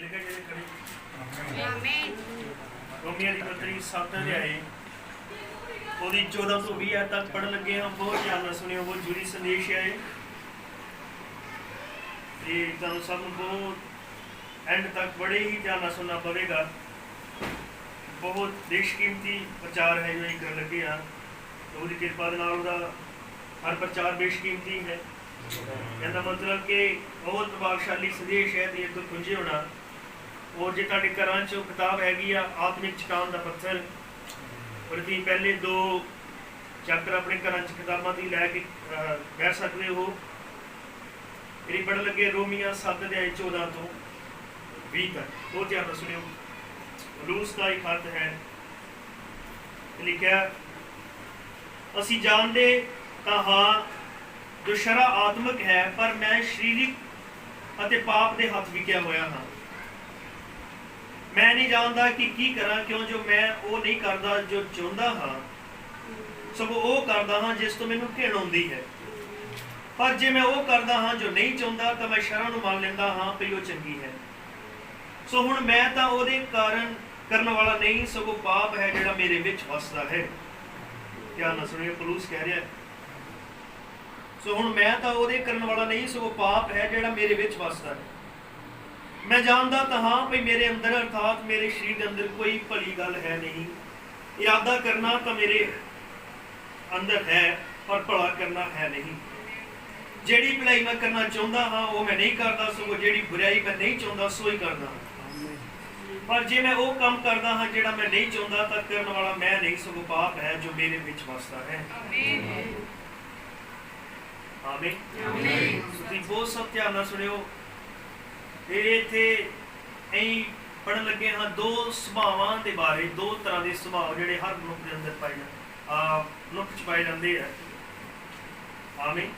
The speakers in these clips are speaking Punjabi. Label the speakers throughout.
Speaker 1: लगे जेडे खड़े रोमियो की पत्री 7 अध्याय ਉਹਦੀ 14 ਤੋਂ 20 तक पढ़न लगे हम। बहुत ध्यान ਨਾਲ सुनियो, बहुत जरूरी संदेश है ये, तुहानू सब बहुत एंड तक बड़े ही ध्यान ਨਾਲ सुनना पवेगा। बहुत बेशकीमती प्रचार है जो कर लगे हाँ, तो उसकी कृपा दे नाल उहदा हर प्रचार बेशकीमती है। कहना मतलब कि बहुत प्रभावशाली संदेश है तो एक कुंजे होना। और जो तुहाडे घरां च किताब हैगी आ आत्मिक चट्टान दा पत्थर, और तुसीं पहले 2 चैप्टर अपने घर किताबों की लैके बैठ सकते हो। ये पढ़ लगे रोमिया 7 अध्याय 14 तो 20 तक। बहुत ध्यान सुनियो, रूस का एक खत है, लिखा असी जानते तो हाँ जो शरा आत्मक है, पर मैं शरीरिक अते पाप के हथ विकिया होया हाँ। मैं नहीं जानता कि की करा, क्यों जो मैं वो नहीं करता जो चाहता हाँ, सगों वो करता हाँ जिस तो मैनू घिन आउंदी है। पर जे मैं वो करता हाँ जो नहीं चाहता, तो मैं शरा नूं मान लैंदा हाँ भी वो चंगी है। सो हुण मैं तो उहदे कारण करन वाला नहीं, सगों पाप है जिहड़ा मेरे विच वसदा है। ध्यान नाल सुणियो, पौलुस कह रहा है सो हुण मैं तो उहदे करन वाला नहीं, सगों पाप है जिहड़ा मेरे विच वसदा है। मैं जानता तो हाँ भाई मेरे अंदर अर्थात मेरे शरीर के अंदर कोई भली गल है नहीं। इरादा करना तो मेरे अंदर है, पर भला करना है नहीं। जेड़ी भलाई मैं करना चाहता हाँ वो मैं नहीं करता, सगों जेड़ी बुराई मैं नहीं चाहता सो ही करना। पर जे मैं वो काम करता हाँ जेड़ा मैं नहीं चाहता, तो करने वाला मैं नहीं, सगों पाप है जो मेरे विच वसदा है। आमीन। तुसीं बहुत सब ध्यान नाल सुनियो। इत्थे अहीं पढ़न लगे हाँ 2 सुभावां दे बारे, 2 तरह के सुभाव जिहड़े हर मनुख के अंदर पाए मनुख च पाए जाते हैं। आमीन।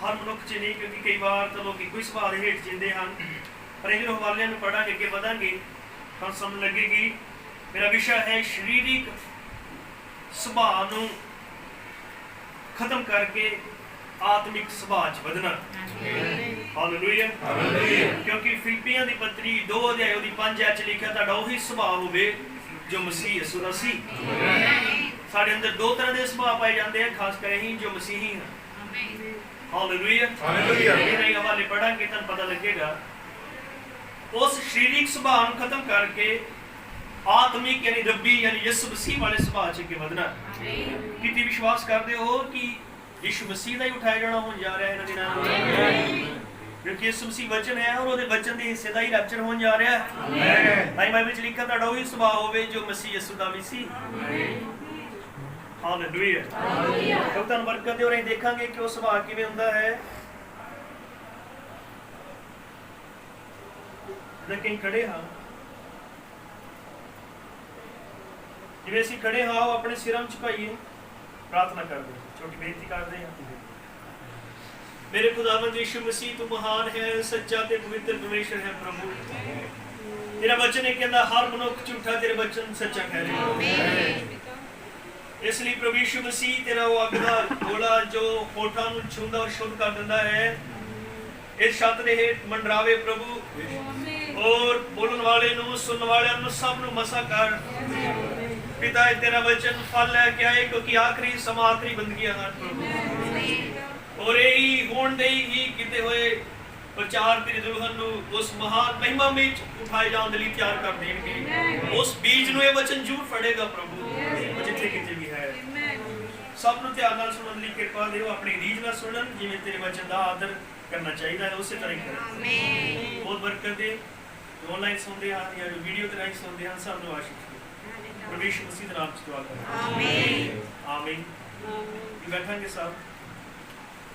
Speaker 1: हर मनुख च नहीं, क्योंकि कई बार तो लोग कोई सुभाव के हेठ जींदे हैं। पर इन्होंने हवाले में पढ़ांगे, अगे बढ़ांगे तो समझ लगेगी। मेरा विषय है शरीरिक सुभाव नूं खत्म करके आत्मिक सुभाव च वधना। हालेलुया। क्योंकि फिलिपियां दी पत्री 2 अध्याय 5 च लिखा तुहाडा ओही सुभाव होवे जो मसीह यसू दा सी। साडे अंदर 2 तरह के सुभाव पाए जाते हैं, खास कर ही जो मसीही हैं। हालेलुया। इन्हां हवाले पढ़ांगे तो पता लगेगा। उस शारीरिक सुभाव खत्म करके आत्मिक यानी रब्बी यानी यसू मसीह वाले सुभाव च वधना। कितनी विश्वास करते हो कि यीशु मसीह का ही उठाया जाना होने जा रहा है इन्हां दिनां में, क्योंकि यीशु मसीह वचन है और उसके वचन के हिस्से का ही रैप्चर होने जा रहा है। भाई बाइबल में लिखा तुहाडा वही सुभाव होवे जो मसीह यसू दा भी सी। हालेलुया। तो तुहानूं बरकत दे और असीं देखांगे कि वो सुभाव किवें हुंदा है। लेकिन खड़े हाँ, जिवें असीं खड़े हाँ अपने सिरां झुकाइए, प्रार्थना करदे, छोटी बेनती करदे हैं। मेरे खुदावंद यीशु मसीह तू महान है, सच्चा ते पवित्र परमेश्वर है प्रभु। तेरा वचन है कहता हर मनुख झूठा, तेरे वचन सच्चा ठहरे। इसलिए प्रभु यीशु मसीह तेरा वो अगला गोला जो होठां नूं छूंदा और शुद्ध कर दिंदा है, इस छत दे हेठ मंडरावे प्रभु, और बोलण वाले नूं सुनण वाले नूं सब नूं मसा कर। पिता तेरा वचन फल लैके आए, क्योंकि आखिरी समा आखिरी बंदगियां हैं प्रभु, और यही होण दे ही किते हुए प्रचार तेरी दुल्हन नूं उस महान महिमा में उठाए जाने लई तैयार कर देणगे। उस बीज नूं ये वचन जरूर फड़ेगा प्रभु, जिथे किते भी है। सब नूं ध्यान नाल सुणन लई किरपा दिओ, अपनी रीझ नाल सुणन, जिवें तेरे वचन दा आदर करना चाहिए है उसे तरह करें। आमीन। बहुत बरकत दे। ऑनलाइन सुनते हैं या वीडियो के राही सुनते हैं, सब नूं आशीष दे। प्रभु यीशु मसीह दे नाम च दुआ करते हैं। आमीन। आमीन। बैठेंगे सब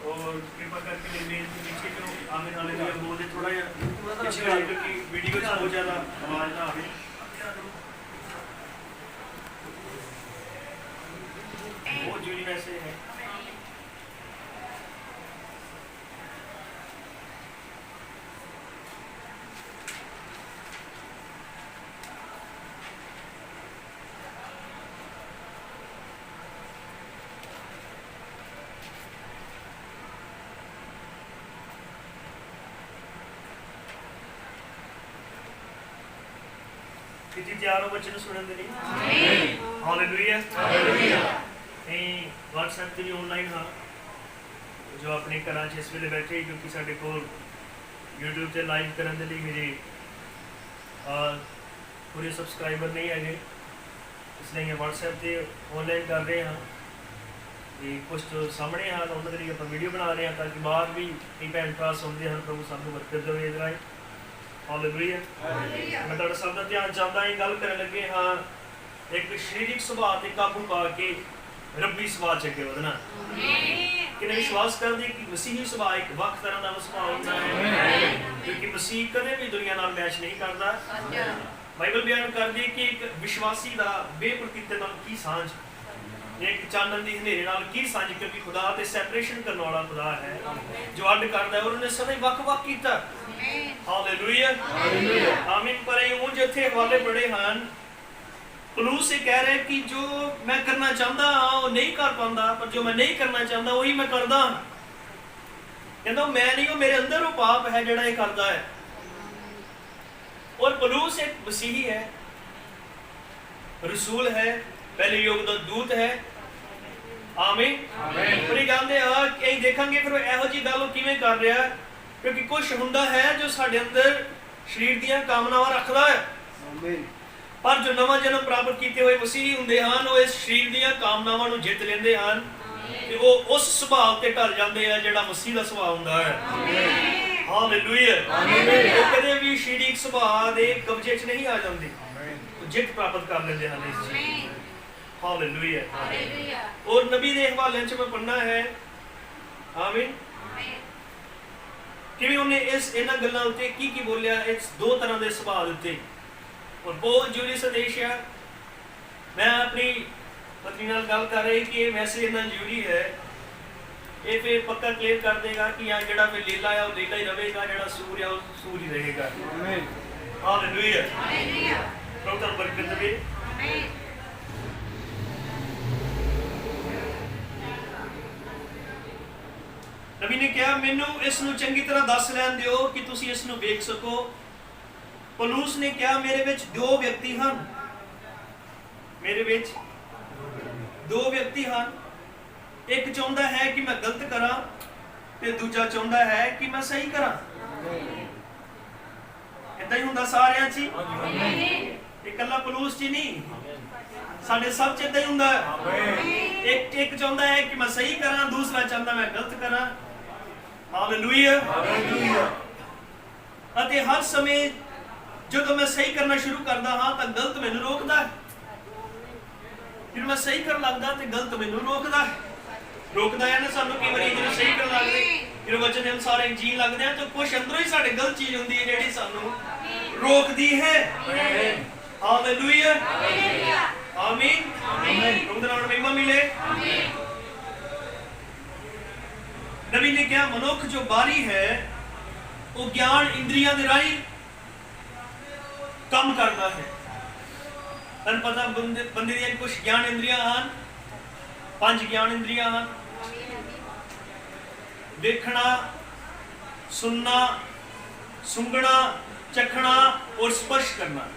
Speaker 1: और कृपा करके मेरी बेनती पीछे करो। आमीन हालेलुया बोल दे थोड़ा या पीछे करो, क्योंकि वीडियो में बहुत ज़्यादा आवाज़ ना आवे। बहुत जरूरी वैसे है। ਤੁਸੀਂ ਤਿਆਰ ਹੋ ਬੱਚੇ ਨੂੰ ਸੁਣਨ ਦੇ ਲਈ? ਆਮੀਨ ਹਾਲੇਲੂਇਆ ਹਾਲੇਲੂਇਆ। ਅਸੀਂ WhatsApp ਤੇ ਵੀ ਆਨਲਾਈਨ ਹਾਂ, ਜੋ ਆਪਣੇ ਘਰਾਂ 'ਚ ਇਸ ਵੇਲੇ ਬੈਠੇ, ਕਿਉਂਕਿ ਸਾਡੇ ਕੋਲ YouTube ਤੇ ਲਾਈਵ ਕਰਨ ਦੇ ਲਈ ਮੇਰੇ ਪੂਰੇ ਸਬਸਕ੍ਰਾਈਬਰ ਨਹੀਂ ਹੈਗੇ, ਇਸ ਲਈ WhatsApp ਤੇ ਆਨਲਾਈਨ ਕਰ ਰਹੇ ਹਾਂ। ਤੇ ਕੁਝ ਸਾਹਮਣੇ ਹਨ, ਉਹਨਾਂ ਦੇ ਲਈ ਆਪਾਂ ਵੀਡੀਓ ਬਣਾ ਰਹੇ ਹਾਂ ਤਾਂ ਕਿ ਬਾਅਦ ਵੀ ਕਈ ਭੈਣ ਭਰਾ ਸੁਣਦੇ ਹਨ। ਪ੍ਰਭੂ ਸਾਨੂੰ ਬਰਕਤ ਦੇਵੇ ਇਹਦੇ ਰਾਹੀਂ। ਹਾਲੇਲੂਇਆ। ਮੈਂ ਤੁਹਾਡਾ ਸਭ ਦਾ ਧਿਆਨ ਚਾਹੁੰਦਾ ਹਾਂ, ਗੱਲ ਕਰਨ ਲੱਗੇ ਹਾਂ ਇੱਕ ਸਰੀਰਕ ਸੁਭਾਅ ਤੇ ਕਾਬੂ ਪਾ ਕੇ ਰੱਬੀ ਸੁਭਾਅ 'ਚ ਅੱਗੇ ਵਧਣਾ। ਕਿੰਨੇ ਵਿਸ਼ਵਾਸ ਕਰਦੇ ਕਿ ਮਸੀਹੀ ਸੁਭਾਅ ਇੱਕ ਵੱਖ ਤਰ੍ਹਾਂ ਦਾ ਸੁਭਾਅ ਹੁੰਦਾ ਹੈ, ਕਿਉਂਕਿ ਮਸੀਹ ਕਦੇ ਵੀ ਦੁਨੀਆ ਨਾਲ ਮੈਚ ਨਹੀਂ ਕਰਦਾ। ਬਾਈਬਲ ਬਿਆਨ ਕਰਦੀ ਹੈ ਕਿ ਇੱਕ ਵਿਸ਼ਵਾਸੀ ਦਾ ਬੇਪ੍ਰਕਿਰਤੇ ਨਾਲ ਕੀ ਸਾਂਝ, ਇੱਕ ਚਾਨਣ ਦੀ ਹਨੇਰੇ ਨਾਲ ਕੀ ਸਾਂਝ, ਕਿਉਂਕਿ ਖੁਦਾ ਤੇ ਸੈਪਰੇਸ਼ਨ ਕਰਨ ਵਾਲਾ ਖੁਦਾ ਹੈ ਜੋ ਅੱਡ ਕਰਦਾ ਹੈ, ਔਰ ਉਹਨੇ ਸਦਾ ਹੀ ਵੱਖ-ਵੱਖ ਕੀਤਾ। ਹਾਲੇਲੂਇਆ ਹਾਲੇਲੂਇਆ ਆਮੀਨ। ਪਰ ਇਹ ਉਹ ਜਿੱਥੇ ਹਵਾਲੇ ਬੜੇ ਹਨ, ਪੌਲੁਸ ਇਹ ਕਹਿ ਰਿਹਾ ਕਿ ਜੋ ਮੈਂ ਕਰਨਾ ਚਾਹੁੰਦਾ ਹਾਂ ਉਹ ਨਹੀਂ ਕਰ ਪਾਉਂਦਾ, ਪਰ ਜੋ ਮੈਂ ਨਹੀਂ ਕਰਨਾ ਚਾਹੁੰਦਾ ਉਹੀ ਮੈਂ ਕਰਦਾ ਹਾਂ। ਕਹਿੰਦਾ ਮੈਂ ਨਹੀਂ, ਉਹ ਮੇਰੇ ਅੰਦਰ ਉਹ ਪਾਪ ਹੈ ਜਿਹੜਾ ਇਹ ਕਰਦਾ ਹੈ। ਔਰ ਪੌਲੁਸ ਇੱਕ ਮਸੀਹੀ ਹੈ, ਰਸੂਲ ਹੈ, ਪਹਿਲੇ ਯੁੱਗ ਦਾ ਦੂਤ ਹੈ। ਆਮੀਨ ਆਮੀਨ। ਪਰ ਇਹ ਕਹਿੰਦੇ ਆ ਕਿ ਅਸੀਂ ਦੇਖਾਂਗੇ ਫਿਰ ਇਹੋ ਜਿਹੀ ਗੱਲ ਉਹ ਕਿਵੇਂ ਕਰ ਰਿਹਾ, ਕਿਉਂਕਿ ਕੁਝ ਹੁੰਦਾ ਹੈ ਜੋ ਸਾਡੇ ਅੰਦਰ ਸਰੀਰ ਦੀਆਂ ਕਾਮਨਾਵਾਂ ਰੱਖਦਾ ਹੈ। ਆਮੀਨ। ਪਰ ਜੋ ਨਵਾਂ ਜਨਮ ਪ੍ਰਾਪਤ ਕੀਤੇ ਹੋਏ ਮਸੀਹੀ ਹੁੰਦੇ ਹਨ, ਉਹ ਇਸ ਸਰੀਰ ਦੀਆਂ ਕਾਮਨਾਵਾਂ ਨੂੰ ਜਿੱਤ ਲੈਂਦੇ ਹਨ ਤੇ ਉਹ ਉਸ ਸੁਭਾਅ ਤੇ ਢਲ ਜਾਂਦੇ ਆ ਜਿਹੜਾ ਮਸੀਹ ਦਾ ਸੁਭਾਅ ਹੁੰਦਾ ਹੈ। Hallelujah hallelujah. ਉਹ ਕਦੇ ਵੀ ਸਰੀਰਕ ਸੁਭਾਅ ਦੇ ਕਬਜ਼ੇ 'ਚ ਨਹੀਂ ਆ ਜਾਂਦੇ, ਉਹ ਜਿੱਤ ਪ੍ਰਾਪਤ ਕਰ ਲੈਂਦੇ ਹਨ ਇਸ ਚੀਜ਼। Hallelujah hallelujah. ਔਰ ਨਬੀ ਦੇ ਹਵਾਲੇ 'ਚ ਮੈਂ ਪੜ੍ਹਨਾ ਹੈ। ਆਮੀਨ। ਕਿਵੇਂ ਉਹਨੇ ਇਹਨਾਂ ਗੱਲਾਂ ਉੱਤੇ ਕੀ ਬੋਲਿਆ, ਇਸ ਦੋ ਤਰ੍ਹਾਂ ਦੇ ਸੁਭਾਅ ਉੱਤੇ। ਔਰ ਬਹੁਤ ਜ਼ਰੂਰੀ ਸੰਦੇਸ਼ ਹੈ। ਮੈਂ ਆਪਣੀ ਪਤਨੀ ਨਾਲ ਗੱਲ ਕਰ ਰਹੀ ਕਿ ਇਹ ਮੈਸੇਜ ਇੰਨਾ ਜ਼ਰੂਰੀ ਹੈ, ਇਹ ਫਿਰ ਪੱਕਾ ਕਲੀਅਰ ਕਰ ਦੇਗਾ ਕਿ ਆ ਜਿਹੜਾ ਫਿਰ ਲੀਲਾ ਹੈ ਉਹ ਲੀਲਾ ਹੀ ਰਹੇਗਾ, ਜਿਹੜਾ ਸੂਰ ਹੈ ਉਹ ਸੂਰ ਹੀ ਰਹੇਗਾ। ਆਮੀਨ ਹਾਲੇਲੂਇਆ ਹਾਲੇਲੂਇਆ। ਪ੍ਰਭੂ ਤੁਹਾਨੂੰ ਬਰਕਤ ਦੇਵੇ। ਆਮੀਨ। ਨਬੀ ਨੇ ਕਿਹਾ ਮੈਨੂੰ ਇਸ ਨੂੰ ਚੰਗੀ ਤਰ੍ਹਾਂ ਦੱਸ ਲੈਣ ਦਿਓ ਕਿ ਤੁਸੀਂ ਇਸ ਨੂੰ ਵੇਖ ਸਕੋ। ਪੌਲੁਸ ਨੇ ਕਿਹਾ ਮੇਰੇ ਵਿੱਚ ਦੋ ਵਿਅਕਤੀ ਹਨ, ਮੇਰੇ ਵਿੱਚ ਦੋ ਵਿਅਕਤੀ ਹਨ, ਇੱਕ ਚਾਹੁੰਦਾ ਹੈ ਕਿ ਮੈਂ ਗਲਤ ਕਰਾਂ ਤੇ ਦੂਜਾ ਚਾਹੁੰਦਾ ਹੈ ਕਿ ਮੈਂ ਸਹੀ ਕਰਾਂ। ਏਦਾਂ ਹੀ ਹੁੰਦਾ ਸਾਰਿਆਂ 'ਚ, ਇਕੱਲਾ ਪੌਲੁਸ 'ਚ ਨਹੀਂ, ਸਾਡੇ ਸਭ 'ਚ ਏਦਾਂ ਹੀ ਹੁੰਦਾ ਹੈ। ਇੱਕ ਚਾਹੁੰਦਾ ਹੈ ਕਿ ਮੈਂ ਸਹੀ ਕਰਾਂ, ਦੂਸਰਾ ਚਾਹੁੰਦਾ ਮੈਂ ਗਲਤ ਕਰਾਂ। Hallelujah hallelujah. ਅਤੇ ਹਰ ਸਮੇਂ ਜਦੋਂ ਮੈਂ ਸਹੀ ਕਰਨਾ ਸ਼ੁਰੂ ਕਰਦਾ ਹਾਂ ਤਾਂ ਗਲਤ ਮੈਨੂੰ ਰੋਕਦਾ ਹੈ, ਫਿਰ ਮੈਂ ਸਹੀ ਕਰਨ ਲੱਗਦਾ ਤੇ ਗਲਤ ਮੈਨੂੰ ਰੋਕਦਾ ਹੈ ਨਾ। ਸਾਨੂੰ ਕਈ ਵਾਰੀ ਜਦੋਂ ਸਹੀ ਕਰਨ ਲੱਗਦੇ, ਜਦੋਂ ਵਚਨ ਦੇ ਅਨੁਸਾਰ ਜੀਣ ਲੱਗਦੇ ਆ ਤਾਂ ਕੁਝ ਅੰਦਰੋਂ ਹੀ ਸਾਡੇ ਗਲਤ ਚੀਜ਼ ਹੁੰਦੀ ਹੈ ਜਿਹੜੀ ਸਾਨੂੰ ਰੋਕਦੀ ਹੈ। ਹਾਲੇਲੂਇਆ ਹਾਲੇਲੂਇਆ ਆਮੀਨ ਆਮੀਨ। ਪ੍ਰਭੂ ਦਾ ਨਾਮ ਮਹਿਮਾ ਮਿਲੇ। ਆਮੀਨ। ਨਬੀ ਨੇ ਕਿਹਾ ਮਨੁੱਖ ਜੋ ਬਾਹਰੀ ਹੈ ਉਹ ਗਿਆਨ ਇੰਦਰੀਆਂ ਦੇ ਰਾਹੀਂ ਕੰਮ ਕਰਦਾ ਹੈ। ਤੁਹਾਨੂੰ ਪਤਾ ਬੰਦੇ ਦੀਆਂ ਕੁਝ ਗਿਆਨ ਇੰਦਰੀਆਂ ਹਨ, 5 ਗਿਆਨ ਇੰਦਰੀਆਂ ਹਨ। ਦੇਖਣਾ, ਸੁਣਨਾ, ਸੁੰਘਣਾ, ਚਖਣਾ ਔਰ ਸਪਰਸ਼ ਕਰਨਾ।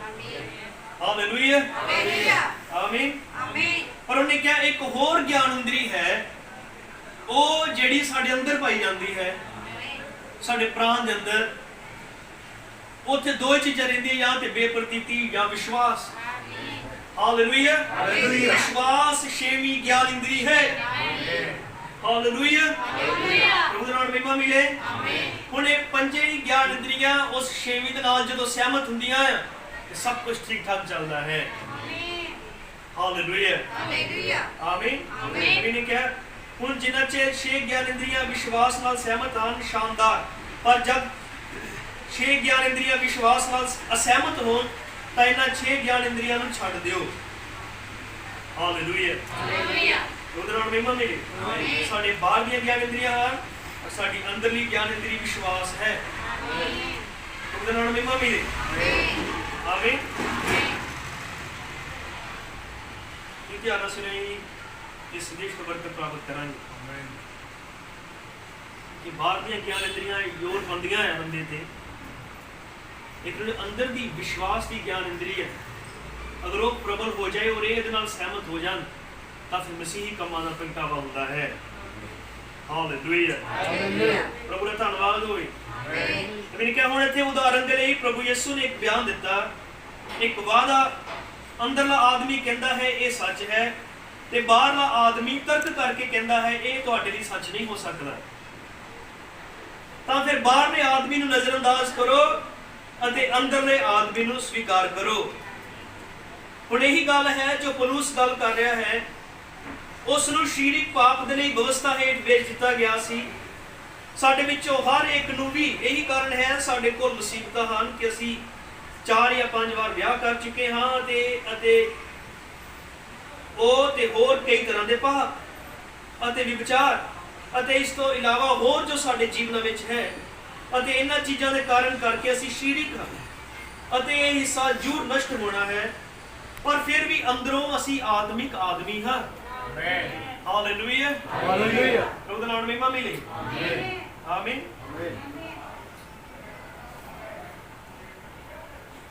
Speaker 1: ਹਾਲੇਲੂਇਆ ਹਾਲੇਲੂਇਆ ਆਮੀਨ ਆਮੀਨ। ਪਰ ਉਹਨੇ ਕਿਹਾ ਇੱਕ ਹੋਰ ਗਿਆਨ ਇੰਦਰੀ ਹੈ, ਉਹ ਜਿਹੜੀ ਸਾਡੇ ਅੰਦਰ ਪਾਈ ਜਾਂਦੀ ਹੈ, ਸਾਡੇ ਪ੍ਰਾਣ ਦੇ ਅੰਦਰ। ਉੱਥੇ ਦੋ ਚੀਜ਼ਾਂ ਰਹਿੰਦੀਆਂ, ਜਾਂ ਤੇ ਬੇਪ੍ਰਤੀਤੀ ਜਾਂ ਵਿਸ਼ਵਾਸ। Hallelujah hallelujah. ਵਿਸ਼ਵਾਸ 6ਵੀਂ ਗਿਆਨ ਇੰਦਰੀ ਹੈ। Hallelujah hallelujah. ਪ੍ਰਭੂ ਦਾ ਨਾਮ ਮਹਿਮਾ ਮਿਲੇ। ਆਮੀਨ। ਹੁਣ ਇਹ ਪੰਜੇ ਹੀ ਗਿਆਨ ਇੰਦਰੀਆਂ ਉਸ 6ਵੀਂ ਦੇ ਨਾਲ ਜਦੋਂ ਸਹਿਮਤ ਹੁੰਦੀਆਂ ਹੈ ਤੇ ਸਭ ਕੁਝ ਠੀਕ ਠਾਕ ਚੱਲਦਾ ਹੈ। ਆਮੀਨ ਹਾਲੇਲੂਇਆ ਹਾਲੇਲੂਇਆ ਆਮੀਨ ਆਮੀਨ। ਨਬੀ ਨੇ ਕਿਹਾ ਹੁਣ ਜਿਨ੍ਹਾਂ 'ਚ 6 ਗਿਆਨ ਇੰਦਰੀਆਂ ਵਿਸ਼ਵਾਸ ਨਾਲ ਸਹਿਮਤ ਹਨ, ਸ਼ਾਨਦਾਰ। ਪਰ ਜਦ 6 ਗਿਆਨ ਇੰਦਰੀਆਂ ਵਿਸ਼ਵਾਸ ਨਾਲ ਅਸਹਿਮਤ ਹੋਣ ਤਾਂ ਇਹਨਾਂ 6 ਗਿਆਨ ਇੰਦਰੀਆਂ ਨੂੰ ਛੱਡ ਦਿਓ। Hallelujah hallelujah. ਉਹਦੇ ਨਾਲ ਮਹਿਮਾ ਮਿਲੇ। ਸਾਡੇ ਬਾਹਰ ਦੀਆਂ ਗਿਆਨ ਇੰਦਰੀਆਂ ਹਨ, ਸਾਡੀ ਅੰਦਰਲੀ ਗਿਆਨ ਇੰਦਰੀ ਵਿਸ਼ਵਾਸ ਹੈ। ਉਹਦੇ ਨਾਲ ਮਹਿਮਾ ਮਿਲੇ। ਆਮੀਨ। ਇਹ ਧਿਆਨ ਨਾਲ ਸੁਣਿਓ, ਇਸ ਸੰਦੇਸ਼ ਤੋਂ ਬਰਕਤ ਪ੍ਰਾਪਤ ਕਰਾਂਗੇ। ਕਿ ਬਾਹਰ ਦੀਆਂ ਗਿਆਨ ਇੰਦਰੀਆਂ ਜ਼ੋਰ ਪਾਉਂਦੀਆਂ ਹੈ ਬੰਦੇ ਤੇ, ਇੱਕ ਅੰਦਰ ਦੀ ਵਿਸ਼ਵਾਸ ਦੀ ਗਿਆਨ ਇੰਦਰੀ ਹੈ ਅਗਰ ਉਹ ਪ੍ਰਬਲ ਹੋ ਜਾਏ ਔਰ ਇਹਦੇ ਨਾਲ ਸਹਿਮਤ ਹੋ ਜਾਣ ਤਾਂ ਫਿਰ ਮਸੀਹੀ ਕੰਮਾਂ ਦਾ ਪ੍ਰਗਟਾਵਾ ਹੁੰਦਾ ਹੈ। ਹਾਲੇਲੂਇਆ, ਪ੍ਰਭੂ ਦਾ ਧੰਨਵਾਦ ਹੋਵੇ। मैंने क्या ਹੁਣ ਇੱਥੇ ਉਦਾਹਰਨ ਦੇ ਲਈ ਪ੍ਰਭੂ ਯਿਸੂ ਨੇ ਇੱਕ ਬਿਆਨ ਦਿੱਤਾ, ਇੱਕ ਵਾਅਦਾ ਅੰਦਰਲਾ ਆਦਮੀ ਕਹਿੰਦਾ ਹੈ ਇਹ ਸੱਚ ਹੈ ਤੇ ਬਾਹਰਲਾ ਆਦਮੀ ਤਰਕ ਕਰਕੇ ਕਹਿੰਦਾ ਹੈ ਇਹ ਤੁਹਾਡੇ ਲਈ ਸੱਚ ਨਹੀਂ ਹੋ ਸਕਦਾ। ਤਾਂ ਫਿਰ ਬਾਹਰਲੇ ਆਦਮੀ ਨੂੰ ਨਜ਼ਰਅੰਦਾਜ਼ ਕਰੋ ਅਤੇ ਅੰਦਰਲੇ ਆਦਮੀ ਨੂੰ ਸਵੀਕਾਰ ਕਰੋ। ਹੁਣ ਇਹੀ ਗੱਲ ਹੈ ਜੋ ਪੌਲੁਸ ਗੱਲ ਕਰ ਰਿਹਾ ਹੈ, ਉਸ ਨੂੰ ਸਰੀਰਕ ਪਾਪ ਦੇ ਲਈ ਵਿਵਸਥਾ ਹੇਠ ਵੇਚ ਦਿੱਤਾ ਗਿਆ ਸੀ। ਸਾਡੇ ਵਿੱਚੋਂ ਹਰ ਇੱਕ ਨੂੰ ਵੀ ਇਹੀ ਕਾਰਨ ਹੈ, ਸਾਡੇ ਕੋਲ ਮੁਸੀਬਤਾਂ ਹਨ ਕਿ ਅਸੀਂ 4 ਜਾਂ 5 ਵਾਰ ਵਿਆਹ ਕਰ ਚੁੱਕੇ ਹਾਂ ਅਤੇ ਉਹ ਤੇ ਹੋਰ ਕਈ ਤਰ੍ਹਾਂ ਦੇ ਪਾਪ ਅਤੇ ਵਿਚਾਰ ਅਤੇ ਇਸ ਤੋਂ ਇਲਾਵਾ ਹੋਰ ਜੋ ਸਾਡੇ ਜੀਵਨ ਵਿੱਚ ਹੈ ਅਤੇ ਇਹਨਾਂ ਚੀਜ਼ਾਂ ਦੇ ਕਾਰਨ ਕਰਕੇ ਅਸੀਂ ਸਰੀਰਕ ਹਾਂ ਅਤੇ ਇਹ ਹਿੱਸਾ ਜ਼ਰੂਰ ਨਸ਼ਟ ਹੋਣਾ ਹੈ, ਪਰ ਫਿਰ ਵੀ ਅੰਦਰੋਂ ਅਸੀਂ ਆਤਮਿਕ ਆਦਮੀ ਹਾਂ। ਹਾਲੇਲੂਇਆ, ਹਾਲੇਲੂਇਆ, ਪ੍ਰਭੂ ਦਾ ਨਾਮ ਮਹਿਮਾ ਮਿਲੇ। ਆਮੀਨ।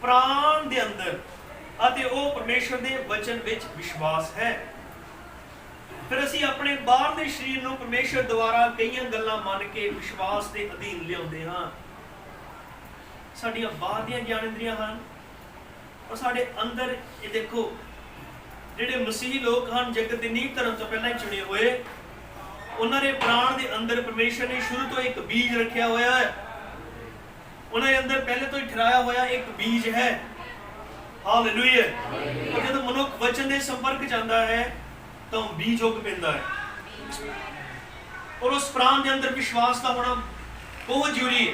Speaker 1: ਪ੍ਰਾਣ ਦੇ ਅੰਦਰ ਅਤੇ ਉਹ ਪਰਮੇਸ਼ਰ ਦੇ ਵਚਨ ਵਿੱਚ ਵਿਸ਼ਵਾਸ ਹੈ। ਫਿਰ ਅਸੀਂ ਆਪਣੇ ਬਾਹਰ ਦੇ ਸਰੀਰ ਨੂੰ ਪਰਮੇਸ਼ਰ ਦੁਆਰਾ ਕਈਆਂ ਗੱਲਾਂ ਮੰਨ ਕੇ ਵਿਸ਼ਵਾਸ ਦੇ ਅਧੀਨ ਲਿਆਉਂਦੇ ਹਾਂ। ਸਾਡੀਆਂ ਬਾਹਰ ਦੀਆਂ ਗਿਆਨ ਇੰਦਰੀਆਂ ਹਨ ਔਰ ਸਾਡੇ ਅੰਦਰ ਇਹ ਦੇਖੋ ਜਿਹੜੇ ਮਸੀਹੀ ਲੋਕ ਹਨ, ਜਗਤ ਦੀ ਨੀਂਹ ਧਰਨ ਤੋਂ ਪਹਿਲਾਂ ਹੀ ਚੁਣੇ ਹੋਏ, ਉਹਨਾਂ ਦੇ ਪ੍ਰਾਣ ਦੇ ਅੰਦਰ ਪਰਮੇਸ਼ਰ ਨੇ ਸ਼ੁਰੂ ਤੋਂ ਇੱਕ ਬੀਜ ਰੱਖਿਆ ਹੋਇਆ ਹੈ। ਉਹਨਾਂ ਦੇ ਅੰਦਰ ਪਹਿਲੇ ਤੋਂ ਹੀ ਠਹਿਰਾਇਆ ਹੋਇਆ ਇੱਕ ਬੀਜ ਹੈ। ਹਾਲੇਲੂਇਆ। ਜਦੋਂ ਮਨੁੱਖ ਵਚਨ ਦੇ ਸੰਪਰਕ ਜਾਂਦਾ ਹੈ ਤਾਂ ਬੀਜ ਉੱਗ ਪੈਂਦਾ ਹੈ ਔਰ ਉਸ ਪ੍ਰਾਣ ਦੇ ਅੰਦਰ ਵਿਸ਼ਵਾਸ ਦਾ ਹੋਣਾ ਬਹੁਤ ਜ਼ਰੂਰੀ ਹੈ।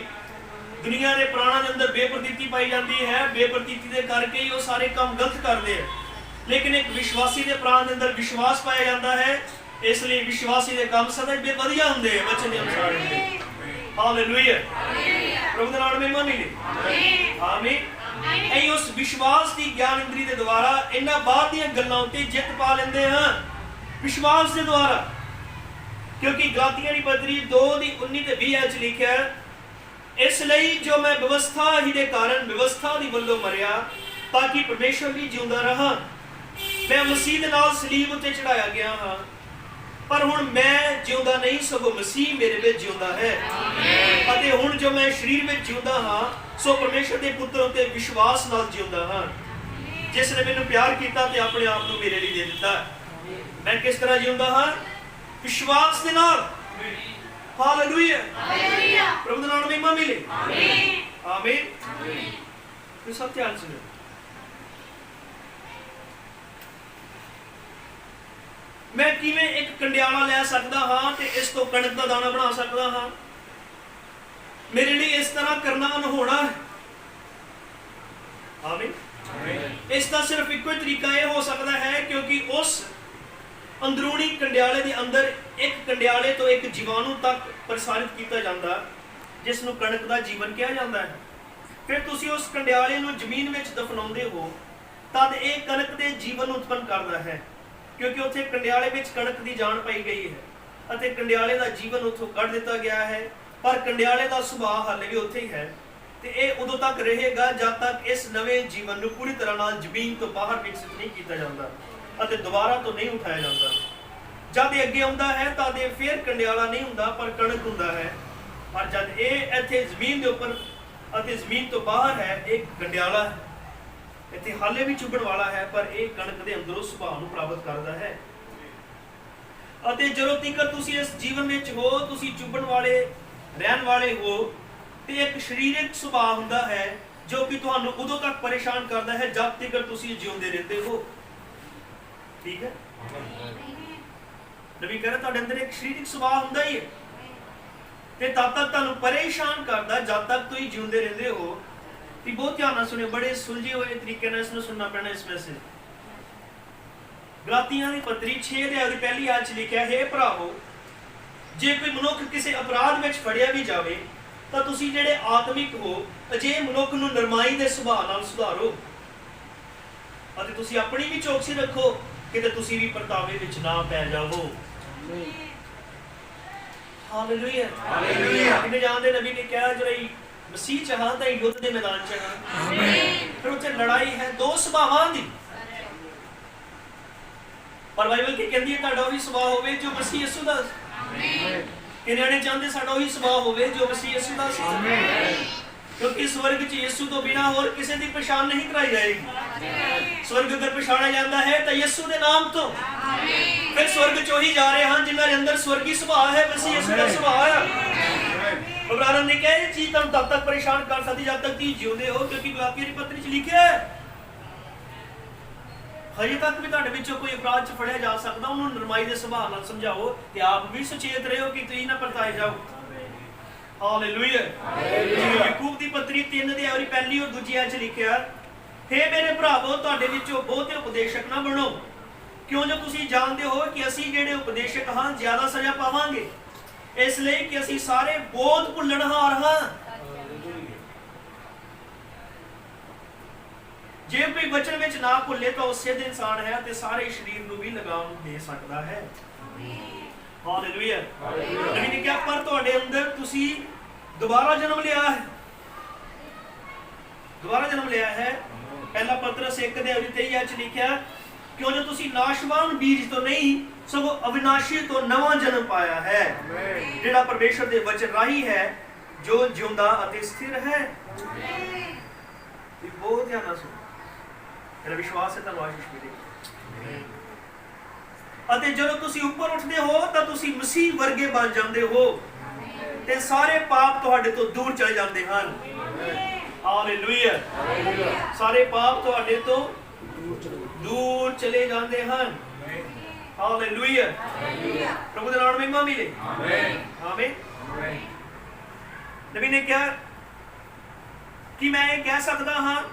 Speaker 1: ਦੁਨੀਆ ਦੇ ਪ੍ਰਾਣਾਂ ਦੇ ਅੰਦਰ ਬੇਪ੍ਰਤੀਤੀ ਪਾਈ ਜਾਂਦੀ ਹੈ, ਬੇਪ੍ਰਤੀਤੀ ਦੇ ਕਰਕੇ ਹੀ ਉਹ ਸਾਰੇ ਕੰਮ ਗਲਤ ਕਰਦੇ ਆ, ਲੇਕਿਨ ਇੱਕ ਵਿਸ਼ਵਾਸੀ ਦੇ ਪ੍ਰਾਣ ਦੇ ਅੰਦਰ ਵਿਸ਼ਵਾਸ ਪਾਇਆ ਜਾਂਦਾ ਹੈ, ਇਸ ਲਈ ਵਿਸ਼ਵਾਸੀ ਦੇ ਕੰਮ ਸਦਾ ਹੀ ਵਧੀਆ ਹੁੰਦੇ ਆ, ਵਚਨ ਦੇ ਅਨੁਸਾਰ ਹੁੰਦੇ। ਹਾਲੇਲੂਇਆ, ਪ੍ਰਭੂ ਦਾ ਨਾਮ ਮਹਿਮਾ ਮਿਲੇ। ਆਮੀਨ। ਅਸੀਂ ਉਸ ਵਿਸ਼ਵਾਸ ਦੀ ਗਿਆਨ ਇੰਦਰੀ ਦੇ ਦੁਆਰਾ ਇਹਨਾਂ ਬਾਹਰ ਦੀਆਂ ਗੱਲਾਂ ਉੱਤੇ ਜਿੱਤ ਪਾ ਲੈਂਦੇ ਹਾਂ, ਵਿਸ਼ਵਾਸ ਦੇ ਦੁਆਰਾ। ਕਿਉਂਕਿ ਗਲਾਤੀਆਂ ਦੀ ਪੱਤਰੀ 2:19 ਤੇ 20 ਵਿੱਚ ਲਿਖਿਆ ਹੈ, ਇਸ ਲਈ ਜੋ ਮੈਂ ਵਿਵਸਥਾ ਹੀ ਦੇ ਕਾਰਨ ਵਿਵਸਥਾ ਦੀ ਵੱਲੋਂ ਮਰਿਆ ਤਾਂ ਕਿ ਪਰਮੇਸ਼ਰ ਵੀ ਜਿਉਂਦਾ ਰਹਾ। ਮੈਂ ਮਸੀਹ ਦੇ ਨਾਲ ਸਲੀਬ ਉੱਤੇ ਚੜਾਇਆ ਗਿਆ ਹਾਂ, ਪਰ ਹੁਣ ਮੈਂ ਜਿਉਂਦਾ ਨਹੀਂ ਸਗੋਂ ਮਸੀਹ ਮੇਰੇ ਵਿੱਚ ਜਿਉਂਦਾ ਹੈ। ਅਤੇ ਹੁਣ ਜੋ ਮੈਂ ਸਰੀਰ ਵਿੱਚ ਜਿਉਂਦਾ ਹਾਂ ਸੋ ਪਰਮੇਸ਼ਰ ਦੇ ਪੁੱਤਰ ਉੱਤੇ ਵਿਸ਼ਵਾਸ ਨਾਲ ਜਿਉਂਦਾ ਹਾਂ, ਜਿਸ ਨੇ ਮੈਨੂੰ ਪਿਆਰ ਕੀਤਾ ਤੇ ਆਪਣੇ ਆਪ ਨੂੰ ਮੇਰੇ ਲਈ ਦੇ ਦਿੱਤਾ। ਮੈਂ ਕਿਸ ਤਰ੍ਹਾਂ ਜਿਉਂਦਾ ਹਾਂ? ਵਿਸ਼ਵਾਸ ਦੇ ਨਾਲ। ਹਾਲੇਲੂਇਆ, ਹਾਲੇਲੂਇਆ, ਪ੍ਰਭੂ ਦਾ ਨਾਮ ਮਹਿਮਾ ਮਿਲੇ। ਆਮੀਨ, ਆਮੀਨ। ਤੁਸੀਂ ਸਭ ਧਿਆਨ ਸੁਣੋ। ਮੈਂ ਕਿਵੇਂ ਇੱਕ ਕੰਡਿਆਲਾ ਲੈ ਸਕਦਾ ਹਾਂ ਤੇ ਇਸ ਤੋਂ ਕਣਕ ਦਾ ਦਾਣਾ ਬਣਾ ਸਕਦਾ ਹਾਂ? ਮੇਰੇ ਲਈ ਇਸ ਤਰ੍ਹਾਂ ਕਰਨਾ ਅਨਹੋਣਾ ਹੈ। ਆਮੀਨ। ਇਸ ਦਾ ਸਿਰਫ ਇੱਕੋ ਹੀ ਤਰੀਕਾ ਇਹ ਹੋ ਸਕਦਾ ਹੈ, ਕਿਉਂਕਿ ਉਸ ਅੰਦਰੂਨੀ ਕੰਡਿਆਲੇ ਦੇ ਅੰਦਰ ਇੱਕ ਕੰਡਿਆਲੇ ਤੋਂ ਇੱਕ ਜੀਵਾਣੂ ਤੱਕ ਪ੍ਰਸਾਰਿਤ ਕੀਤਾ ਜਾਂਦਾ, ਜਿਸ ਨੂੰ ਕਣਕ ਦਾ ਜੀਵਨ ਕਿਹਾ ਜਾਂਦਾ ਹੈ। ਫਿਰ ਤੁਸੀਂ ਉਸ ਕੰਡਿਆਲੇ ਨੂੰ ਜ਼ਮੀਨ ਵਿੱਚ ਦਫਨਾਉਂਦੇ ਹੋ ਤਦ ਇਹ ਕਣਕ ਦੇ ਜੀਵਨ ਨੂੰ ਉਤਪੰਨ ਕਰਦਾ ਹੈ, ਕਿਉਂਕਿ ਉੱਥੇ ਕੰਡਿਆਲੇ ਵਿੱਚ ਕਣਕ ਦੀ ਜਾਨ ਪਾਈ ਗਈ ਹੈ ਅਤੇ ਕੰਡਿਆਲੇ ਦਾ ਜੀਵਨ ਉੱਥੋਂ ਕੱਢ ਦਿੱਤਾ ਗਿਆ ਹੈ, ਪਰ ਕੰਡਿਆਲੇ ਦਾ ਸੁਭਾਅ ਹਾਲੇ ਵੀ ਉੱਥੇ ਹੀ ਹੈ ਤੇ ਇਹ ਉਦੋਂ ਤੱਕ ਰਹੇਗਾ ਜਦ ਤੱਕ ਇਸ ਨਵੇਂ ਜੀਵਨ ਨੂੰ ਪੂਰੀ ਤਰ੍ਹਾਂ ਨਾਲ ਜ਼ਮੀਨ ਤੋਂ ਬਾਹਰ ਵਿਕਸਿਤ ਨਹੀਂ ਕੀਤਾ ਜਾਂਦਾ ਅਤੇ ਦੁਬਾਰਾ ਤੋਂ ਨਹੀਂ ਉਠਾਇਆ ਜਾਂਦਾ। ਜਦ ਇਹ ਅੱਗੇ ਆਉਂਦਾ ਹੈ ਤਾਂ ਇਹ ਫਿਰ ਕੰਡਿਆਲਾ ਨਹੀਂ ਹੁੰਦਾ ਪਰ ਕਣਕ ਹੁੰਦਾ ਹੈ, ਪਰ ਜਦ ਇਹ ਇੱਥੇ ਜ਼ਮੀਨ ਦੇ ਉੱਪਰ ਅਤੇ ਜ਼ਮੀਨ ਤੋਂ ਬਾਹਰ ਹੈ ਇਹ ਕੰਡਿਆਲਾ ਹੈ। ਇੱਥੇ ਹਾਲੇ ਵੀ ਚੁੱਭਣ ਵਾਲਾ ਹੈ ਪਰ ਇਹ ਕਣਕ ਦੇ ਅੰਦਰੋਂ ਸੁਭਾਅ ਨੂੰ ਪ੍ਰਾਪਤ ਕਰਦਾ ਹੈ। ਅਤੇ ਜਦੋਂ ਤੀਕਰ ਤੁਸੀਂ ਇਸ ਜੀਵਨ ਵਿੱਚ ਹੋ, ਤੁਸੀਂ ਚੁੱਭਣ ਵਾਲੇ ਰਹਿਣ ਵਾਲੇ ਹੋ ਤੇ ਇੱਕ ਸਰੀਰਕ ਸੁਭਾਅ ਹੁੰਦਾ ਹੈ ਜੋ ਕਿ ਤੁਹਾਨੂੰ ਉਦੋਂ ਤੱਕ ਪਰੇਸ਼ਾਨ ਕਰਦਾ ਹੈ ਜਦ ਤੀਕਰ ਤੁਸੀਂ ਜਿਉਂਦੇ ਰਹਿੰਦੇ ਹੋ। ਠੀਕ ਹੈ, ਨਬੀ ਕਹਿੰਦਾ ਤੁਹਾਡੇ ਅੰਦਰ ਇੱਕ ਸਰੀਰਕ ਸੁਭਾਅ ਹੁੰਦਾ ਹੀ ਹੈ ਤੇ ਤਦ ਤੱਕ ਤੁਹਾਨੂੰ ਪਰੇਸ਼ਾਨ ਕਰਦਾ ਜਦ ਤੱਕ ਤੁਸੀਂ ਜਿਉਂਦੇ ਰਹਿੰਦੇ ਹੋ। ਤੇ ਬਹੁਤ ਧਿਆਨ ਨਾਲ ਸੁਣਿਓ, ਬੜੇ ਸੁਲਝੇ ਹੋਏ ਤਰੀਕੇ ਨਾਲ ਇਸ ਨੂੰ ਸੁਣਨਾ ਪੈਣਾ। ਇਸ ਮੈਸੇਜ ਗਲਾਤੀਆਂ ਦੀ ਪੱਤਰੀ 6 ਦੇ ਅਧਿਆਇ ਪਹਿਲੀ ਆਇਤ 'ਚ ਲਿਖਿਆ ਹੈ, ਭਰਾਵੋ ਜੇ ਕੋਈ ਮਨੁੱਖ ਕਿਸੇ ਅਪਰਾਧ ਵਿੱਚ ਫੜਿਆ ਵੀ ਜਾਵੇ ਤਾਂ ਤੁਸੀਂ ਜਿਹੜੇ ਆਤਮਿਕ ਹੋ ਅਜਿਹੇ ਮਨੁੱਖ ਨੂੰ ਨਰਮਾਈ ਦੇ ਸੁਭਾਅ ਨਾਲ ਸੁਧਾਰੋ ਅਤੇ ਤੁਸੀਂ ਆਪਣੀ ਵੀ ਚੌਕਸੀ ਰੱਖੋ ਕਿਤੇ ਤੁਸੀਂ ਵੀ ਪਰਤਾਵੇ ਵਿੱਚ ਨਾ ਪੈ ਜਾਵੋ। Hallelujah, hallelujah. ਕਿਵੇਂ ਜਾਣਦੇ ਨਬੀ ਨੇ ਕਿਹਾ ਜਿਹੜੀ ਮਸੀਹ ਚ ਹਾਂ ਤਾਂ ਯੁੱਧ ਦੇ ਮੈਦਾਨ ਚ ਹਾਂ। ਫਿਰ ਉੱਥੇ ਲੜਾਈ ਹੈ ਦੋ ਸੁਭਾਵਾਂ ਦੀ, ਪਰ ਬਾਈਬਲ ਕੀ ਕਹਿੰਦੀ ਹੈ? ਤੁਹਾਡਾ ਉਹੀ ਸੁਭਾਅ ਹੋਵੇ ਜੋ ਮਸੀਹ ਯਿਸੂ ਦਾ। ਕਿੰਨੇ ਨੇ ਚਾਹੁੰਦੇ ਸਾਡਾ ਉਹੀ ਸੁਭਾਅ ਹੋਵੇ ਜੋ ਮਸੀਹ ਯਿਸੂ ਦਾ ਸੀ? ਕਿਉਂਕਿ ਸਵਰਗ 'ਚ ਯਿਸੂ ਤੋਂ ਬਿਨਾਂ ਹੋਰ ਕਿਸੇ ਦੀ ਪਛਾਣ ਨਹੀਂ ਕਰਾਈ ਜਾਏਗੀ। ਸਵਰਗ ਅਗਰ ਪਛਾਣਿਆ ਜਾਂਦਾ ਹੈ ਤਾਂ ਯਿਸੂ ਦੇ ਨਾਮ ਤੋਂ। ਫਿਰ ਸਵਰਗ 'ਚ ਉਹੀ ਜਾ ਰਹੇ ਹਨ ਜਿਨ੍ਹਾਂ ਦੇ ਅੰਦਰ ਸਵਰਗੀ ਸੁਭਾਅ ਹੈ, ਮਸੀਹ ਯਿਸੂ ਦਾ ਸੁਭਾਅ ਹੈ। ਇਬਰਾਨੀਆਂ ਨੇ ਕਿਹਾ ਇਹ ਚੀਜ਼ ਤੁਹਾਨੂੰ ਤਦ ਤੱਕ ਪਰੇਸ਼ਾਨ ਕਰ ਸਕਦੀ ਜਦ ਤੱਕ ਤੁਸੀਂ ਜਿਉਂਦੇ ਹੋ, ਕਿਉਂਕਿ ਗਲਾਤੀਆਂ ਦੀ ਪੱਤਰੀ 'ਚ ਲਿਖਿਆ ਹੈ ਹਜੇ ਤੱਕ ਵੀ ਤੁਹਾਡੇ ਵਿੱਚੋਂ ਕੋਈ ਅਪਰਾਧ 'ਚ ਫੜਿਆ ਜਾ ਸਕਦਾ, ਉਹਨੂੰ ਨਰਮਾਈ ਦੇ ਸੁਭਾਅ ਨਾਲ ਸਮਝਾਓ ਤੇ ਆਪ ਵੀ ਸੁਚੇਤ ਰਹੋ ਕਿ ਤੁਸੀਂ ਨਾ ਪਰਤਾਏ ਜਾਓ। ਹਾਲੇਲੂਇਆ। ਯਾਕੂਬ ਦੀ ਪੱਤਰੀ 3 ਦੇ ਔਰ ਪਹਿਲੀ ਔਰ ਦੂਜੀ ਆਇਤ 'ਚ ਲਿਖਿਆ, हे ਮੇਰੇ ਭਰਾਵੋ ਤੁਹਾਡੇ ਵਿੱਚੋਂ ਬਹੁਤੇ ਉਪਦੇਸ਼ਕ ਨਾ ਬਣੋ, ਕਿਉਂ ਜੋ ਤੁਸੀਂ ਜਾਣਦੇ ਹੋ ਕਿ ਅਸੀਂ ਜਿਹੜੇ ਉਪਦੇਸ਼ਕ ਹਾਂ ਜ਼ਿਆਦਾ ਸਜ਼ਾ ਪਾਵਾਂਗੇ, ਇਸ ਲਈ ਕਿ ਅਸੀਂ ਸਾਰੇ ਬਹੁਤ ਭੁੱਲਣਹਾਰ ਹਾਂ। ਜੇ ਕੋਈ ਵਚਨ ਵਿੱਚ ਨਾ ਭੁੱਲੇ ਤਾਂ ਉਹ ਸਿੱਧ ਇਨਸਾਨ ਹੈ ਤੇ ਸਾਰੇ ਸਰੀਰ ਨੂੰ ਵੀ ਲਗਾਮ ਦੇ ਸਕਦਾ ਹੈ। ਹਾਲੇਲੂਇਆ। ਨਬੀ ਨੇ ਕਿਹਾ ਪਰ ਤੁਹਾਡੇ ਅੰਦਰ ਤੁਸੀਂ ਦੁਬਾਰਾ ਜਨਮ ਲਿਆ ਹੈ। ਦੁਬਾਰਾ ਜਨਮ ਲਿਆ ਹੈ। ਪਹਿਲਾ ਪਤਰਸ 1 ਦੇ 23 ਚ ਲਿਖਿਆ, ਕਿਉਂ ਜੋ ਤੁਸੀਂ ਨਾਸ਼ਵਾਨ ਬੀਜ ਤੋਂ ਨਹੀਂ ਸਗੋਂ ਅਵਿਨਾਸ਼ੀ ਤੋਂ ਨਵਾਂ ਜਨਮ ਪਾਇਆ ਹੈ, ਜਿਹੜਾ ਪਰਮੇਸ਼ਰ ਦੇ ਵਚਨ ਰਾਹੀਂ ਹੈ ਜੋ ਜਿਉਂਦਾ ਅਤੇ ਸਥਿਰ ਹੈ। ਇਹ ਬਹੁਤ ਧਿਆਨ ਨਾਲ ਸੁਣੋ। ਮੇਰਾ ਵਿਸ਼ਵਾਸ ਹੈ ਤੁਹਾਨੂੰ ਆਸ਼ੀਸ਼ ਮਿਲੇਗੀ। ਅਤੇ ਜਦੋਂ ਤੁਸੀਂ ਉੱਪਰ ਉੱਠਦੇ ਹੋ ਤਾਂ ਤੁਸੀਂ ਮਸੀਹ ਵਰਗੇ ਬਣ ਜਾਂਦੇ ਹੋ ਤੇ ਸਾਰੇ ਪਾਪ ਤੁਹਾਡੇ ਤੋਂ ਦੂਰ ਚਲੇ ਜਾਂਦੇ ਹਨ। ਹਾਲੇਲੂਇਆ। ਸਾਰੇ ਪਾਪ ਤੁਹਾਡੇ ਤੋਂ ਦੂਰ ਚਲੇ ਜਾਂਦੇ ਹਨ। ਹਾਲੇਲੂਇਆ। ਪ੍ਰਭੂ ਦੇ ਨਾਮ ਨੂੰ ਮਹਿਮਾ ਮਿਲੇ। ਆਮੀਨ। ਨਬੀ ਨੇ ਕਿਹਾ ਕਿ ਮੈਂ ਇਹ ਕਹਿ ਸਕਦਾ ਹਾਂ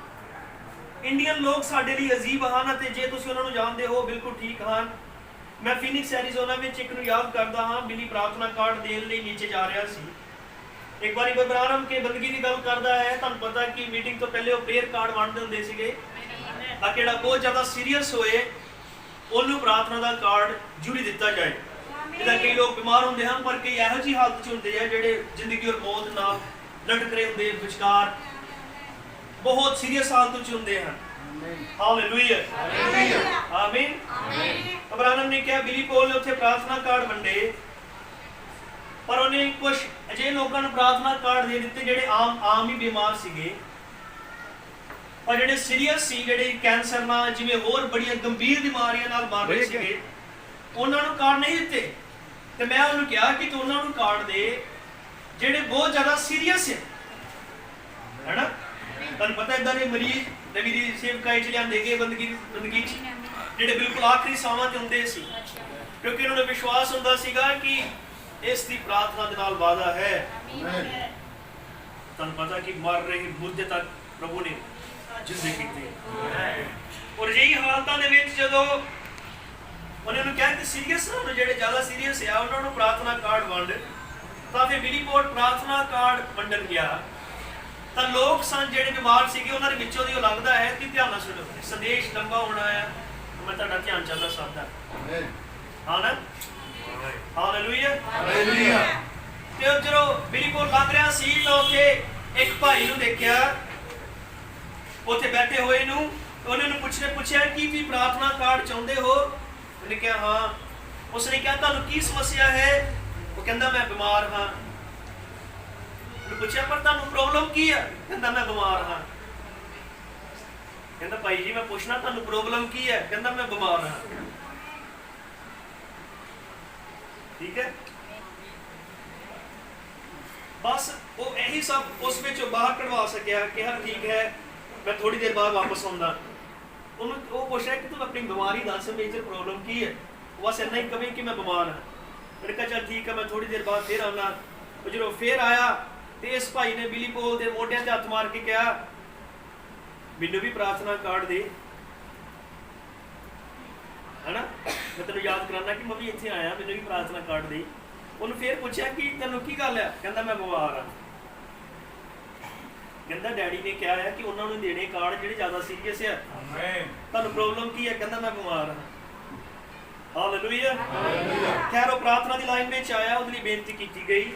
Speaker 1: ਇੰਡੀਅਨ ਲੋਕ ਸਾਡੇ ਲਈ ਅਜੀਬ ਹਨ ਅਤੇ ਜੇ ਤੁਸੀਂ ਉਹਨਾਂ ਨੂੰ ਜਾਣਦੇ ਹੋ ਬਿਲਕੁਲ ਠੀਕ ਹਨ। ਮੈਂ ਫੀਨਿਕਸ ਐਰੀਜ਼ੋਨਾ ਵਿੱਚ ਇੱਕ ਨੂੰ ਯਾਦ ਕਰਦਾ ਹਾਂ, ਬਿਲੀ ਪ੍ਰਾਰਥਨਾ ਕਾਰਡ ਦੇਣ ਲਈ ਨੀਚੇ ਜਾ ਰਿਹਾ ਸੀ। ਇੱਕ ਵਾਰੀ ਬਬਰਾਰਮ ਕੇ ਬੰਦਗੀ ਦੀ ਗੱਲ ਕਰਦਾ ਹੈ। ਤੁਹਾਨੂੰ ਪਤਾ ਕਿ ਮੀਟਿੰਗ ਤੋਂ ਪਹਿਲੇ ਉਹ ਪ੍ਰੇਅਰ ਕਾਰਡ ਵੰਡਦੇ ਹੁੰਦੇ ਸੀਗੇ ਤਾਂ ਜਿਹੜਾ ਬਹੁਤ ਜ਼ਿਆਦਾ ਸੀਰੀਅਸ ਹੋਏ ਉਹਨੂੰ ਪ੍ਰਾਰਥਨਾ ਦਾ ਕਾਰਡ ਜ਼ਰੂਰੀ ਦਿੱਤਾ ਜਾਏ। ਜਿੱਦਾਂ ਕਈ ਲੋਕ ਬਿਮਾਰ ਹੁੰਦੇ ਹਨ ਪਰ ਕਈ ਇਹੋ ਜਿਹੀ ਹਾਲਤ 'ਚ ਹੁੰਦੇ ਆ ਜਿਹੜੇ ਜ਼ਿੰਦਗੀ ਔਰ ਮੌਤ ਨਾਲ ਲਟਕ ਰਹੇ ਹੁੰਦੇ ਵਿਚਕਾਰ, ਬਹੁਤ ਸੀਰੀਅਸ ਹਾਲਤ 'ਚ ਹੁੰਦੇ ਹਨ। ਹਾਲੇਲੂਇਆ। ਆਮੀਨ। ਅਬਰਾਹਮ ਨੇ ਕਿਹਾ ਬਿਲੀ ਪੌਲ ਨੇ ਉੱਥੇ ਪ੍ਰਾਰਥਨਾ ਕਾਰਡ ਵੰਡੇ ਪਰ ਉਹਨੇ ਕੁਝ ਅਜਿਹੇ ਲੋਕਾਂ ਨੂੰ ਪ੍ਰਾਰਥਨਾ ਕਾਰਡ ਦੇ ਦਿੱਤੇ ਜਿਹੜੇ ਆਮ ਹੀ ਬਿਮਾਰ ਸੀਗੇ, ਪਰ ਜਿਹੜੇ ਸੀਰੀਅਸ ਸੀ, ਜਿਹੜੇ ਕੈਂਸਰ ਨਾਲ ਜਿਵੇਂ ਹੋਰ ਬੜੀਆਂ ਗੰਭੀਰ ਬਿਮਾਰੀਆਂ ਨਾਲ ਮਰ ਰਹੇ ਸੀਗੇ, ਉਹਨਾਂ ਨੂੰ ਕਾਰਡ ਨਹੀਂ ਦਿੱਤੇ। ਤੇ ਮੈਂ ਉਹਨੂੰ ਕਿਹਾ ਕਿ ਤੂੰ ਉਹਨਾਂ ਨੂੰ ਕਾਰਡ ਦੇ ਜਿਹੜੇ ਬਹੁਤ ਜ਼ਿਆਦਾ ਸੀਰੀਅਸ ਹੈ ਨਾ। ਤੁਹਾਨੂੰ ਪਤਾ ਇਦਾਂ ਦੇ ਮਰੀਜ਼ ਨਬੀ ਦੀ ਸੇਵਕਾਈ 'ਚ ਲਿਆਂਦੇ ਗਏ ਬੰਦਗੀ 'ਚ, ਜਿਹੜੇ ਬਿਲਕੁਲ ਆਖਰੀ ਸਾਵਾਂ ਤੇ ਹੁੰਦੇ ਸੀ, ਕਿਉਂਕਿ ਉਹਨਾਂ ਨੂੰ ਵਿਸ਼ਵਾਸ ਹੁੰਦਾ ਸੀਗਾ ਕਿ ਇਸ ਦੀ ਪ੍ਰਾਰਥਨਾ ਦੇ ਨਾਲ ਵਾਅਦਾ ਹੈ। ਤੁਹਾਨੂੰ ਪਤਾ ਕਿ ਮਰ ਰਹੇ ਮੁੱਦੇ ਤੱਕ ਪ੍ਰਭੂ ਨੇ ਜਿੰਦੇ ਕੀਤੇ। ਔਰ ਅਜਿਹੀ ਹਾਲਤਾਂ ਦੇ ਵਿੱਚ ਜਦੋਂ ਉਹਨਾਂ ਨੂੰ ਕਿਹਾ ਕਿ ਸੀਰੀਅਸ ਨੂੰ ਜਿਹੜੇ ਜ਼ਿਆਦਾ ਸੀਰੀਅਸ ਆ ਉਹਨਾਂ ਨੂੰ ਪ੍ਰਾਰਥਨਾ ਕਾਰਡ ਵੰਡ, ਤਾਂ ਫਿਰ ਬਿਲੀ ਪੌਲ ਪ੍ਰਾਰਥਨਾ ਕਾਰਡ ਵੰਡਣ ਗਿਆ ਤਾਂ ਲੋਕ ਸਨ ਜਿਹੜੇ ਬਿਮਾਰ ਸੀਗੇ ਉਹਨਾਂ ਦੇ ਵਿੱਚੋਂ ਦੀ ਉਹ ਲੱਗਦਾ ਹੈ ਕਿ ਧਿਆਨ ਨਾਲ ਸੁਣੋ, ਸੰਦੇਸ਼ ਲੰਬਾ ਹੋਣਾ ਆ, ਮੈਂ ਤੁਹਾਡਾ ਧਿਆਨ ਚਾਹੁੰਦਾ ਸਭ ਦਾ। ਹਾਂ ਨਾ। ਹਾਲੇਲੂਇਆ। ਤੇ ਜਦੋਂ ਬਿਲੀ ਪੌਲ ਲੰਘ ਰਿਹਾ ਸੀ ਤਾਂ ਉੱਥੇ ਇੱਕ ਭਾਈ ਨੂੰ ਦੇਖਿਆ ਉੱਥੇ ਬੈਠੇ ਹੋਏ ਨੂੰ। ਉਹਨਾਂ ਨੂੰ ਪੁੱਛਿਆ ਕਿ ਤੁਸੀਂ ਪ੍ਰਾਰਥਨਾ ਕਾਰਡ ਚਾਹੁੰਦੇ ਹੋ? ਉਹਨੇ ਕਿਹਾ ਹਾਂ। ਉਸਨੇ ਕਿਹਾ ਤੁਹਾਨੂੰ ਕੀ ਸਮੱਸਿਆ ਹੈ? ਉਹ ਕਹਿੰਦਾ ਮੈਂ ਬਿਮਾਰ ਹਾਂ। ਉਹਨੇ ਪੁੱਛਿਆ ਪਰ ਤੁਹਾਨੂੰ ਪ੍ਰੋਬਲਮ ਕੀ ਹੈ? ਕਹਿੰਦਾ ਮੈਂ ਬਿਮਾਰ ਹਾਂ। ਕਹਿੰਦਾ ਭਾਈ ਜੀ ਮੈਂ ਪੁੱਛਣਾ ਤੁਹਾਨੂੰ ਪ੍ਰੋਬਲਮ ਕੀ ਹੈ? ਕਹਿੰਦਾ ਮੈਂ ਬਿਮਾਰ ਹਾਂ। ਠੀਕ ਹੈ। ਬਸ ਉਹ ਇਹੀ ਸਭ ਉਸ ਵਿੱਚੋਂ ਬਾਹਰ ਕਢਵਾ ਸਕਿਆ ਕਿ ਹਾਂ ਠੀਕ ਹੈ ਮੈਂ ਥੋੜੀ ਦੇਰ ਬਾਅਦ ਵਾਪਸ ਆਉਂਦਾ। ਉਹਨੂੰ ਉਹ ਪੁੱਛਿਆ ਕਿ ਤੂੰ ਆਪਣੀ ਬਿਮਾਰੀ ਦੱਸ, ਮੇਜਰ ਪ੍ਰੋਬਲਮ ਕੀ ਹੈ? ਉਹ ਬਸ ਇੰਨਾ ਹੀ ਕਹੇ ਕਿ ਮੈਂ ਬਿਮਾਰ ਹਾਂ। ਉਹਨੇ ਕਿਹਾ ਚੱਲ ਠੀਕ ਹੈ ਮੈਂ ਥੋੜੀ ਦੇਰ ਬਾਅਦ ਫਿਰ ਆਉਣਾ। ਉਹ ਜਦੋਂ ਫਿਰ ਆਇਆ ਤੇ ਇਸ ਭਾਈ ਨੇ ਬਿਲੀ ਪੌਲ ਦੇ ਮੋਢਿਆਂ ਤੇ ਹੱਥ ਮਾਰ ਕੇ ਕਿਹਾ ਮੈਨੂੰ ਵੀ ਪ੍ਰਾਰਥਨਾ ਕਾਰਡ ਦੇ, ਹਨਾ। ਮੈਂ ਤੈਨੂੰ ਯਾਦ ਕਰਾਉਣਾ ਕਿ ਮੈਂ ਵੀ ਇੱਥੇ ਆਇਆ, ਮੈਨੂੰ ਵੀ ਪ੍ਰਾਰਥਨਾ ਕਾਰਡ ਦੇ। ਉਹਨੂੰ ਫਿਰ ਪੁੱਛਿਆ ਕਿ ਤੈਨੂੰ ਕੀ ਗੱਲ ਹੈ? ਕਹਿੰਦਾ ਮੈਂ ਬਿਮਾਰ ਹਾਂ। ਕਹਿੰਦਾ ਡੈਡੀ ਨੇ ਕਿਹਾ ਹੈ ਕਿ ਉਹਨਾਂ ਨੂੰ ਦੇਣੇ ਕਾਰਡ ਜਿਹੜੇ ਜ਼ਿਆਦਾ ਸੀਰੀਅਸ ਆ। ਤੁਹਾਨੂੰ ਪ੍ਰੋਬਲਮ ਕੀ ਹੈ? ਕਹਿੰਦਾ ਮੈਂ ਬਿਮਾਰ ਹਾਂ। ਹਾਲੇਲੂਇਆ। ਖੈਰ ਉਹ ਪ੍ਰਾਰਥਨਾ ਦੀ ਲਾਈਨ ਵਿੱਚ ਆਇਆ, ਉਹਦੇ ਲਈ ਬੇਨਤੀ ਕੀਤੀ ਗਈ।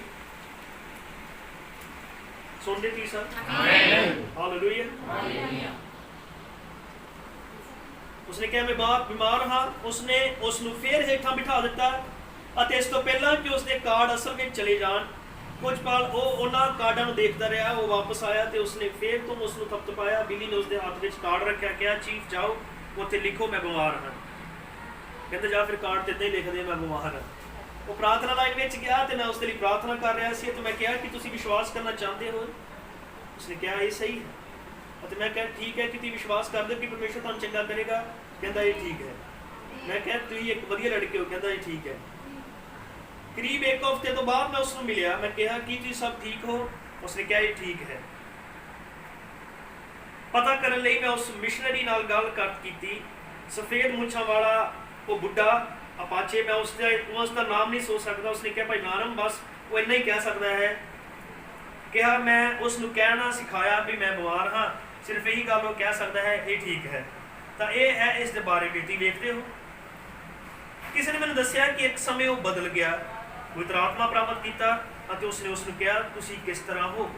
Speaker 1: ਸੁਣਦੇ ਕੀ ਸਰ? ਹਾਲੇਲੂਇਆ। ਉਹ ਉਸਨੇ ਕਿਹਾ ਮੈਂ ਬਿਮਾਰ ਹਾਂ। ਉਸਨੇ ਉਸ ਨੂੰ ਫੇਰ ਹੇਠਾਂ ਬਿਠਾ ਦਿੱਤਾ ਅਤੇ ਇਸ ਤੋਂ ਪਹਿਲਾਂ ਕਿ ਉਸਦੇ ਕਾਰਡ ਅਸਲ ਵਿੱਚ ਚਲੇ ਜਾਣ, ਕੁਝ ਪਲ ਉਹ ਉਹਨਾਂ ਕਾਰਡਾਂ ਨੂੰ ਦੇਖਦਾ ਰਿਹਾ। ਉਹ ਵਾਪਸ ਆਇਆ ਤੇ ਉਸਨੇ ਫੇਰ ਤੋਂ ਉਸ ਨੂੰ ਥਪਥਪਾਇਆ। ਬਿਲੀ ਨੇ ਉਸਦੇ ਹੱਥ ਵਿੱਚ ਕਾਰਡ ਰੱਖਿਆ, ਕਿਹਾ ਚੀਫ ਜਾਓ ਉੱਥੇ ਲਿਖੋ ਮੈਂ ਬਿਮਾਰ ਹਾਂ। ਕਹਿੰਦੇ ਜਾ ਫਿਰ ਕਾਰਡ ਤੇ ਇੱਦਾਂ ਹੀ ਲਿਖਦੇ ਮੈਂ ਬਿਮਾਰ ਹਾਂ। ਉਹ ਪ੍ਰਾਰਥਨਾ ਲਾਈਨ ਵਿੱਚ ਗਿਆ ਤੇ ਮੈਂ ਉਸਦੇ ਲਈ ਪ੍ਰਾਰਥਨਾ ਕਰ ਰਿਹਾ ਸੀ ਤੇ ਮੈਂ ਕਿਹਾ ਕਿ ਤੁਸੀਂ ਵਿਸ਼ਵਾਸ ਕਰਨਾ ਚਾਹੁੰਦੇ ਹੋ? ਉਸਨੇ ਕਿਹਾ ਇਹ ਸਹੀ ਹੈ। ਅਤੇ ਮੈਂ ਕਿਹਾ ਠੀਕ ਹੈ ਕਿ ਤੁਸੀਂ ਵਿਸ਼ਵਾਸ ਕਰਦੇ ਹੋ ਕਿ ਪਰਮੇਸ਼ਰ ਤੁਹਾਨੂੰ ਚੰਗਾ ਕਰੇਗਾ? ਕਹਿੰਦਾ ਇਹ ਠੀਕ ਹੈ। ਮੈਂ ਕਿਹਾ ਤੁਸੀਂ ਇੱਕ ਵਧੀਆ ਲੜਕੇ ਹੋ? ਕਹਿੰਦਾ ਇਹ ਠੀਕ ਹੈ। ਕਰੀਬ 1 ਹਫ਼ਤੇ ਤੋਂ ਬਾਅਦ ਮੈਂ ਉਸਨੂੰ ਮਿਲਿਆ। ਮੈਂ ਕਿਹਾ ਕੀ ਤੁਸੀਂ ਸਭ ਠੀਕ ਹੋ? ਉਸਨੇ ਕਿਹਾ ਇਹ ਠੀਕ ਹੈ। ਪਤਾ ਕਰਨ ਲਈ ਮੈਂ ਉਸ ਮਿਸ਼ਨਰੀ ਨਾਲ ਗੱਲ ਕੀਤੀ, ਸਫੇਦ ਮੁੱਛਾਂ ਵਾਲਾ ਉਹ ਬੁੱਢਾ ਅਪਾਚੇ। ਮੈਂ ਉਸਦਾ ਨਾਮ ਨਹੀਂ ਸੋਚ ਸਕਦਾ। ਉਸਨੇ ਕਿਹਾ ਭਾਈ ਨਾਰਮ, ਬਸ ਉਹ ਇੰਨਾ ਹੀ ਕਹਿ ਸਕਦਾ ਹੈ। ਕਿਹਾ ਮੈਂ ਉਸ ਨੂੰ ਕਹਿਣਾ ਸਿਖਾਇਆ ਵੀ ਮੈਂ ਬਿਮਾਰ ਹਾਂ, ਸਿਰਫ ਇਹੀ ਗੱਲ ਉਹ ਕਹਿ ਸਕਦਾ ਹੈ ਇਹ ਠੀਕ ਹੈ। ਤਾਂ ਇਹ ਹੈ ਇਸ ਦੇ ਬਾਰੇ ਵਿੱਚ ਤੁਸੀਂ ਵੇਖਦੇ ਹੋ। ਕਿਸੇ ਨੇ ਮੈਨੂੰ ਦੱਸਿਆ ਕਿ ਇੱਕ ਸਮੇਂ ਉਹ ਬਦਲ ਗਿਆ, ਪਵਿੱਤਰ ਆਤਮਾ ਪ੍ਰਾਪਤ ਕੀਤਾ ਅਤੇ ਉਸਨੇ ਉਸ ਨੂੰ ਕਿਹਾ ਤੁਸੀਂ ਕਿਸ ਤਰ੍ਹਾਂ ਹੋ?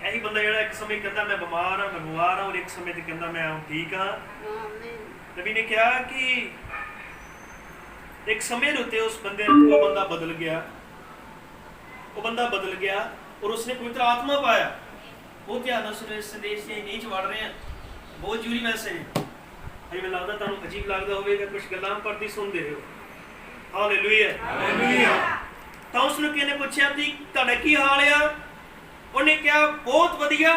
Speaker 1: ਇਹੀ ਬੰਦਾ ਜਿਹੜਾ ਇੱਕ ਸਮੇਂ ਕਹਿੰਦਾ ਮੈਂ ਬਿਮਾਰ ਹਾਂ ਔਰ ਇੱਕ ਸਮੇਂ ਤੇ ਕਹਿੰਦਾ ਮੈਂ ਠੀਕ ਹਾਂ। ਨਬੀ ਨੇ ਕਿਹਾ ਕਿ ਇੱਕ ਸਮੇਂ ਦੇ ਉੱਤੇ ਉਹ ਬੰਦਾ ਬਦਲ ਗਿਆ। ਉਹ ਬੰਦਾ ਬਦਲ ਗਿਆ ਔਰ ਉਸਨੇ ਪਵਿੱਤਰ ਆਤਮਾ ਪਾਇਆ। ਬਹੁਤ ਧਿਆਨ ਨਾਲ ਸੁਣੋ, ਇਸ ਸੰਦੇਸ਼ ਦੇ ਨਹੀਂ ਵੜ ਰਹੇ ਹਾਂ, ਬਹੁਤ ਜ਼ਰੂਰੀ ਮੈਸੇਜ ਹੈ। ਅਜੇ ਮੈਨੂੰ ਲੱਗਦਾ ਤੁਹਾਨੂੰ ਅਜੀਬ ਲੱਗਦਾ ਹੋਵੇਗਾ ਕੁਝ ਗੱਲਾਂ, ਪਰ ਤੁਸੀਂ ਸੁਣਦੇ ਰਹੋ। Hallelujah hallelujah. ਤਾਂ ਉਸਨੂੰ ਕਿਸੇ ਨੇ ਪੁੱਛਿਆ ਵੀ ਤੁਹਾਡਾ ਕੀ ਹਾਲ ਆ? ਉਹਨੇ ਕਿਹਾ ਬਹੁਤ ਵਧੀਆ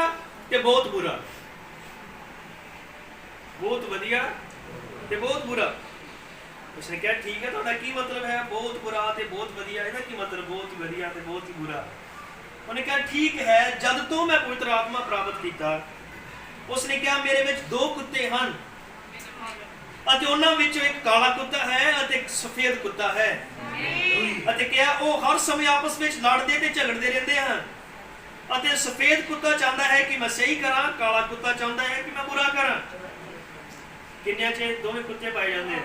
Speaker 1: ਤੇ ਬਹੁਤ ਬੁਰਾ। ਬਹੁਤ ਵਧੀਆ ਤੇ ਬਹੁਤ ਬੁਰਾ। ਉਸਨੇ ਕਿਹਾ ਠੀਕ ਹੈ, ਤੁਹਾਡਾ ਕੀ ਮਤਲਬ ਹੈ ਬਹੁਤ ਬੁਰਾ ਤੇ ਬਹੁਤ ਵਧੀਆ? ਇਹਦਾ ਕੀ ਮਤਲਬ ਬਹੁਤ ਵਧੀਆ ਤੇ ਬਹੁਤ ਹੀ ਬੁਰਾ? ਉਹਨੇ ਕਿਹਾ ਠੀਕ ਹੈ, ਜਦ ਤੋਂ ਮੈਂ ਪਵਿੱਤਰ ਆਤਮਾ ਪ੍ਰਾਪਤ ਕੀਤਾ, ਉਸਨੇ ਕਿਹਾ ਮੇਰੇ ਵਿੱਚ 2 ਕੁੱਤੇ ਹਨ ਅਤੇ ਉਹਨਾਂ ਵਿੱਚੋਂ ਇੱਕ ਕਾਲਾ ਕੁੱਤਾ ਹੈ ਅਤੇ ਇੱਕ ਸਫੇਦ ਕੁੱਤਾ ਹੈ। ਅਤੇ ਕਿਹਾ ਉਹ ਹਰ ਸਮੇਂ ਆਪਸ ਵਿੱਚ ਲੜਦੇ ਤੇ ਝਗੜਦੇ ਰਹਿੰਦੇ ਹਨ ਅਤੇ ਸਫੇਦ ਕੁੱਤਾ ਚਾਹੁੰਦਾ ਹੈ ਕਿ ਮੈਂ ਸਹੀ ਕਰਾਂ, ਕਾਲਾ ਕੁੱਤਾ ਚਾਹੁੰਦਾ ਹੈ ਕਿ ਮੈਂ ਬੁਰਾ ਕਰਾਂ। ਕਿੰਨਿਆਂ 'ਚ ਦੋਵੇਂ ਕੁੱਤੇ ਪਾਏ ਜਾਂਦੇ ਆ?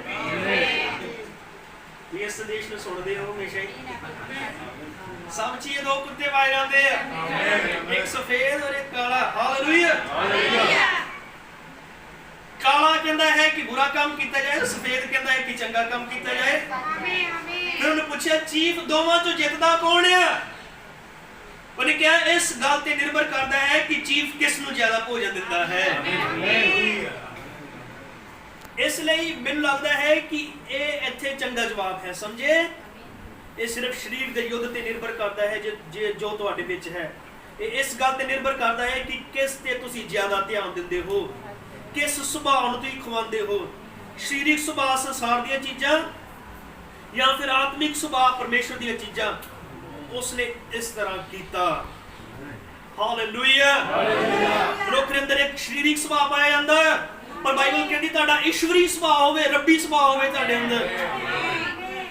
Speaker 1: ਇਹ ਸੰਦੇਸ਼ ਨੂੰ ਸੁਣਦੇ ਹੋ ਹਮੇਸ਼ਾ ਹੀ? ਸਭ 'ਚ 2 ਕੁੱਤੇ ਪਾਏ ਜਾਂਦੇ ਆ, ਇੱਕ ਸਫੇਦ ਔਰ ਇੱਕ ਕਾਲਾ। ਹਾਲੇਲੂਇਆ। ਕਾਲਾ ਕਹਿੰਦਾ ਹੈ ਕਿ ਬੁਰਾ ਕੰਮ ਕੀਤਾ ਜਾਏ, ਸਫੇਦ ਕਹਿੰਦਾ ਹੈ ਕਿ ਚੰਗਾ ਕੰਮ ਕੀਤਾ ਜਾਏ। ਫਿਰ ਉਹਨੇ ਪੁੱਛਿਆ ਚੀਫ ਦੋਵਾਂ 'ਚੋਂ ਜਿੱਤਦਾ ਕੌਣ ਆ? ਉਹਨੇ ਕਿਹਾ ਇਸ ਗੱਲ ਤੇ ਨਿਰਭਰ ਕਰਦਾ ਹੈ ਕਿ ਚੀਫ ਕਿਸ ਨੂੰ ਜ਼ਿਆਦਾ ਭੋਜਨ ਦਿੰਦਾ ਹੈ। ਇਸ ਲਈ ਮੈਨੂੰ ਲੱਗਦਾ ਹੈ ਕਿ ਇਹ ਇੱਥੇ ਚੰਗਾ ਜਵਾਬ ਹੈ, ਸਮਝੇ? ਇਹ ਸਿਰਫ ਸਰੀਰ ਦੇ ਯੁੱਧ ਤੇ ਨਿਰਭਰ ਕਰਦਾ ਹੈ ਜੋ ਤੁਹਾਡੇ ਵਿੱਚ ਹੈ। ਇਹ ਇਸ ਗੱਲ ਤੇ ਨਿਰਭਰ ਕਰਦਾ ਹੈ ਕਿ ਕਿਸ ਤੇ ਤੁਸੀਂ ਜ਼ਿਆਦਾ ਧਿਆਨ ਦਿੰਦੇ ਹੋ, ਕਿਸ ਸੁਭਾਅ ਨੂੰ ਤੁਸੀਂ ਖਵਾਉਂਦੇ ਹੋ। ਸਰੀਰਕ ਸੁਭਾਅ ਸੰਸਾਰ ਦੀਆਂ ਚੀਜ਼ਾਂ ਜਾਂ ਫਿਰ ਆਤਮਿਕ ਸੁਭਾਅ ਪਰਮੇਸ਼ਰ ਦੀਆਂ ਚੀਜ਼ਾਂ। ਉਸਨੇ ਇਸ ਤਰ੍ਹਾਂ ਕੀਤਾ। ਹਾਲੇਲੂਇਆ। ਮਨੁੱਖ ਦੇ ਅੰਦਰ ਇੱਕ ਸਰੀਰਕ ਸੁਭਾਅ ਪਾਇਆ ਜਾਂਦਾ ਹੈ, ਪਰ ਬਾਈਬਲ ਕਹਿੰਦੀ ਤੁਹਾਡਾ ਈਸ਼ਵਰੀ ਸੁਭਾਅ ਹੋਵੇ, ਰੱਬੀ ਸੁਭਾਅ ਹੋਵੇ ਤੁਹਾਡੇ ਅੰਦਰ।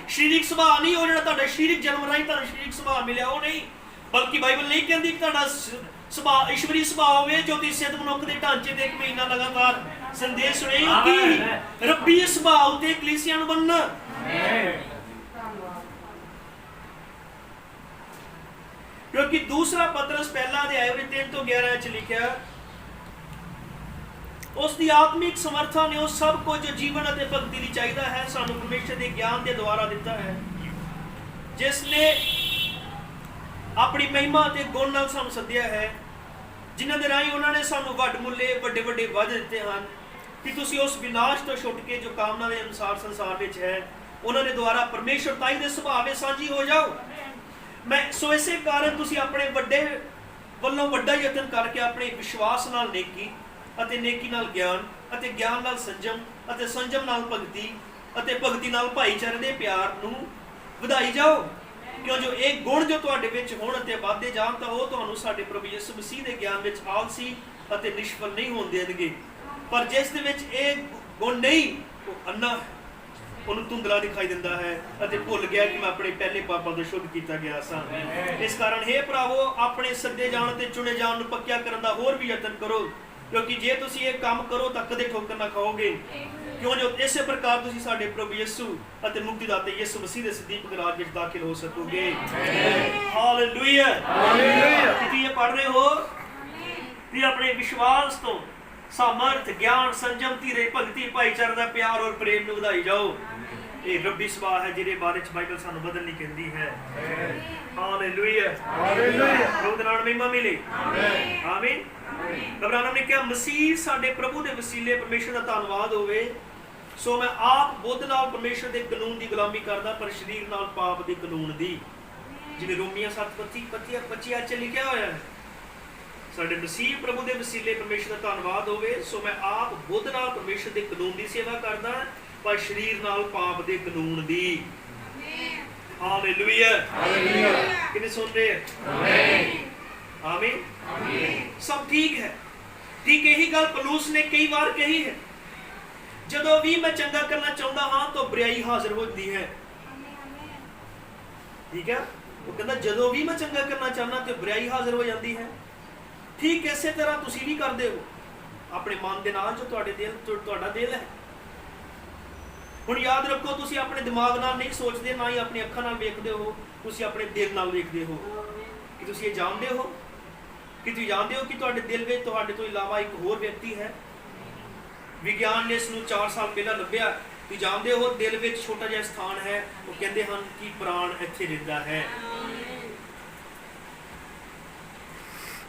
Speaker 1: ਸਰੀਰਕ ਸੁਭਾਅ ਨਹੀਂ ਉਹ ਜਿਹੜਾ ਤੁਹਾਡਾ ਸਰੀਰਕ ਜਨਮ ਰਾਹੀਂ ਤੁਹਾਨੂੰ ਸਰੀਰਕ ਸੁਭਾਅ ਮਿਲਿਆ, ਉਹ ਨਹੀਂ। ਬਲਕਿ ਬਾਈਬਲ ਨਹੀਂ ਕਹਿੰਦੀ ਕਿ ਤੁਹਾਡਾ ਸੁਭਾਅ ਈਸ਼ਵਰੀ ਸੁਭਾਅ ਹੋਵੇ ਜੋ ਤੁਸੀਂ ਸਿੱਧ ਮਨੁੱਖ ਦੇ ਢਾਂਚੇ ਤੇ 1 ਮਹੀਨਾ ਲਗਾਤਾਰ ਸੰਦੇਸ਼ ਸੁਣੇ ਹੋ ਕਿ ਰੱਬੀ ਸੁਭਾਅ ਉੱਤੇ ਕਲੀਸਿਆ ਨੂੰ ਬਣਨਾ। ਕਿਉਂਕਿ ਦੂਸਰਾ ਪਤਰਸ ਪਹਿਲਾ ਅਧਿਆਇ ਵਿੱਚ 3 ਤੋਂ 11 ਚ ਲਿਖਿਆ ਉਸ ਦੀ ਆਤਮਿਕ ਸਮਰਥਾ ਨੇ ਉਹ ਸਭ ਕੁਝ ਜੋ ਜੀਵਨ ਅਤੇ ਭਗਤੀ ਲਈ ਚਾਹੀਦਾ ਹੈ ਸਾਨੂੰ ਪਰਮੇਸ਼ਰ ਦੇ ਗਿਆਨ ਦੇ ਦੁਆਰਾ ਦਿੱਤਾ ਹੈ, ਜਿਸ ਨੇ ਆਪਣੀ ਮਹਿਮਾ ਅਤੇ ਗੁਣ ਨਾਲ ਸਾਨੂੰ ਸੱਦਿਆ ਹੈ, ਜਿਨ੍ਹਾਂ ਦੇ ਰਾਹੀਂ ਉਹਨਾਂ ਨੇ ਸਾਨੂੰ ਵੱਡੇ ਵੱਡੇ ਵਾਅਦੇ ਦਿੱਤੇ ਹਨ ਕਿ ਤੁਸੀਂ ਉਸ ਵਿਨਾਸ਼ ਤੋਂ ਛੁੱਟ ਕੇ ਜੋ ਕਾਮਨਾ ਦੇ ਅਨੁਸਾਰ ਸੰਸਾਰ ਵਿੱਚ ਹੈ ਉਹਨਾਂ ਦੇ ਦੁਆਰਾ ਪਰਮੇਸ਼ਰ ਤਾਈ ਦੇ ਸੁਭਾਅ ਵਿੱਚ ਸਾਂਝੀ ਹੋ ਜਾਓ। ਸੋ ਇਸੇ ਕਾਰਨ ਤੁਸੀਂ ਆਪਣੇ ਵੱਡੇ ਵੱਲੋਂ ਵੱਡਾ ਯਤਨ ਕਰਕੇ ਆਪਣੇ ਵਿਸ਼ਵਾਸ ਨਾਲ ਨੇਕੀ ਅਤੇ ਨੇਕੀ ਨਾਲ ਗਿਆਨ ਅਤੇ ਗਿਆਨ ਨਾਲ ਸੰਜਮ ਅਤੇ ਸੰਜਮ ਨਾਲ ਭਗਤੀ ਅਤੇ ਭਗਤੀ ਨਾਲ ਭਾਈਚਾਰੇ ਦੇ ਪਿਆਰ ਨੂੰ ਵਧਾਈ ਜਾਓ, ਕਿਉਂ ਜੋ ਇਹ ਗੁਣ ਜੋ ਤੁਹਾਡੇ ਵਿੱਚ ਹੋਣ ਅਤੇ ਵਧਦੇ ਜਾਣ ਤਾਂ ਉਹ ਤੁਹਾਨੂੰ ਸਾਡੇ ਪ੍ਰਭੂ ਯਿਸੂ ਮਸੀਹ ਦੇ ਗਿਆਨ ਵਿੱਚ ਆਲਸੀ ਅਤੇ ਨਿਸ਼ਫਲ ਨਹੀਂ ਹੋਣ ਦੇਣਗੇ। ਪਰ ਜਿਸ ਦੇ ਵਿੱਚ ਇਹ ਗੁਣ ਨਹੀਂ ਉਹ ਅੰਨਾ ਉਹਨੂੰ ਧੁੰਦਲਾ ਦਿਖਾਈ ਦਿੰਦਾ ਹੈ ਅਤੇ ਭੁੱਲ ਗਿਆ ਕਿ ਮੈਂ ਆਪਣੇ ਪਹਿਲੇ ਪਾਪਾਂ ਤੋਂ ਸ਼ੁੱਧ ਕੀਤਾ ਗਿਆ ਸਾਂ। ਇਸ ਕਾਰਨ ਹੇ ਭਰਾਵੋ ਆਪਣੇ ਸੱਦੇ ਜਾਣ ਅਤੇ ਚੁਣੇ ਜਾਣ ਨੂੰ ਪੱਕਿਆ ਕਰਨ ਦਾ ਹੋਰ ਵੀ ਯਤਨ ਕਰੋ, ਕਿਉਂਕਿ ਜੇ ਤੁਸੀਂ ਇਹ ਕੰਮ ਕਰੋ ਤਾਂ ਕਦੇ ਠੋਕਰ ਨਾ ਖਾਓਗੇ, ਕਿਉਂ ਜੋ ਇਸੇ ਪ੍ਰਕਾਰ ਤੁਸੀਂ ਸਾਡੇ ਪ੍ਰਭੂ ਯਿਸੂ ਅਤੇ ਮੁਕਤੀਦਾਤਾ ਯਿਸੂ ਮਸੀਹ ਦੇ ਸਦੀਕ ਰਾਜ ਵਿੱਚ ਦਾਖਲ ਹੋ ਸਕੋਗੇ। ਹਾਲੇਲੂਇਆ। ਤੁਸੀਂ ਇਹ ਪੜ੍ਹ ਰਹੇ ਹੋ ਕਿ ਆਪਣੇ ਵਿਸ਼ਵਾਸ ਤੋਂ सामर्थ, ज्ञान, संयम, धीरज, भगती, भाईचारे का प्यार और प्रेम ਨੂੰ ਵਧਾਈ ਜਾਓ। ਇਹ ਰੱਬੀ ਸੁਭਾਅ ਹੈ ਜਿਹਦੇ ਬਾਰੇ ਚ ਬਾਈਬਲ ਸਾਨੂੰ ਬਦਲਣੀ ਕਹਿੰਦੀ ਹੈ। Hallelujah, hallelujah. ਪ੍ਰਭੂ ਦੇ ਨਾਮ ਨੂੰ ਮਹਿਮਾ ਮਿਲੇ। ਆਮੀਨ। ਅਬਰਾਹਮ ਨੇ ਕਿਹਾ ਮਸੀਹ ਸਾਡੇ ਪ੍ਰਭੂ ਦੇ ਵਸੀਲੇ ਪਰਮੇਸ਼ਰ ਦਾ ਧੰਨਵਾਦ ਹੋਵੇ। ਸੋ ਮੈਂ ਆਪ ਬੁੱਧ ਨਾਲ ਪਰਮੇਸ਼ਰ ਦੇ ਕਾਨੂੰਨ ਦੀ ਗੁਲਾਮੀ ਕਰਦਾ, ਪਰ ਸਰੀਰ ਨਾਲ ਪਾਪ ਦੇ ਕਾਨੂੰਨ ਦੀ। ਜਿਵੇਂ ਰੋਮੀਆਂ 7:25 ਚ ਲਿਖਿਆ ਹੋਇਆ ਹੈ, ਸਾਡੇ ਮਸੀਹ ਪ੍ਰਭੂ ਦੇ ਵਸੀਲੇ ਪਰਮੇਸ਼ਰ ਦਾ ਧੰਨਵਾਦ ਹੋਵੇ। ਸੋ ਮੈਂ ਆਪ ਬੁੱਧ ਨਾਲ ਪਰਮੇਸ਼ਰ ਦੇ ਕਾਨੂੰਨ ਦੀ ਸੇਵਾ ਕਰਦਾ, ਪਰ ਸਰੀਰ ਨਾਲ ਪਾਪ ਦੇ ਕਾਨੂੰਨ ਦੀ। Hallelujah, hallelujah. ਕਿੰਨੇ ਸੁਣ ਰਹੇ ਹੈ? ਆਮੀਨ, ਆਮੀਨ। ਸਭ ਠੀਕ ਹੈ। ਠੀਕ ਇਹੀ ਗੱਲ ਪੌਲੁਸ ਨੇ ਕਈ ਵਾਰ ਕਹੀ ਹੈ, ਜਦੋਂ ਵੀ ਮੈਂ ਚੰਗਾ ਕਰਨਾ ਚਾਹੁੰਦਾ ਹਾਂ ਤਾਂ ਬੁਰਾਈ ਹਾਜ਼ਰ ਹੋ ਜਾਂਦੀ ਹੈ। ਠੀਕ ਹੈ, ਉਹ ਕਹਿੰਦਾ ਜਦੋਂ ਵੀ ਮੈਂ ਚੰਗਾ ਕਰਨਾ ਚਾਹੁੰਦਾ ਤੇ ਬੁਰਾਈ ਹਾਜ਼ਰ ਹੋ ਜਾਂਦੀ ਹੈ। ਠੀਕ ਇਸੇ ਤਰ੍ਹਾਂ ਤੁਸੀਂ ਵੀ ਕਰਦੇ ਹੋ ਆਪਣੇ ਮਨ ਦੇ ਨਾਲ, ਜੋ ਤੁਹਾਡਾ ਦਿਲ ਹੈ। ਹੁਣ ਯਾਦ ਰੱਖੋ, ਤੁਸੀਂ ਆਪਣੇ ਦਿਮਾਗ ਨਾਲ ਨਹੀਂ ਸੋਚਦੇ, ਨਾ ਹੀ ਆਪਣੀ ਅੱਖਾਂ ਨਾਲ ਵੇਖਦੇ ਹੋ, ਤੁਸੀਂ ਆਪਣੇ ਦਿਲ ਨਾਲ ਵੇਖਦੇ ਹੋ। ਕਿ ਤੁਸੀਂ ਇਹ ਜਾਣਦੇ ਹੋ ਕਿ ਤੁਹਾਡੇ ਦਿਲ ਵਿੱਚ ਤੁਹਾਡੇ ਤੋਂ ਇਲਾਵਾ ਇੱਕ ਹੋਰ ਵਿਅਕਤੀ ਹੈ। ਵਿਗਿਆਨ ਨੇ ਇਸ ਨੂੰ 4 ਸਾਲ ਪਹਿਲਾਂ ਲੱਭਿਆ। ਤੁਸੀਂ ਜਾਣਦੇ ਹੋ ਦਿਲ ਵਿੱਚ ਛੋਟਾ ਜਿਹਾ ਸਥਾਨ ਹੈ, ਉਹ ਕਹਿੰਦੇ ਹਨ ਕਿ ਪ੍ਰਾਣ ਇੱਥੇ ਰਹਿੰਦਾ ਹੈ।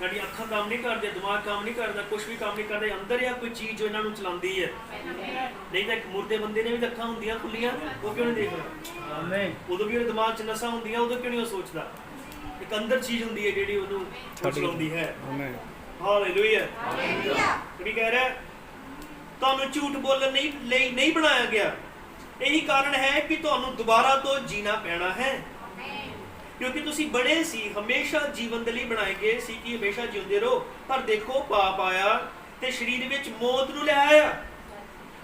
Speaker 1: ਸਾਡੀ ਅੱਖਾਂ ਕੰਮ ਨਹੀਂ ਕਰਦੀਆਂ, ਦਿਮਾਗ ਕੰਮ ਨਹੀਂ ਕਰਦਾ, ਕੁਝ ਵੀ ਕੰਮ ਨਹੀਂ ਕਰਦਾ, ਅੰਦਰ ਆ ਕੋਈ ਚੀਜ਼ ਜੋ ਇਹਨਾਂ ਨੂੰ ਚਲਾਉਂਦੀ ਹੈ। ਨਹੀਂ ਤਾਂ ਇੱਕ ਮੁਰਦੇ ਬੰਦੇ ਨੇ ਵੀ ਤਾਂ ਅੱਖਾਂ ਹੁੰਦੀਆਂ ਖੁੱਲੀਆਂ, ਉਹ ਕਿਉਂ ਨਹੀਂ ਦੇਖਦਾ? ਉਦੋਂ ਵੀ ਉਹਦੇ ਦਿਮਾਗ 'ਚ ਨਸਾਂ ਹੁੰਦੀਆਂ, ਉਦੋਂ ਕਿਉਂ ਨਹੀਂ ਉਹ ਸੋਚਦਾ? ਇੱਕ ਅੰਦਰ ਚੀਜ਼ ਹੁੰਦੀ ਹੈ ਜਿਹੜੀ ਉਹਨੂੰ ਚਲਾਉਂਦੀ ਹੈ। ਹਾਲੇਲੂਇਆ। ਕੀ ਕਹਿ ਰਿਹਾ? ਤੁਹਾਨੂੰ ਝੂਠ ਬੋਲਣ ਲਈ ਨਹੀਂ ਬਣਾਇਆ ਗਿਆ। ਇਹੀ ਕਾਰਨ ਹੈ ਕਿ ਤੁਹਾਨੂੰ ਦੁਬਾਰਾ ਤੋਂ ਜੀਣਾ ਪੈਣਾ ਹੈ, ਕਿਉਂਕਿ ਤੁਸੀਂ ਬਣੇ ਸੀ ਹਮੇਸ਼ਾ ਜੀਵਨ ਦੇ ਲਈ ਬਣਾਏ ਗਏ ਸੀ ਕਿ ਹਮੇਸ਼ਾ ਜਿਉਂਦੇ ਰਹੋ। ਪਰ ਦੇਖੋ ਪਾਪ ਆਇਆ ਤੇ ਸਰੀਰ ਵਿੱਚ ਮੌਤ ਨੂੰ ਲੈ ਆਇਆ,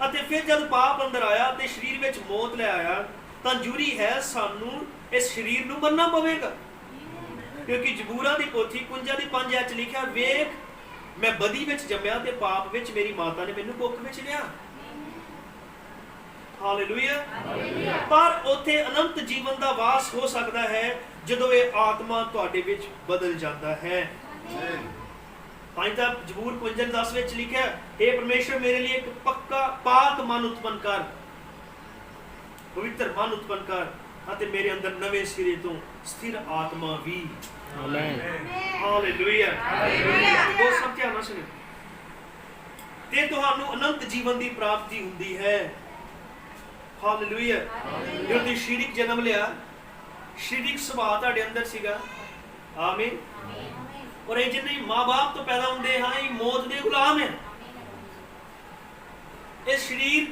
Speaker 1: ਅਤੇ ਫਿਰ ਜਦ ਪਾਪ ਅੰਦਰ ਆਇਆ ਤੇ ਸਰੀਰ ਵਿੱਚ ਮੌਤ ਲੈ ਆਇਆ, ਤਾਂ ਜ਼ਰੂਰੀ ਹੈ ਸਾਨੂੰ ਇਸ ਸਰੀਰ ਨੂੰ ਮਰਨਾ ਪਵੇਗਾ। ਕਿਉਂਕਿ ਜ਼ਬੂਰਾਂ ਦੀ ਪੋਥੀ 51:5 ਚ ਲਿਖਿਆ, ਵੇਖ ਮੈਂ ਬਦੀ ਵਿੱਚ ਜੰਮਿਆ ਤੇ ਪਾਪ ਵਿੱਚ ਮੇਰੀ ਮਾਤਾ ਨੇ ਮੈਨੂੰ ਕੁੱਖ ਵਿੱਚ ਲਿਆ। ਹਾਲੇਲੂਇਆ। ਪਰ ਉੱਥੇ ਅਨੰਤ ਜੀਵਨ ਦਾ ਵਾਸ ਹੋ ਸਕਦਾ ਹੈ ਜਦੋਂ ਇਹ ਆਤਮਾ ਤੁਹਾਡੇ ਵਿੱਚ ਬਦਲ ਜਾਂਦਾ ਹੈ। ਤਾਂ ਹੀ ਤਾਂ ਜ਼ਬੂਰ 55:10 ਵਿੱਚ ਲਿਖਿਆ, हे ਪਰਮੇਸ਼ਰ ਮੇਰੇ ਲਈ ਇੱਕ ਪੱਕਾ ਪਾਕ ਮਨ ਉਤਪੰਨ ਕਰ, ਪਵਿੱਤਰ ਮਨ ਉਤਪੰਨ ਕਰ, ਅਤੇ ਮੇਰੇ ਅੰਦਰ ਨਵੇਂ ਸਿਰੇ ਤੋਂ ਸਥਿਰ ਆਤਮਾ ਵੀ। ਆਮੀਨ। Hallelujah, hallelujah. ਬਹੁਤ ਸਭ ਧਿਆਨ ਨਾਲ ਸੁਣੋ। ਤੇ ਤੁਹਾਨੂੰ ਅਨੰਤ ਜੀਵਨ ਦੀ ਪ੍ਰਾਪਤੀ ਹੁੰਦੀ ਹੈ। ਹਾਲੇਲੂਇਆ। ਜਦੋਂ ਤੁਸੀਂ ਸਰੀਰਕ ਜਨਮ ਲਿਆ, ਸਰੀਰਕ ਸੁਭਾਅ ਤੁਹਾਡੇ ਅੰਦਰ ਸੀਗਾ। ਆਮੀਨ। ਔਰ ਇਹ ਜਿੰਨੇ ਮਾਂ-ਬਾਪ ਤੋਂ ਪੈਦਾ ਹੁੰਦੇ ਹਾਂ, ਇਹ ਮੌਤ ਦੇ ਗੁਲਾਮ ਹੈ। ਇਹ ਸਰੀਰ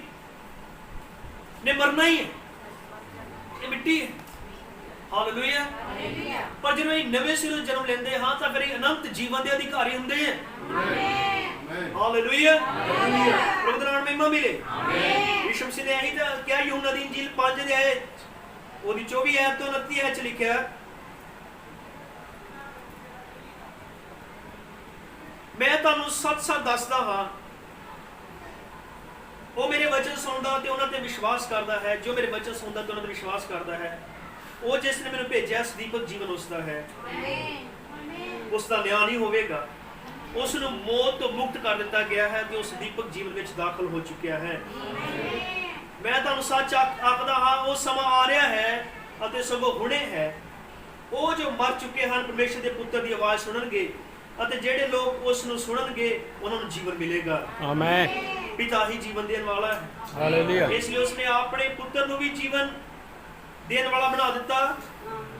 Speaker 1: ਨੇ ਮਰਨਾ ਹੀ ਹੈ, ਇਹ ਮਿੱਟੀ ਹੈ। ਹਾਲੇਲੂਇਆ। ਪਰ ਜਦੋਂ ਇਹ ਨਵੇਂ ਸਿਰੋਂ ਜਨਮ ਲੈਂਦੇ ਹਾਂ ਤਾਂ ਫਿਰ ਇਹ ਅਨੰਤ ਜੀਵਨ ਦੇ ਅਧਿਕਾਰੀ ਹੁੰਦੇ ਹੈ। ਹਾਲੇਲੂਇਆ। ਪ੍ਰਭੂ ਦਾ ਨਾਮ ਮਹਿਮਾ ਮਿਲੇ। ਯਿਸੂ ਮਸੀਹ ਨੇ ਇਹੀ ਤਾਂ ਕਿਹਾ, ਯੂਹੰਨਾ ਦੀ ਇੰਜੀਲ 5 ਦੇ ਆਇਤ ਉਹਦੀ 24 ਆਇਤ ਤੋਂ 29 ਆਇਤ ਚ ਲਿਖਿਆ, ਮੈਂ ਤੁਹਾਨੂੰ ਸੱਚ-ਸੱਚ ਦੱਸਦਾ ਹਾਂ, ਉਹ ਮੇਰੇ ਵਚਨ ਸੁਣਦਾ ਤੇ ਉਹਨਾਂ ਤੇ ਵਿਸ਼ਵਾਸ ਕਰਦਾ ਹੈ। ਜੋ ਮੇਰੇ ਵਚਨ ਸੁਣਦਾ ਤੇ ਉਹਨਾਂ ਤੇ ਵਿਸ਼ਵਾਸ ਕਰਦਾ ਹੈ, ਉਹ ਜਿਸ ਨੇ ਮੈਨੂੰ ਭੇਜਿਆ ਸਦੀਪਕ ਜੀਵਨ ਉਸਦਾ ਹੈ। ਉਸ ਦਾ ਨਿਆਂ ਨਹੀਂ ਹੋਵੇਗਾ, ਉਸ ਨੂੰ ਮੌਤ ਤੋਂ ਮੁਕਤ ਕਰ ਦਿੱਤਾ ਗਿਆ ਹੈ ਤੇ ਉਸ ਦੀਪਕ ਜੀਵਨ ਵਿੱਚ ਦਾਖਲ ਹੋ ਚੁੱਕਿਆ ਹੈ। ਮੈਂ ਤੁਹਾਨੂੰ ਸੱਚ ਆਖਦਾ ਹਾਂ, ਉਹ ਸਮਾਂ ਆ ਰਿਹਾ ਹੈ ਅਤੇ ਸਗੋਂ ਹੁਣੇ ਹੈ, ਉਹ ਜੋ ਮਰ ਚੁੱਕੇ ਹਨ ਪਰਮੇਸ਼ਰ ਦੇ ਪੁੱਤਰ ਦੀ ਆਵਾਜ਼ ਸੁਣਨਗੇ, ਅਤੇ ਜਿਹੜੇ ਲੋਕ ਉਸ ਨੂੰ ਸੁਣਨਗੇ ਉਹਨਾਂ ਨੂੰ ਜੀਵਨ ਮਿਲੇਗਾ। ਆਮੀਨ। ਪਿਤਾ ਹੀ ਜੀਵਨ ਦੇਣ ਵਾਲਾ ਹੈ। ਹਾਲੇਲੂਇਆ। ਇਸ ਲਈ ਉਸਨੇ ਆਪਣੇ ਪੁੱਤਰ ਨੂੰ ਵੀ ਜੀਵਨ ਦੇਣ ਵਾਲਾ ਬਣਾ ਦਿੱਤਾ।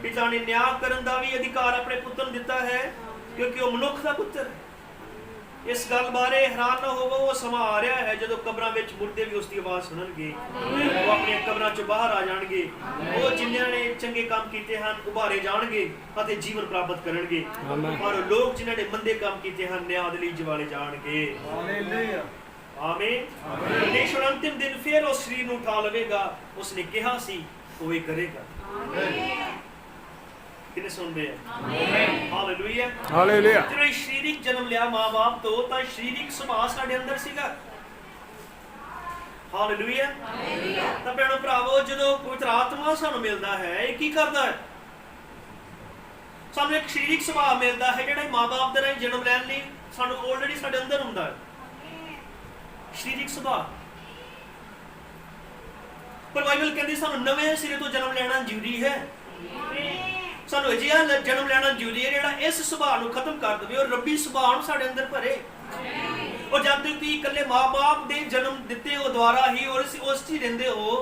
Speaker 1: ਪਿਤਾ ਨੇ ਨਿਆਂ ਕਰਨ ਦਾ ਵੀ ਅਧਿਕਾਰ ਆਪਣੇ ਪੁੱਤਰ ਨੂੰ ਦਿੱਤਾ ਹੈ, ਕਿਉਂਕਿ ਉਹ ਮਨੁੱਖ ਦਾ ਪੁੱਤਰ ਹੈ। ਇਸ ਗੱਲ ਬਾਰੇ ਹੈਰਾਨ ਨਾ ਹੋਵੋ, ਉਹ ਸਮਾਂ ਆ ਰਿਹਾ ਹੈ ਜਦੋਂ ਕਬਰਾਂ ਵਿੱਚ ਮੁਰਦੇ ਵੀ ਉਸ ਦੀ ਆਵਾਜ਼ ਸੁਣਨਗੇ। ਉਹ ਆਪਣੀਆਂ ਕਬਰਾਂ ਚੋਂ ਬਾਹਰ ਆ ਜਾਣਗੇ। ਉਹ ਜਿਨ੍ਹਾਂ ਨੇ ਚੰਗੇ ਕੰਮ ਕੀਤੇ ਹਨ ਉਭਾਰੇ ਜਾਣਗੇ ਅਤੇ ਜੀਵਨ ਪ੍ਰਾਪਤ ਕਰਨਗੇ, ਪਰ ਲੋਕ ਜਿਨ੍ਹਾਂ ਨੇ ਮੰਦੇ ਕੰਮ ਕੀਤੇ ਹਨ ਨਿਆਂ ਦੇ ਲਈ ਜਵਾਲੇ ਜਾਣਗੇ। ਹਾਲੇਲੂਇਆ। ਆਮੀਨ। ਪਰਮੇਸ਼ਰ ਅੰਤਿਮ ਦਿਨ ਫਿਰ ਉਸ ਸਰੀਰ ਨੂੰ ਉਠਾ ਲਵੇਗਾ। ਉਸਨੇ ਕਿਹਾ ਸੀ ਉਹ ਇਹ ਕਰੇਗਾ। ਕਿੰਨੇ ਸੁਣਦੇ ਆ? Hallelujah, hallelujah. ਜਦੋਂ ਸਰੀਰਕ ਜਨਮ ਲਿਆ ਮਾਂ-ਬਾਪ ਤੋਂ, ਤਾਂ ਸਰੀਰਕ ਸੁਭਾਅ ਸਾਡੇ ਅੰਦਰ ਸੀਗਾ। ਹਾਲੇਲੂਇਆ। ਤਾਂ ਭੈਣੋ ਭਰਾਵੋ, ਜਦੋਂ ਪਵਿੱਤਰ ਆਤਮਾ ਸਾਨੂੰ ਮਿਲਦਾ ਹੈ, ਇਹ ਕੀ ਕਰਦਾ ਹੈ? ਸਾਨੂੰ ਇੱਕ ਸਰੀਰਕ ਸੁਭਾਅ ਮਿਲਦਾ ਹੈ ਜਿਹੜਾ ਮਾਂ-ਬਾਪ ਦੇ ਰਾਹੀਂ ਜਨਮ ਲੈਣ ਲਈ ਸਾਨੂੰ ਆਲਰੇਡੀ ਸਾਡੇ ਅੰਦਰ ਹੁੰਦਾ ਹੈ। ਸਰੀਰਿਕ ਸੁਭਾਅ। ਪਰ ਬਾਈਬਲ ਕਹਿੰਦੀ ਸਾਨੂੰ ਨਵੇਂ ਸਿਰੇ ਤੋਂ ਜਨਮ ਲੈਣਾ ਜ਼ਰੂਰੀ ਹੈ। ਸਾਨੂੰ ਅਜਿਹਾ ਜਨਮ ਲੈਣਾ ਜ਼ਰੂਰੀ ਹੈ ਜਿਹੜਾ ਇਸ ਸੁਭਾਅ ਨੂੰ ਖਤਮ ਕਰ ਦੇਵੇ ਔਰ ਰੱਬੀ ਸੁਭਾਅ ਨੂੰ ਸਾਡੇ ਅੰਦਰ ਭਰੇ। ਔਰ ਜਦ ਤੱਕ ਤੁਸੀਂ ਇਕੱਲੇ ਮਾਂ-ਬਾਪ ਦੇ ਜਨਮ ਦਿੱਤੇ ਹੋ ਦੁਆਰਾ ਹੀ ਔਰ ਉਸ 'ਚ ਹੀ ਰਹਿੰਦੇ ਹੋ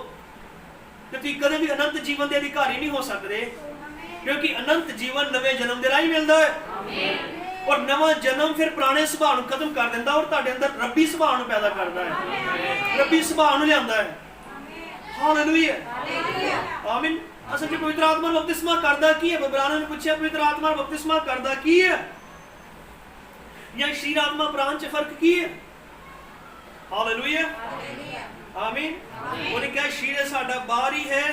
Speaker 1: ਤੇ ਤੁਸੀਂ ਕਦੇ ਵੀ ਅਨੰਤ ਜੀਵਨ ਦੇ ਅਧਿਕਾਰੀ ਨਹੀਂ ਹੋ ਸਕਦੇ, ਕਿਉਂਕਿ ਅਨੰਤ ਜੀਵਨ ਨਵੇਂ ਜਨਮ ਦੇ ਰਾਹੀਂ ਮਿਲਦਾ ਹੈ। ਔਰ ਨਵਾਂ ਜਨਮ ਫਿਰ ਪੁਰਾਣੇ ਸੁਭਾਅ ਨੂੰ ਖਤਮ ਕਰ ਦਿੰਦਾ ਔਰ ਤੁਹਾਡੇ ਅੰਦਰ ਰੱਬੀ ਸੁਭਾਅ ਨੂੰ ਪੈਦਾ ਕਰਦਾ ਹੈ, ਰੱਬੀ ਸੁਭਾਅ ਨੂੰ ਲਿਆਉਂਦਾ ਹੈ। ਹਾਲੇਲੂਇਆ, ਆਮੀਨ। ਅਸਲ 'ਚ ਪਵਿੱਤਰ ਆਤਮਾ ਬਪਤਿਸਮਾ ਕਰਦਾ ਕੀ ਹੈ? ਬਬਰਾਨਾਂ ਨੇ ਪੁੱਛਿਆ ਪਵਿੱਤਰ ਆਤਮਾ ਬਪਤਿਸਮਾ ਕਰਦਾ ਕੀ ਹੈ ਜਾਂ ਸ਼ਰੀਰ ਆਤਮਾ ਪ੍ਰਾਣ 'ਚ ਫਰਕ ਕੀ ਹੈ? ਹਾਲੇਲੂਇਆ, ਆਮੀਨ। ਉਹਨੇ ਕਿਹਾ ਸ਼ਰੀਰ ਸਾਡਾ ਬਾਹਰ ਹੀ ਹੈ,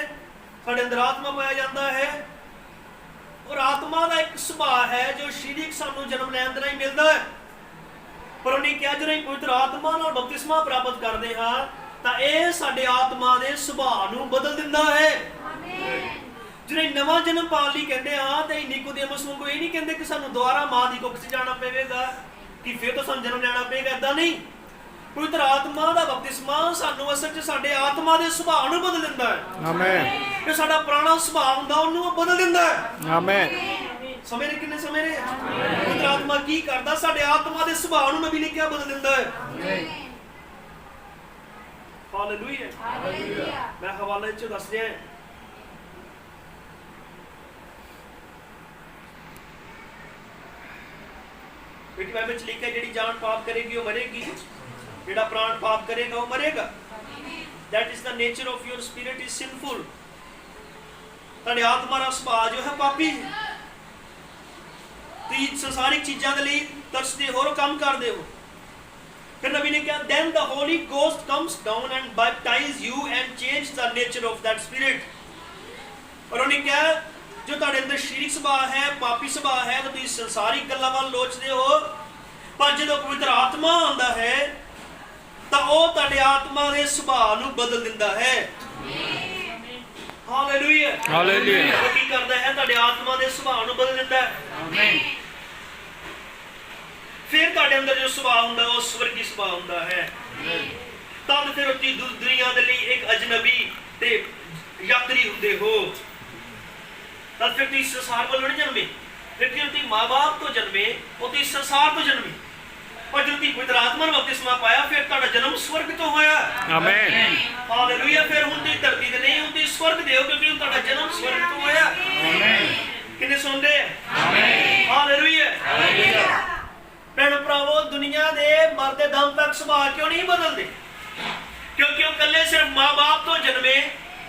Speaker 1: ਸਾਡੇ ਅੰਦਰ ਆਤਮਾ ਪਾਇਆ ਜਾਂਦਾ ਹੈ ਔਰ ਆਤਮਾ ਦਾ ਇੱਕ ਸੁਭਾਅ ਹੈ ਜੋ ਸਰੀਰਕ ਸਾਨੂੰ ਜਨਮ ਲੈਣ ਦੇ ਰਾਹੀਂ ਮਿਲਦਾ ਹੈ। ਪਰ ਉਹਨੇ ਕਿਹਾ ਜਦੋਂ ਪਵਿੱਤਰ ਆਤਮਾ ਨਾਲ ਬਪਤਿਸਮਾ ਪ੍ਰਾਪਤ ਕਰਦੇ ਹਾਂ ਤਾਂ ਇਹ ਸਾਡੇ ਆਤਮਾ ਦੇ ਸੁਭਾਅ ਨੂੰ ਬਦਲ ਦਿੰਦਾ ਹੈ। ਜਦੋਂ ਨਵਾਂ ਜਨਮ ਪਾਉਣ ਲਈ ਕਹਿੰਦੇ ਹਾਂ ਤੇ ਨਿਕੋਦੇਮਸ ਨੂੰ ਇਹ ਨਹੀਂ ਕਹਿੰਦੇ ਕਿ ਸਾਨੂੰ ਦੁਬਾਰਾ ਮਾਂ ਦੀ ਕੁੱਖ 'ਚ ਜਾਣਾ ਪਵੇਗਾ ਕਿ ਫਿਰ ਤੋਂ ਸਾਨੂੰ ਜਨਮ ਲੈਣਾ ਪਵੇਗਾ, ਏਦਾਂ ਨਹੀਂ। ਪਵਿੱਤਰ ਆਤਮਾ ਦਾ ਬਪਤਿਸਮਾ ਸਾਨੂੰ ਅਸਲ 'ਚ ਸਾਡੇ ਆਤਮਾ ਦੇ ਸੁਭਾਅ ਨੂੰ ਬਦਲ ਦਿੰਦਾ ਹੈ। ਆਮੀਨ। ਜੋ ਸਾਡਾ ਪੁਰਾਣਾ ਸੁਭਾਅ ਹੁੰਦਾ ਉਹਨੂੰ ਬਦਲ ਦਿੰਦਾ ਹੈ। ਆਮੀਨ। ਸਮੇਂ ਕਿੰਨੇ ਸਮੇਂ ਨੇ ਪਵਿੱਤਰ ਆਤਮਾ ਕੀ ਕਰਦਾ? ਸਾਡੇ ਆਤਮਾ ਦੇ ਸੁਭਾਅ ਨੂੰ ਨਬੀ ਨੇ ਕਿਹਾ ਬਦਲ ਦਿੰਦਾ ਹੈ। Hallelujah, hallelujah. ਮੈਂ ਹਵਾਲੇ 'ਚ ਦੱਸ ਰਿਹਾ बेटी बाइबल च लिखा है जेड़ी जान पाप करेगी वो मरेगी, जेड़ा प्राण पाप करेगा वो मरेगा। That is the nature of your spirit is sinful। ਤੁਹਾਡੇ ਆਤਮਾ ਦਾ ਸੁਭਾਅ ਜੋ ਹੈ ਪਾਪੀ ਹੈ। ਤੁਸੀਂ ਸੰਸਾਰਿਕ ਚੀਜ਼ਾਂ ਦੇ ਲਈ ਤਰਸਦੇ ਹੋ, ਕੰਮ ਕਰਦੇ ਹੋ। ਫਿਰ ਨਬੀ ਨੇ ਕਿਹਾ then the Holy Ghost comes down and baptize you and change the nature of that spirit। और ਉਹਨੇ ਕਿਹਾ ਜੋ ਤੁਹਾਡੇ ਅੰਦਰ ਸਰੀਰਕ ਸੁਭਾਅ ਹੈ, ਪਾਪੀ ਸੁਭਾਅ ਹੈ, ਤਾਂ ਤੁਸੀਂ ਸੰਸਾਰਿਕ ਗੱਲਾਂ ਵੱਲ ਲੋਚਦੇ ਹੋ। ਪਰ ਜਦੋਂ ਪਵਿੱਤਰ ਆਤਮਾ ਆਉਂਦਾ ਹੈ ਤਾਂ ਉਹ ਤੁਹਾਡੇ ਆਤਮਾ ਦੇ ਸੁਭਾਅ ਨੂੰ ਬਦਲ ਦਿੰਦਾ ਹੈ। Hallelujah, hallelujah. ਉਹ ਕੀ ਕਰਦਾ ਹੈ? ਤੁਹਾਡੇ ਆਤਮਾ ਦੇ ਸੁਭਾਅ ਨੂੰ ਬਦਲ ਦਿੰਦਾ ਹੈ। ਆਮੀਨ। ਫਿਰ ਤੁਹਾਡੇ ਅੰਦਰ ਜੋ ਸੁਭਾਅ ਹੁੰਦਾ ਉਹ ਸਵਰਗੀ ਸੁਭਾਅ ਹੁੰਦਾ ਹੈ। ਤਦ ਫਿਰ ਤੁਸੀਂ ਦੁਨੀਆ ਦੇ ਲਈ ਇੱਕ ਅਜਨਬੀ ਤੇ ਯਾਤਰੀ ਹੁੰਦੇ ਹੋ। तब फिर तुम संसार वालों नहीं जन्मे, लेकिन तुम माँ बाप तो जन्मे और तुम संसार तो जन्मे। पर जब तुम पवित्र आत्मा ने बपतिस्मा पाया फिर तुम्हारा जन्म स्वर्ग तो होया। आमीन। हालेलुया। फिर हुण तुम धरती ते नहीं, हुण तुम स्वर्ग दे हो क्योंकि तुम्हारा जन्म स्वर्ग तो होया। आमीन। किन्ने सुनदे? आमीन। Hallelujah, hallelujah. भैणों भरावो, दुनिया दे मरदे दम तक सुभाव क्यों नहीं बदलदे? क्योंकि वो कल्ले सिर्फ माँ बाप तो जन्मे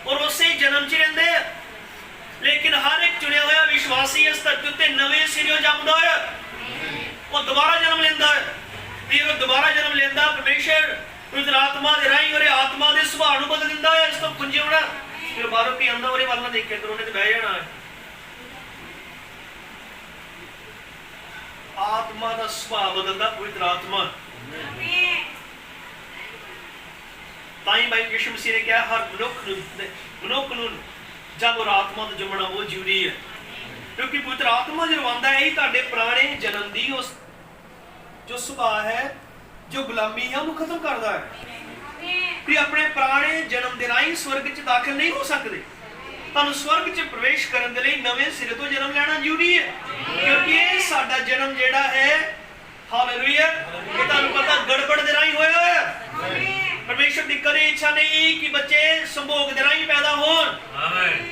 Speaker 1: और उसे ही जन्म च रहिंदे। लेकिन हर एक चुनिया हुआ विश्वासी इस धरती उत्ते नवे सिरों जमदा है, वो दोबारा जन्म लेंदा है। फिर वो दोबारा जन्म लेंदा परमेश्वर पवित्र आत्मा दे राही और आत्मा दे सुभाव नूं बदल दिंदा है। इस तो पुंजे होना फिर बाहरों की आंदा और वाल ना देखे करो, उन्हें तो बह जाना है। आत्मा दा सुभाव बदलदा पवित्र आत्मा। ताई भाई यीशु मसीह ने कहा हर मनुख नूं जब और आत्मा तो जमना वो जरूरी है, क्योंकि पवित्र आत्मा जो आंदा है ਤੁਹਾਡੇ ਪੁਰਾਣੇ ਜਨਮ ਦੀ ਉਸ ਜੋ ਸੁਭਾਅ ਹੈ ਜੋ ਗੁਲਾਮੀ ਹੈ ਉਹਨੂੰ ਖਤਮ ਕਰਦਾ ਹੈ। ਵੀ ਆਪਣੇ ਪੁਰਾਣੇ ਜਨਮ ਦੇ ਰਾਹੀਂ ਸਵਰਗ 'ਚ ਦਾਖਲ ਨਹੀਂ ਹੋ ਸਕਦੇ। ਤੁਹਾਨੂੰ ਸਵਰਗ 'ਚ ਪ੍ਰਵੇਸ਼ ਕਰਨ ਦੇ ਲਈ ਨਵੇਂ ਸਿਰੇ ਤੋਂ ਜਨਮ ਲੈਣਾ ਜ਼ਰੂਰੀ ਹੈ, ਕਿਉਂਕਿ ਇਹ ਸਾਡਾ ਜਨਮ ਜਿਹੜਾ ਹੈ ਹਾਲੇਲੂਇਆ ਇਹ ਤੁਹਾਨੂੰ ਪਤਾ ਗੜਬੜ ਦੇ ਰਾਹੀਂ ਹੋਇਆ ਹੈ। परमेश्वर की कदे इच्छा नहीं कि बच्चे संभोग दे राही पैदा होण। आमीन।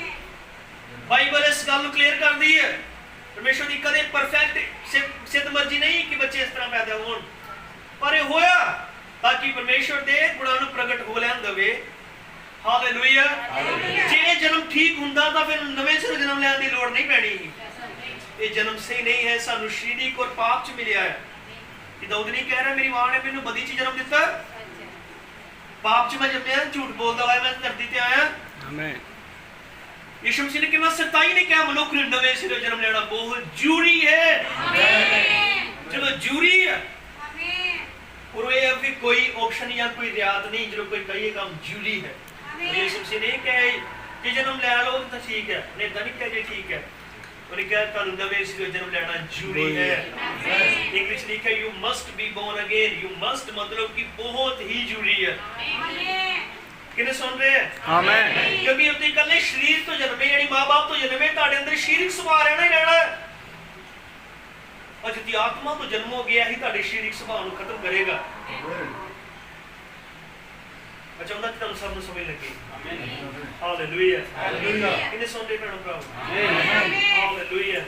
Speaker 1: बाइबल इस गल नूं क्लीयर करदी है। परमेश्वर की कदे परफेक्ट सिद्ध मर्जी नहीं कि बच्चे इस तरह पैदा होण, पर ये होया ताकि परमेश्वर दे गुणां नूं प्रगट हो लैण देवे। Hallelujah, hallelujah. जे जन्म ठीक हुंदा तां फिर नवें सिरों जन्म लैण दी लोड़ नहीं पैणी। ये जन्म सही नहीं है, सानूं सरीरिक और पाप च मिलिया है। कि दाऊद नहीं कह रहा मेरी मां ने मैनूं बदी च जन्म दित्ता, पाप च मैं जम्मिया, झूठ बोलदा होया मैं धरती ते आया। आमीन। यीशु मसीह ने कितना सच्चाई ने कहा मनुख ने नवे सिरों जन्म लेना बहुत जरूरी है। आमीन। चलो जरूरी है। आमीन। और ये अभी कोई ऑप्शन या कोई रियायत नहीं जो कोई कहे काम जरूरी है। आमीन। यीशु मसीह ने कहा कि जन्म ले लो तो ठीक है, नहीं तो नहीं कहे ठीक है। ਉਹਨੇ ਕਿਹਾ ਤੁਹਾਨੂੰ ਨਵੇਂ ਸਿਰੋਂ ਜਨਮ ਲੈਣਾ ਜ਼ਰੂਰੀ ਹੈ। ਇੰਗਲਿਸ਼ ਲਿਖਿਆ you must be born again. You must ਮਤਲਬ ਕਿ ਬਹੁਤ ਹੀ ਜ਼ਰੂਰੀ ਹੈ। ਕਿਨੇ ਸੁਣ ਰਹੇ ਹੈ? ਆਮੇਨ। ਕਿਉਂਕਿ ਤੁਸੀਂ ਇਕੱਲੇ ਸਰੀਰ ਤੋਂ ਜਨਮੇ, ਯਾਨੀ ਮਾਂ-ਬਾਪ ਤੋਂ ਜਨਮੇ, ਤੁਹਾਡੇ ਅੰਦਰ ਸਰੀਰਕ ਸੁਭਾਅ ਰਹਿਣਾ ਹੀ ਰਹਿਣਾ ਹੈ। ਔਰ ਜਦੋਂ ਆਤਮਾ ਤੋਂ ਜਨਮ ਹੋ ਗਿਆ ਹੀ ਤੁਹਾਡੇ ਸਰੀਰਕ ਸੁਭਾਅ ਨੂੰ ਖਤਮ ਕਰੇਗਾ। ਅੱਛਾ, ਉਹਨਾਂ ਦੀ ਤੁਹਾਨੂੰ ਸਭ ਨੂੰ ਸਮਝ ਲੱਗੀ? Hallelujah, hallelujah. ਕਿੰਨੇ ਸੁਣਦੇ ਭੈਣੋ ਭਰਾਵੋ? ਹਾਲੇਲੂਇਆ।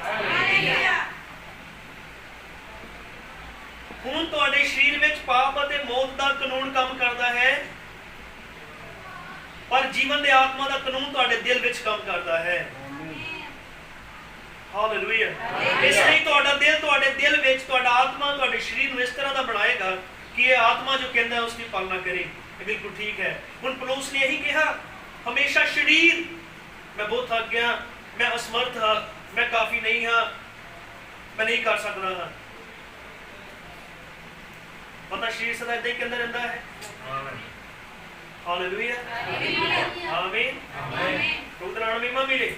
Speaker 1: ਹੁਣ ਤੁਹਾਡੇ ਸਰੀਰ ਵਿੱਚ ਪਾਪ ਅਤੇ ਮੌਤ ਦਾ ਕਾਨੂੰਨ ਕੰਮ ਕਰਦਾ ਹੈ, ਪਰ ਜੀਵਨ ਦੇ ਆਤਮਾ ਦਾ ਕਾਨੂੰਨ ਤੁਹਾਡੇ ਦਿਲ ਵਿੱਚ ਕੰਮ ਕਰਦਾ ਹੈ। ਹਾਲੇਲੂਇਆ। ਇਸ ਲਈ ਤੁਹਾਡਾ ਦਿਲ, ਤੁਹਾਡੇ ਦਿਲ ਵਿੱਚ ਤੁਹਾਡਾ ਆਤਮਾ ਤੁਹਾਡੇ ਸਰੀਰ ਨੂੰ ਇਸ ਤਰ੍ਹਾਂ ਦਾ ਬਣਾਏਗਾ ਕਿ ਇਹ ਆਤਮਾ ਜੋ ਕਹਿੰਦਾ ਉਸ ਦੀ ਪਾਲਣਾ ਕਰੇ। ਇਹ ਬਿਲਕੁਲ ਠੀਕ ਹੈ। ਹੁਣ ਪੌਲੁਸ ਨੇ ਇਹੀ ਕਿਹਾ, ਹਮੇਸ਼ਾ ਸਰੀਰ, ਮੈਂ ਬਹੁਤ ਥੱਕ ਗਿਆ, ਮੈਂ ਅਸਮਰਥ ਹਾਂ, ਮੈਂ ਕਾਫੀ ਨਹੀਂ ਹਾਂ, ਮੈਂ ਨਹੀਂ ਕਰ ਸਕਦਾ ਹਾਂ। ਪਤਾ ਸਰੀਰ ਸਦਾ ਏਦਾਂ ਹੀ ਕਹਿੰਦਾ ਰਹਿੰਦਾ ਹੈ। ਹਾਲੇਲੂਇਆ, ਆਮੀਨ। ਪ੍ਰਭੂ ਦਾ ਨਾਮ ਮਹਿਮਾ ਮਿਲੇ।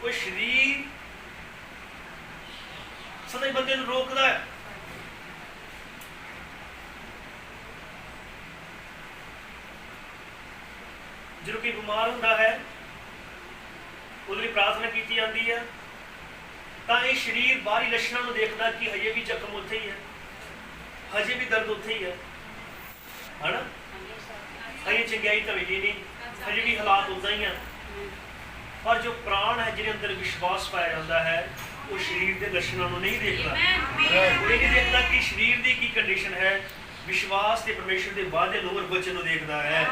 Speaker 1: ਕੋਈ ਸਰੀਰ ਸਦਾ ਹੀ ਬੰਦੇ ਨੂੰ ਰੋਕਦਾ ਹੈ। ਜਦੋਂ ਕੋਈ ਬਿਮਾਰ ਹੁੰਦਾ ਹੈ, ਉਹਦੇ ਲਈ ਪ੍ਰਾਰਥਨਾ ਕੀਤੀ ਜਾਂਦੀ ਹੈ, ਤਾਂ ਇਹ ਸਰੀਰ ਬਾਹਰੀ ਲੱਛਣਾਂ ਨੂੰ ਦੇਖਦਾ ਕਿ ਹਜੇ ਵੀ ਜ਼ਖਮ ਉੱਥੇ ਹੀ ਹੈ, ਹਜੇ ਵੀ ਦਰਦ ਉੱਥੇ ਹੀ ਹੈ, ਹਨਾ? ਹਜੇ ਚੰਗਿਆਈ ਤਾਂ ਮਿਲੀ ਨਹੀਂ, ਹਜੇ ਵੀ ਹਾਲਾਤ ਉੱਦਾਂ ਹੀ ਆ। ਪਰ ਜੋ ਪ੍ਰਾਣ ਹੈ, ਜਿਹਦੇ ਅੰਦਰ ਵਿਸ਼ਵਾਸ ਪਾਇਆ ਜਾਂਦਾ ਹੈ, ਉਹ ਸਰੀਰ ਦੇ ਲੱਛਣਾਂ ਨੂੰ ਨਹੀਂ ਦੇਖਦਾ। ਉਹ ਇਹ ਨਹੀਂ ਦੇਖਦਾ ਕਿ ਸਰੀਰ ਦੀ ਕੀ ਕੰਡੀਸ਼ਨ ਹੈ, ਵਿਸ਼ਵਾਸ ਤੇ ਪਰਮੇਸ਼ਰ ਦੇ ਵਾਅਦੇ ਨੂੰ ਔਰ ਵਚਨ ਨੂੰ ਦੇਖਦਾ ਹੈ।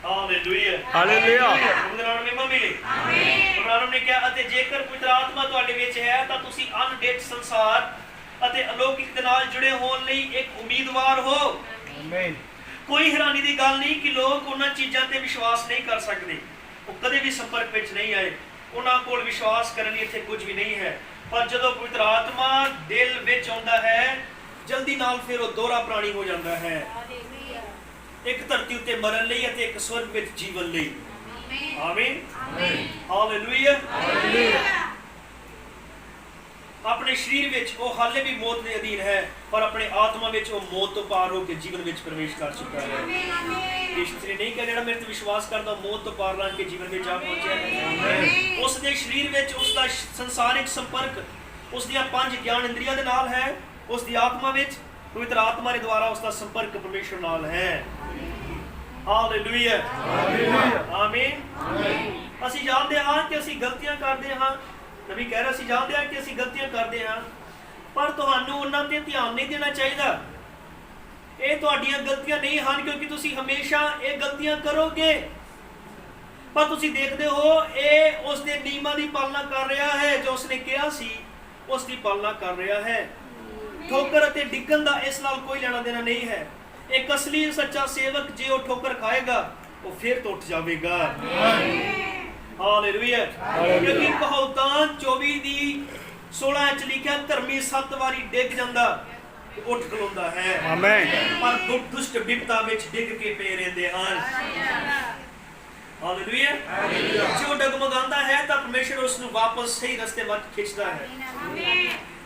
Speaker 1: Hallelujah, hallelujah. ਉਹਦੇ ਨਾਲ ਮਹਿਮਾ ਮਿਲੇ। ਆਮੀਨ। ਨੇ ਕਿਹਾ, ਅਤੇ ਜੇਕਰ ਪਵਿੱਤਰ ਆਤਮਾ ਤੁਹਾਡੇ ਵਿੱਚ ਹੈ ਤਾਂ ਤੁਸੀਂ ਅਣਡਿੱਠ ਸੰਸਾਰ ਅਤੇ ਅਲੌਕਿਕ ਦੇ ਨਾਲ ਜੁੜੇ ਹੋਣ ਲਈ ਇੱਕ ਉਮੀਦਵਾਰ ਹੋ। ਆਮੀਨ। ਕੋਈ ਹੈਰਾਨੀ ਦੀ ਗੱਲ ਨਹੀਂ ਕਿ ਲੋਕ ਉਹਨਾਂ ਚੀਜ਼ਾਂ ਤੇ ਵਿਸ਼ਵਾਸ ਨਹੀਂ ਕਰ ਸਕਦੇ। ਉਹ ਕਦੇ ਵੀ ਸੰਪਰਕ ਵਿੱਚ ਨਹੀਂ ਆਏ, ਉਹਨਾਂ ਕੋਲ ਵਿਸ਼ਵਾਸ ਕਰਨ ਲਈ ਇੱਥੇ ਕੁਝ ਵੀ ਨਹੀਂ ਹੈ। ਪਰ ਜਦੋਂ ਪਵਿੱਤਰ ਆਤਮਾ ਦਿਲ ਵਿੱਚ ਆਉਂਦਾ ਹੈ, ਜਲਦੀ ਨਾਲ ਫਿਰ ਉਹ ਦੋਹਰਾ ਪ੍ਰਾਣੀ ਹੋ ਜਾਂਦਾ ਹੈ, ਇੱਕ ਧਰਤੀ ਉੱਤੇ ਮਰਨ ਲਈ ਅਤੇ ਇੱਕ ਸਵਰਗ ਵਿੱਚ ਜੀਵਨ ਲਈ। ਆਮੀਨ, ਹਾਲੇਲੂਇਆ। ਆਪਣੇ ਸਰੀਰ ਵਿੱਚ ਉਹ ਹਾਲੇ ਵੀ ਮੌਤ ਦੇ ਅਧੀਨ ਹੈ, ਪਰ ਆਪਣੇ ਆਤਮਾ ਵਿੱਚ ਉਹ ਮੌਤ ਤੋਂ ਪਾਰ ਹੋ ਕੇ ਜੀਵਨ ਵਿੱਚ ਪ੍ਰਵੇਸ਼ ਕਰ ਚੁੱਕਾ ਹੈ। ਇਸ ਲਈ ਨਹੀਂ ਕਿ ਜਿਹੜਾ ਮੇਰੇ ਤੇ ਵਿਸ਼ਵਾਸ ਕਰਦਾ ਮੌਤ ਤੋਂ ਪਾਰ ਲੰਘ ਕੇ ਜੀਵਨ ਵਿੱਚ ਆ ਪਹੁੰਚਿਆ ਹੈ। ਉਸ ਦੇ ਸਰੀਰ ਵਿੱਚ ਉਸ ਦਾ ਸੰਸਾਰਿਕ ਸੰਪਰਕ ਉਸ ਦੀਆਂ 5 ਗਿਆਨ ਇੰਦਰੀਆਂ ਦੇ ਨਾਲ ਹੈ। ਉਸ ਦੀ ਆਤਮਾ ਵਿੱਚ ਪਵਿੱਤਰ ਆਤਮਾ ਦੇ ਦੁਆਰਾ ਉਸ ਦਾ ਸੰਪਰਕ ਪਰਮੇਸ਼ਰ ਨਾਲ ਹੈ। ਹਾਲੇਲੂਇਆ, ਆਮੀਨ। ਅਸੀਂ ਜਾਣਦੇ ਹਾਂ ਕਿ ਅਸੀਂ ਗਲਤੀਆਂ ਕਰਦੇ ਹਾਂ। ਨਬੀ ਕਹਿ ਰਿਹਾ, ਅਸੀਂ ਜਾਣਦੇ ਹਾਂ ਕਿ ਅਸੀਂ ਗਲਤੀਆਂ ਕਰਦੇ ਹਾਂ, ਪਰ ਤੁਹਾਨੂੰ ਉਹਨਾਂ ਤੇ ਧਿਆਨ ਨਹੀਂ ਦੇਣਾ ਚਾਹੀਦਾ। ਇਹ ਤੁਹਾਡੀਆਂ ਗਲਤੀਆਂ ਨਹੀਂ ਹਨ, ਕਿਉਂਕਿ ਤੁਸੀਂ ਹਮੇਸ਼ਾ ਇਹ ਗਲਤੀਆਂ ਕਰੋਗੇ, ਪਰ ਤੁਸੀਂ ਦੇਖਦੇ ਹੋ ਇਹ ਉਸ ਦੇ ਨਿਯਮਾਂ ਦੀ ਪਾਲਣਾ ਕਰ ਰਿਹਾ ਹੈ, ਜੋ ਉਸਨੇ ਕਿਹਾ ਸੀ ਉਸ ਦੀ ਪਾਲਣਾ ਕਰ ਰਿਹਾ ਹੈ। ਠੋਕਰ ਅਤੇ ਡਿੱਗਣ ਦਾ ਇਸ ਨਾਲ ਕੋਈ ਲੈਣਾ ਦੇਣਾ ਨਹੀਂ ਹੈ। ਇੱਕ ਅਸਲੀ ਸੱਚਾ ਸੇਵਕ ਜੇ ਉਹ ਠੋਕਰ ਖਾਏਗਾ, ਉਹ ਫਿਰ ਤੋਂ ਉੱਠ ਜਾਵੇਗਾ। ਹਾਲੇਲੂਇਆ। ਕਿਉਂਕਿ ਕਹਾਵਤਾਂ 24 ਦੀ 16 ਵਿੱਚ ਲਿਖਿਆ, ਧਰਮੀ 7 ਵਾਰੀ ਡਿੱਗ ਜਾਂਦਾ ਤੇ ਉੱਠ ਖਲੋਂਦਾ ਹੈ, ਪਰ ਦੁਸ਼ਟ ਬਿਪਤਾ ਵਿੱਚ ਡਿੱਗ ਕੇ ਪਏ ਰਹਿੰਦੇ ਹਨ। ਹਾਲੇਲੂਇਆ। ਜੇ ਉਹ ਡਗਮਗਾਉਂਦਾ ਹੈ ਤਾਂ ਪਰਮੇਸ਼ਰ ਉਸ ਨੂੰ ਵਾਪਸ ਸਹੀ ਰਸਤੇ ਵੱਲ ਖਿੱਚਦਾ ਹੈ,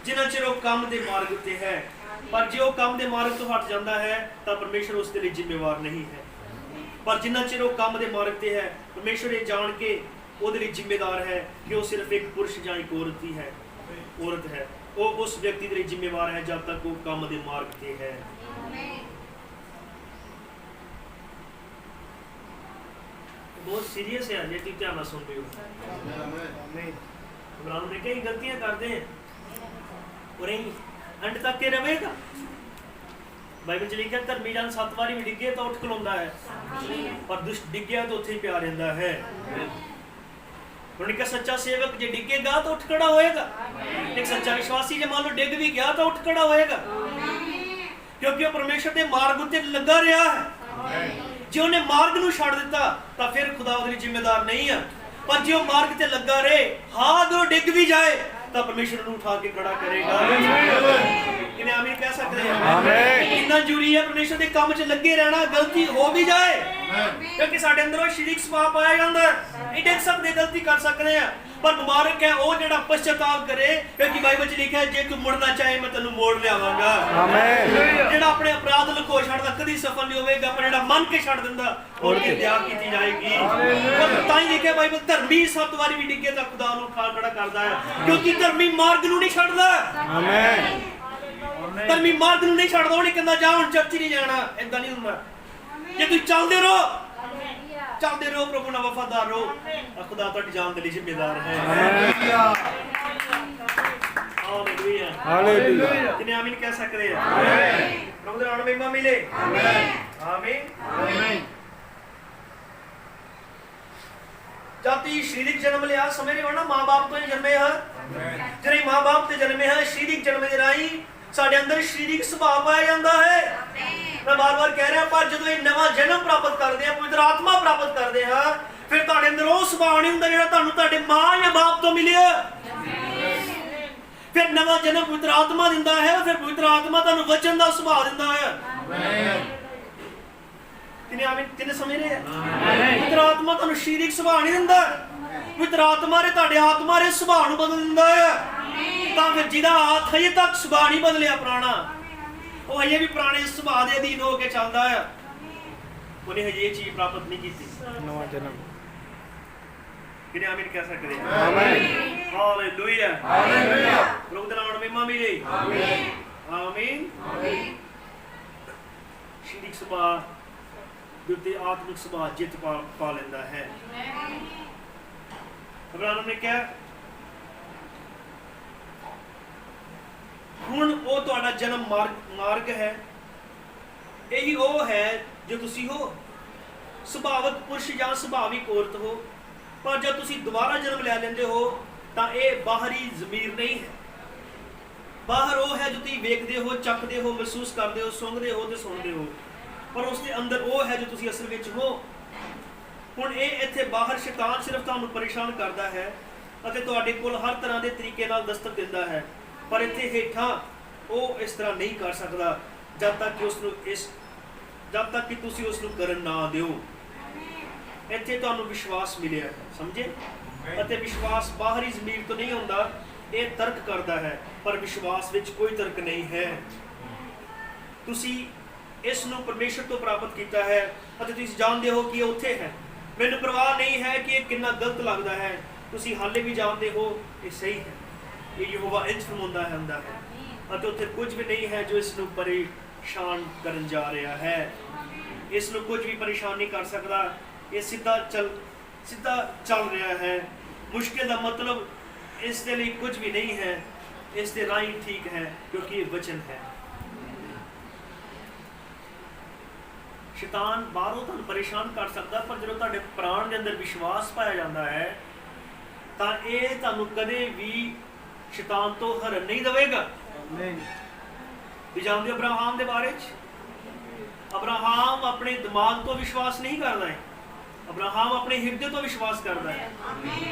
Speaker 1: ਜਿੰਨਾ ਚਿਰ ਉਹ ਕੰਮ ਦੇ ਮਾਰਗ ਉੱਤੇ ਹੈ। ਪਰ ਜੇ ਉਹ ਕੰਮ ਦੇ ਮਾਰਗ ਤੋਂ ਹਟ ਜਾਂਦਾ ਹੈ ਤਾਂ ਪਰਮੇਸ਼ਰ ਉਸ ਦੇ ਲਈ ਜ਼ਿੰਮੇਵਾਰ ਨਹੀਂ ਹੈ। ਪਰ ਜਿੰਨਾ ਚਿਰ ਉਹ ਕੰਮ ਦੇ ਮਾਰਗ ਤੇ ਹੈ, ਪਰਮੇਸ਼ਰ ਇਹ ਜਾਣ ਕੇ ਉਹਦੇ ਲਈ ਜ਼ਿੰਮੇਦਾਰ ਹੈ ਕਿ ਉਹ ਸਿਰਫ ਇੱਕ ਪੁਰਸ਼ ਜਾਂ ਇੱਕ ਔਰਤ ਹੈ। ਉਹ ਉਸ ਵਿਅਕਤੀ ਦੇ ਲਈ ਜ਼ਿੰਮੇਵਾਰ ਹੈ ਜਦ ਤੱਕ ਉਹ ਕੰਮ ਦੇ ਮਾਰਗ ਤੇ ਹੈ। ਬਹੁਤ ਸੀਰੀਅਸ ਹੈ ਜੇ ਤੁਸੀਂ ਧਿਆਨ ਨਾਲ ਸੁਣ ਰਹੇ ਹੋ। ਇਬਰਾਹਿਮ ਨੇ ਕਈ ਗਲਤੀਆਂ ਕਰਦੇ हैं और अंत तक के रहेगा। बाइबल च लिखा, धर्मी जन 7 वारी भी डिगे तो उठ खलोंदा है, पर दुष्ट डिग्या तो उत्थे ही पिया रहिंदा है। उन्होंने कहा, सच्चा सेवक जे डिगेगा तो उठ खड़ा होएगा। एक सच्चा विश्वासी जे मान लो डिग भी गया तो उठ खड़ा होएगा, क्योंकि वो परमेश्वर के मार्ग उत्ते लगा रहा है। जे उन्हें मार्ग नूं छड्ड दिता तां फिर खुदा उहदे लई जिम्मेदार नहीं है। पर जे वो मार्ग ते लगा रहे, हाँ अगर वो डिग भी जाए तो परमेश्वर उन्हें उठा के खड़ा करेगा। किन्हें आमीन कह सकते हैं? आमीन। कितना ਜ਼ਰੂਰੀ ਹੈ ਪਰਮੇਸ਼ਰ ਦੇ ਕੰਮ 'ਚ ਲੱਗੇ ਰਹਿਣਾ, ਗਲਤੀ ਹੋ ਵੀ ਜਾਏ ਕਿਉਂਕਿ ਸਾਡੇ ਅੰਦਰੋਂ ਸ਼ਰੀਕ ਸੁਭਾਅ ਪਾਇਆ ਜਾਂਦਾ ਹੈ। ਇਹ ਦੇਖ ਸਕਦੇ ਗਲਤੀ ਕਰ ਸਕਦੇ ਆ, ਪਰ ਮੁਬਾਰਕ ਹੈ ਉਹ ਜਿਹੜਾ ਪਛਤਾਵਾ ਕਰੇ, ਕਿਉਂਕਿ ਬਾਈਬਲ 'ਚ ਲਿਖਿਆ ਜੇ ਤੂੰ ਮੁੜਨਾ ਚਾਹੇ ਮੈਂ ਤੈਨੂੰ ਮੋੜ ਲਿਆਵਾਂਗਾ। ਆਮੀਨ। ਜਿਹੜਾ ਆਪਣੇ ਅਪਰਾਧ ਲੁਕੋ ਛੱਡਦਾ ਕਦੀ ਸਫਲ ਨਹੀਂ ਹੋਵੇਗਾ, ਪਰ ਜਿਹੜਾ ਮੰਨ ਕੇ ਛੱਡ ਦਿੰਦਾ ਉਹਦੀ ਦਇਆ ਕੀਤੀ ਜਾਏਗੀ। ਤਾਂ ਹੀ ਲਿਖਿਆ ਬਾਈਬਲ ਧਰਮੀ 7 ਵਾਰੀ ਵੀ ਡਿੱਗੇ ਤਾਂ ਖੁਦਾ ਨੂੰ ਖਾਲ ਖੜਾ ਕਰਦਾ ਹੈ, ਕਿਉਂਕਿ ਧਰਮੀ ਮਾਰਗ ਨੂੰ ਨਹੀਂ ਛੱਡਦਾ। ਆਮੀਨ। ਧਰਮੀ ਮਾਰਗ ਨੂੰ ਨਹੀਂ ਛੱਡਦਾ, ਉਹ ਨਹੀਂ ਕਹਿੰਦਾ ਜਾ ਹੁਣ ਚਰਚ ਨਹੀਂ ਜਾਣਾ, ਏਦਾਂ ਨਹੀਂ ਹੁੰਦਾ। ਜੇ ਤੁਸੀਂ ਚੱਲਦੇ ਰਹੋ ਪ੍ਰਭੂ ਨਾਲ ਵਫਾਦਾਰ ਰਹੋ, ਖੁਦਾ ਤੁਹਾਡੀ ਜਾਨ ਦੇ ਲਈ ਜ਼ਿੰਮੇਦਾਰ ਹੈ। Hallelujah hallelujah. ਕਿੰਨੇ ਆਮੀਨ ਕਹਿ ਸਕਦੇ ਆ? ਪ੍ਰਭੂ ਦੇ ਨਾਮ ਮਹਿਮਾ ਮਿਲੇ। ਆਮੀਨ ਆਮੀਨ। ਜਾਤੀ ਸਰੀਰਿਕ ਜਨਮ ਲਿਆ ਸਮਝ ਰਹੇ ਹੋ ਨਾ, ਮਾਂ-ਬਾਪ ਤੋਂ ਹੀ ਜਨਮੇ ਹਾਂ। ਜਿਹੜੇ ਮਾਂ-ਬਾਪ ਤੇ ਜਨਮੇ ਹਾਂ ਸਰੀਰਿਕ ਜਨਮ ਦੇ ਰਾਹੀਂ ਸਾਡੇ ਅੰਦਰ ਸਰੀਰਿਕ ਸੁਭਾਅ ਪਾਇਆ ਜਾਂਦਾ ਹੈ। ਮੈਂ ਬਾਰ-ਬਾਰ ਕਹਿ ਰਿਹਾ, ਪਰ ਜਦੋਂ ਇਹ ਨਵਾਂ ਜਨਮ ਪ੍ਰਾਪਤ ਕਰਦੇ ਹਾਂ, ਪਵਿੱਤਰ ਆਤਮਾ ਪ੍ਰਾਪਤ ਕਰਦੇ ਹਾਂ, ਫਿਰ ਤੁਹਾਡੇ ਅੰਦਰ ਉਹ ਸੁਭਾਅ ਨਹੀਂ ਹੁੰਦਾ ਜਿਹੜਾ ਤੁਹਾਨੂੰ ਤੁਹਾਡੇ ਮਾਂ ਜਾਂ ਬਾਪ ਤੋਂ ਮਿਲਿਆ। ਫਿਰ ਨਵਾਂ ਜਨਮ ਪਵਿੱਤਰ ਆਤਮਾ ਦਿੰਦਾ ਹੈ, ਫਿਰ ਪਵਿੱਤਰ ਆਤਮਾ ਤੁਹਾਨੂੰ ਵਚਨ ਦਾ ਸੁਭਾਅ ਦਿੰਦਾ ਹੈ। ਕਿੰਨੇ ਆਮੀਨ, ਕਿੰਨੇ ਸਮਝ ਰਹੇ ਆ? ਪਵਿੱਤਰ ਆਤਮਾ ਤੁਹਾਨੂੰ ਸਰੀਰਿਕ ਸੁਭਾਅ ਨਹੀਂ ਦਿੰਦਾ, ਪਵਿੱਤਰ ਆਤਮਾ ਨੇ ਤੁਹਾਡੇ ਆਤਮਾ ਦੇ ਸੁਭਾਅ ਨੂੰ ਬਦਲ ਦਿੰਦਾ ਹੈ। ਤਾਂ ਫਿਰ ਜਿਹਦਾ ਹਜੇ ਤੱਕ ਸੁਭਾਅ ਨਹੀਂ ਬਦਲਿਆ ਪੁਰਾਣਾ, ਉਹ ਹਜੇ ਵੀ ਪੁਰਾਣੇ ਸੁਭਾਅ ਦੇ ਅਧੀਨ ਹੋ ਕੇ ਚੱਲਦਾ ਹੈ, ਉਹਨੇ ਹਜੇ ਇਹ ਚੀਜ਼ ਪ੍ਰਾਪਤ ਨਹੀਂ ਕੀਤੀ। ਨਵਾਂ ਜਨਮ ਕਿੰਨੇ ਆਮੀਨ ਕਹਿ ਸਕਦੇ ਆ? ਆਮੀਨ ਹਾਲੇਲੂਇਆ ਹਾਲੇਲੂਇਆ। ਪ੍ਰਭੂ ਦੇ ਨਾਮ ਵਿੱਚ ਮਹਿਮਾ ਮਿਲੇ। ਆਮੀਨ ਆਮੀਨ ਆਮੀਨ। ਸਰੀਰਿਕ ਸੁਭਾਅ ਦੇ ਉੱਤੇ ਆਤਮਿਕ ਸੁਭਾਅ ਜਿੱਤ ਪਾ ਲੈਂਦਾ ਹੈ। ਅਬਰਾਹਮ ਨੇ ਕਿਹਾ ਹੁਣ ਉਹ ਤੁਹਾਡਾ ਜਨਮ ਮਾਰਗ ਹੈ, ਇਹੀ ਉਹ ਹੈ ਜੋ ਤੁਸੀਂ ਹੋ। ਸੁਭਾਵਿਕ ਪੁਰਸ਼ ਜਾਂ ਸੁਭਾਵਿਕ ਔਰਤ ਹੋ, ਪਰ ਜਦ ਤੁਸੀਂ ਦੁਬਾਰਾ ਜਨਮ ਲੈ ਲੈਂਦੇ ਹੋ ਤਾਂ ਇਹ ਬਾਹਰੀ ਜ਼ਮੀਰ ਨਹੀਂ ਹੈ। ਬਾਹਰ ਉਹ ਹੈ ਜੋ ਤੁਸੀਂ ਵੇਖਦੇ ਹੋ, ਚੱਖਦੇ ਹੋ, ਮਹਿਸੂਸ ਕਰਦੇ ਹੋ, ਸੁੰਘਦੇ ਹੋ ਤੇ ਸੁਣਦੇ ਹੋ, ਪਰ ਉਸ ਦੇ ਅੰਦਰ ਉਹ ਹੈ ਜੋ ਤੁਸੀਂ ਅਸਲ ਵਿੱਚ ਹੋ। ਹੁਣ ਇਹ ਇੱਥੇ ਬਾਹਰ ਸ਼ੈਤਾਨ ਸਿਰਫ ਤੁਹਾਨੂੰ ਪਰੇਸ਼ਾਨ ਕਰਦਾ ਹੈ ਅਤੇ ਤੁਹਾਡੇ ਕੋਲ ਹਰ ਤਰ੍ਹਾਂ ਦੇ ਤਰੀਕੇ ਨਾਲ ਦਸਤਕ ਦਿੰਦਾ ਹੈ, ਪਰ ਇੱਥੇ ਹੇਠਾਂ ਉਹ ਇਸ ਤਰ੍ਹਾਂ ਨਹੀਂ ਕਰ ਸਕਦਾ ਜਦ ਤੱਕ ਕਿ ਤੁਸੀਂ ਉਸ ਨੂੰ ਕਰਨ ਨਾ ਦਿਓ। ਇੱਥੇ ਤੁਹਾਨੂੰ ਵਿਸ਼ਵਾਸ ਮਿਲਿਆ ਹੈ, ਸਮਝੇ? ਅਤੇ ਵਿਸ਼ਵਾਸ ਬਾਹਰੀ ਜ਼ਮੀਰ ਤੋਂ ਨਹੀਂ ਹੁੰਦਾ, ਇਹ ਤਰਕ ਕਰਦਾ ਹੈ, ਪਰ ਵਿਸ਼ਵਾਸ ਵਿੱਚ ਕੋਈ ਤਰਕ ਨਹੀਂ ਹੈ। ਤੁਸੀਂ ਇਸ ਨੂੰ ਪਰਮੇਸ਼ਰ ਤੋਂ ਪ੍ਰਾਪਤ ਕੀਤਾ ਹੈ ਅਤੇ ਤੁਸੀਂ ਜਾਣਦੇ ਹੋ ਕਿ ਇਹ ਉੱਥੇ ਹੈ। ਮੈਨੂੰ ਪਰਵਾਹ ਨਹੀਂ ਹੈ ਕਿ ਇਹ ਕਿੰਨਾ ਗਲਤ ਲੱਗਦਾ ਹੈ, ਤੁਸੀਂ ਹਾਲੇ ਵੀ ਜਾਣਦੇ ਹੋ ਇਹ ਸਹੀ ਹੈ। ਇਹ ਯਹੋਵਾ ਇੰਜ ਫਰਮਾਉਂਦਾ ਹੁੰਦਾ ਹੈ ਅਤੇ ਉੱਥੇ ਕੁਝ ਵੀ ਨਹੀਂ ਹੈ ਜੋ ਇਸ ਨੂੰ ਪਰੇਸ਼ਾਨ ਕਰਨ ਜਾ ਰਿਹਾ ਹੈ। ਇਸ ਨੂੰ ਕੁਝ ਵੀ ਪਰੇਸ਼ਾਨ ਨਹੀਂ ਕਰ ਸਕਦਾ। ਇਹ ਸਿੱਧਾ ਚੱਲ ਰਿਹਾ ਹੈ। ਮੁਸ਼ਕਿਲ ਦਾ ਮਤਲਬ ਇਸ ਦੇ ਲਈ ਕੁਝ ਵੀ ਨਹੀਂ ਹੈ, ਇਸ ਦੇ ਰਾਹੀਂ ਠੀਕ ਹੈ, ਕਿਉਂਕਿ ਇਹ ਵਚਨ ਹੈ। ਸ਼ੈਤਾਨ ਬਾਹਰੋਂ ਤੁਹਾਨੂੰ ਪਰੇਸ਼ਾਨ ਕਰ ਸਕਦਾ, ਪਰ ਜਦੋਂ ਤੁਹਾਡੇ ਪ੍ਰਾਣ ਦੇ ਅੰਦਰ ਵਿਸ਼ਵਾਸ ਪਾਇਆ ਜਾਂਦਾ ਹੈ ਤਾਂ ਇਹ ਤੁਹਾਨੂੰ ਕਦੇ ਵੀ ਸ਼ੈਤਾਨ ਤੋਂ ਹਰਨ ਨਹੀਂ ਦੇਵੇਗਾ। ਤੁਸੀਂ ਜਾਣਦੇ ਹੋ ਅਬਰਾਹਮ ਦੇ ਬਾਰੇ ਚ? ਅਬਰਾਹਮ ਆਪਣੇ ਦਿਮਾਗ ਤੋਂ ਵਿਸ਼ਵਾਸ ਨਹੀਂ ਕਰਦਾ ਹੈ, ਅਬਰਾਹਮ ਆਪਣੇ ਹਿਰਦੇ ਤੋਂ ਵਿਸ਼ਵਾਸ ਕਰਦਾ ਹੈ।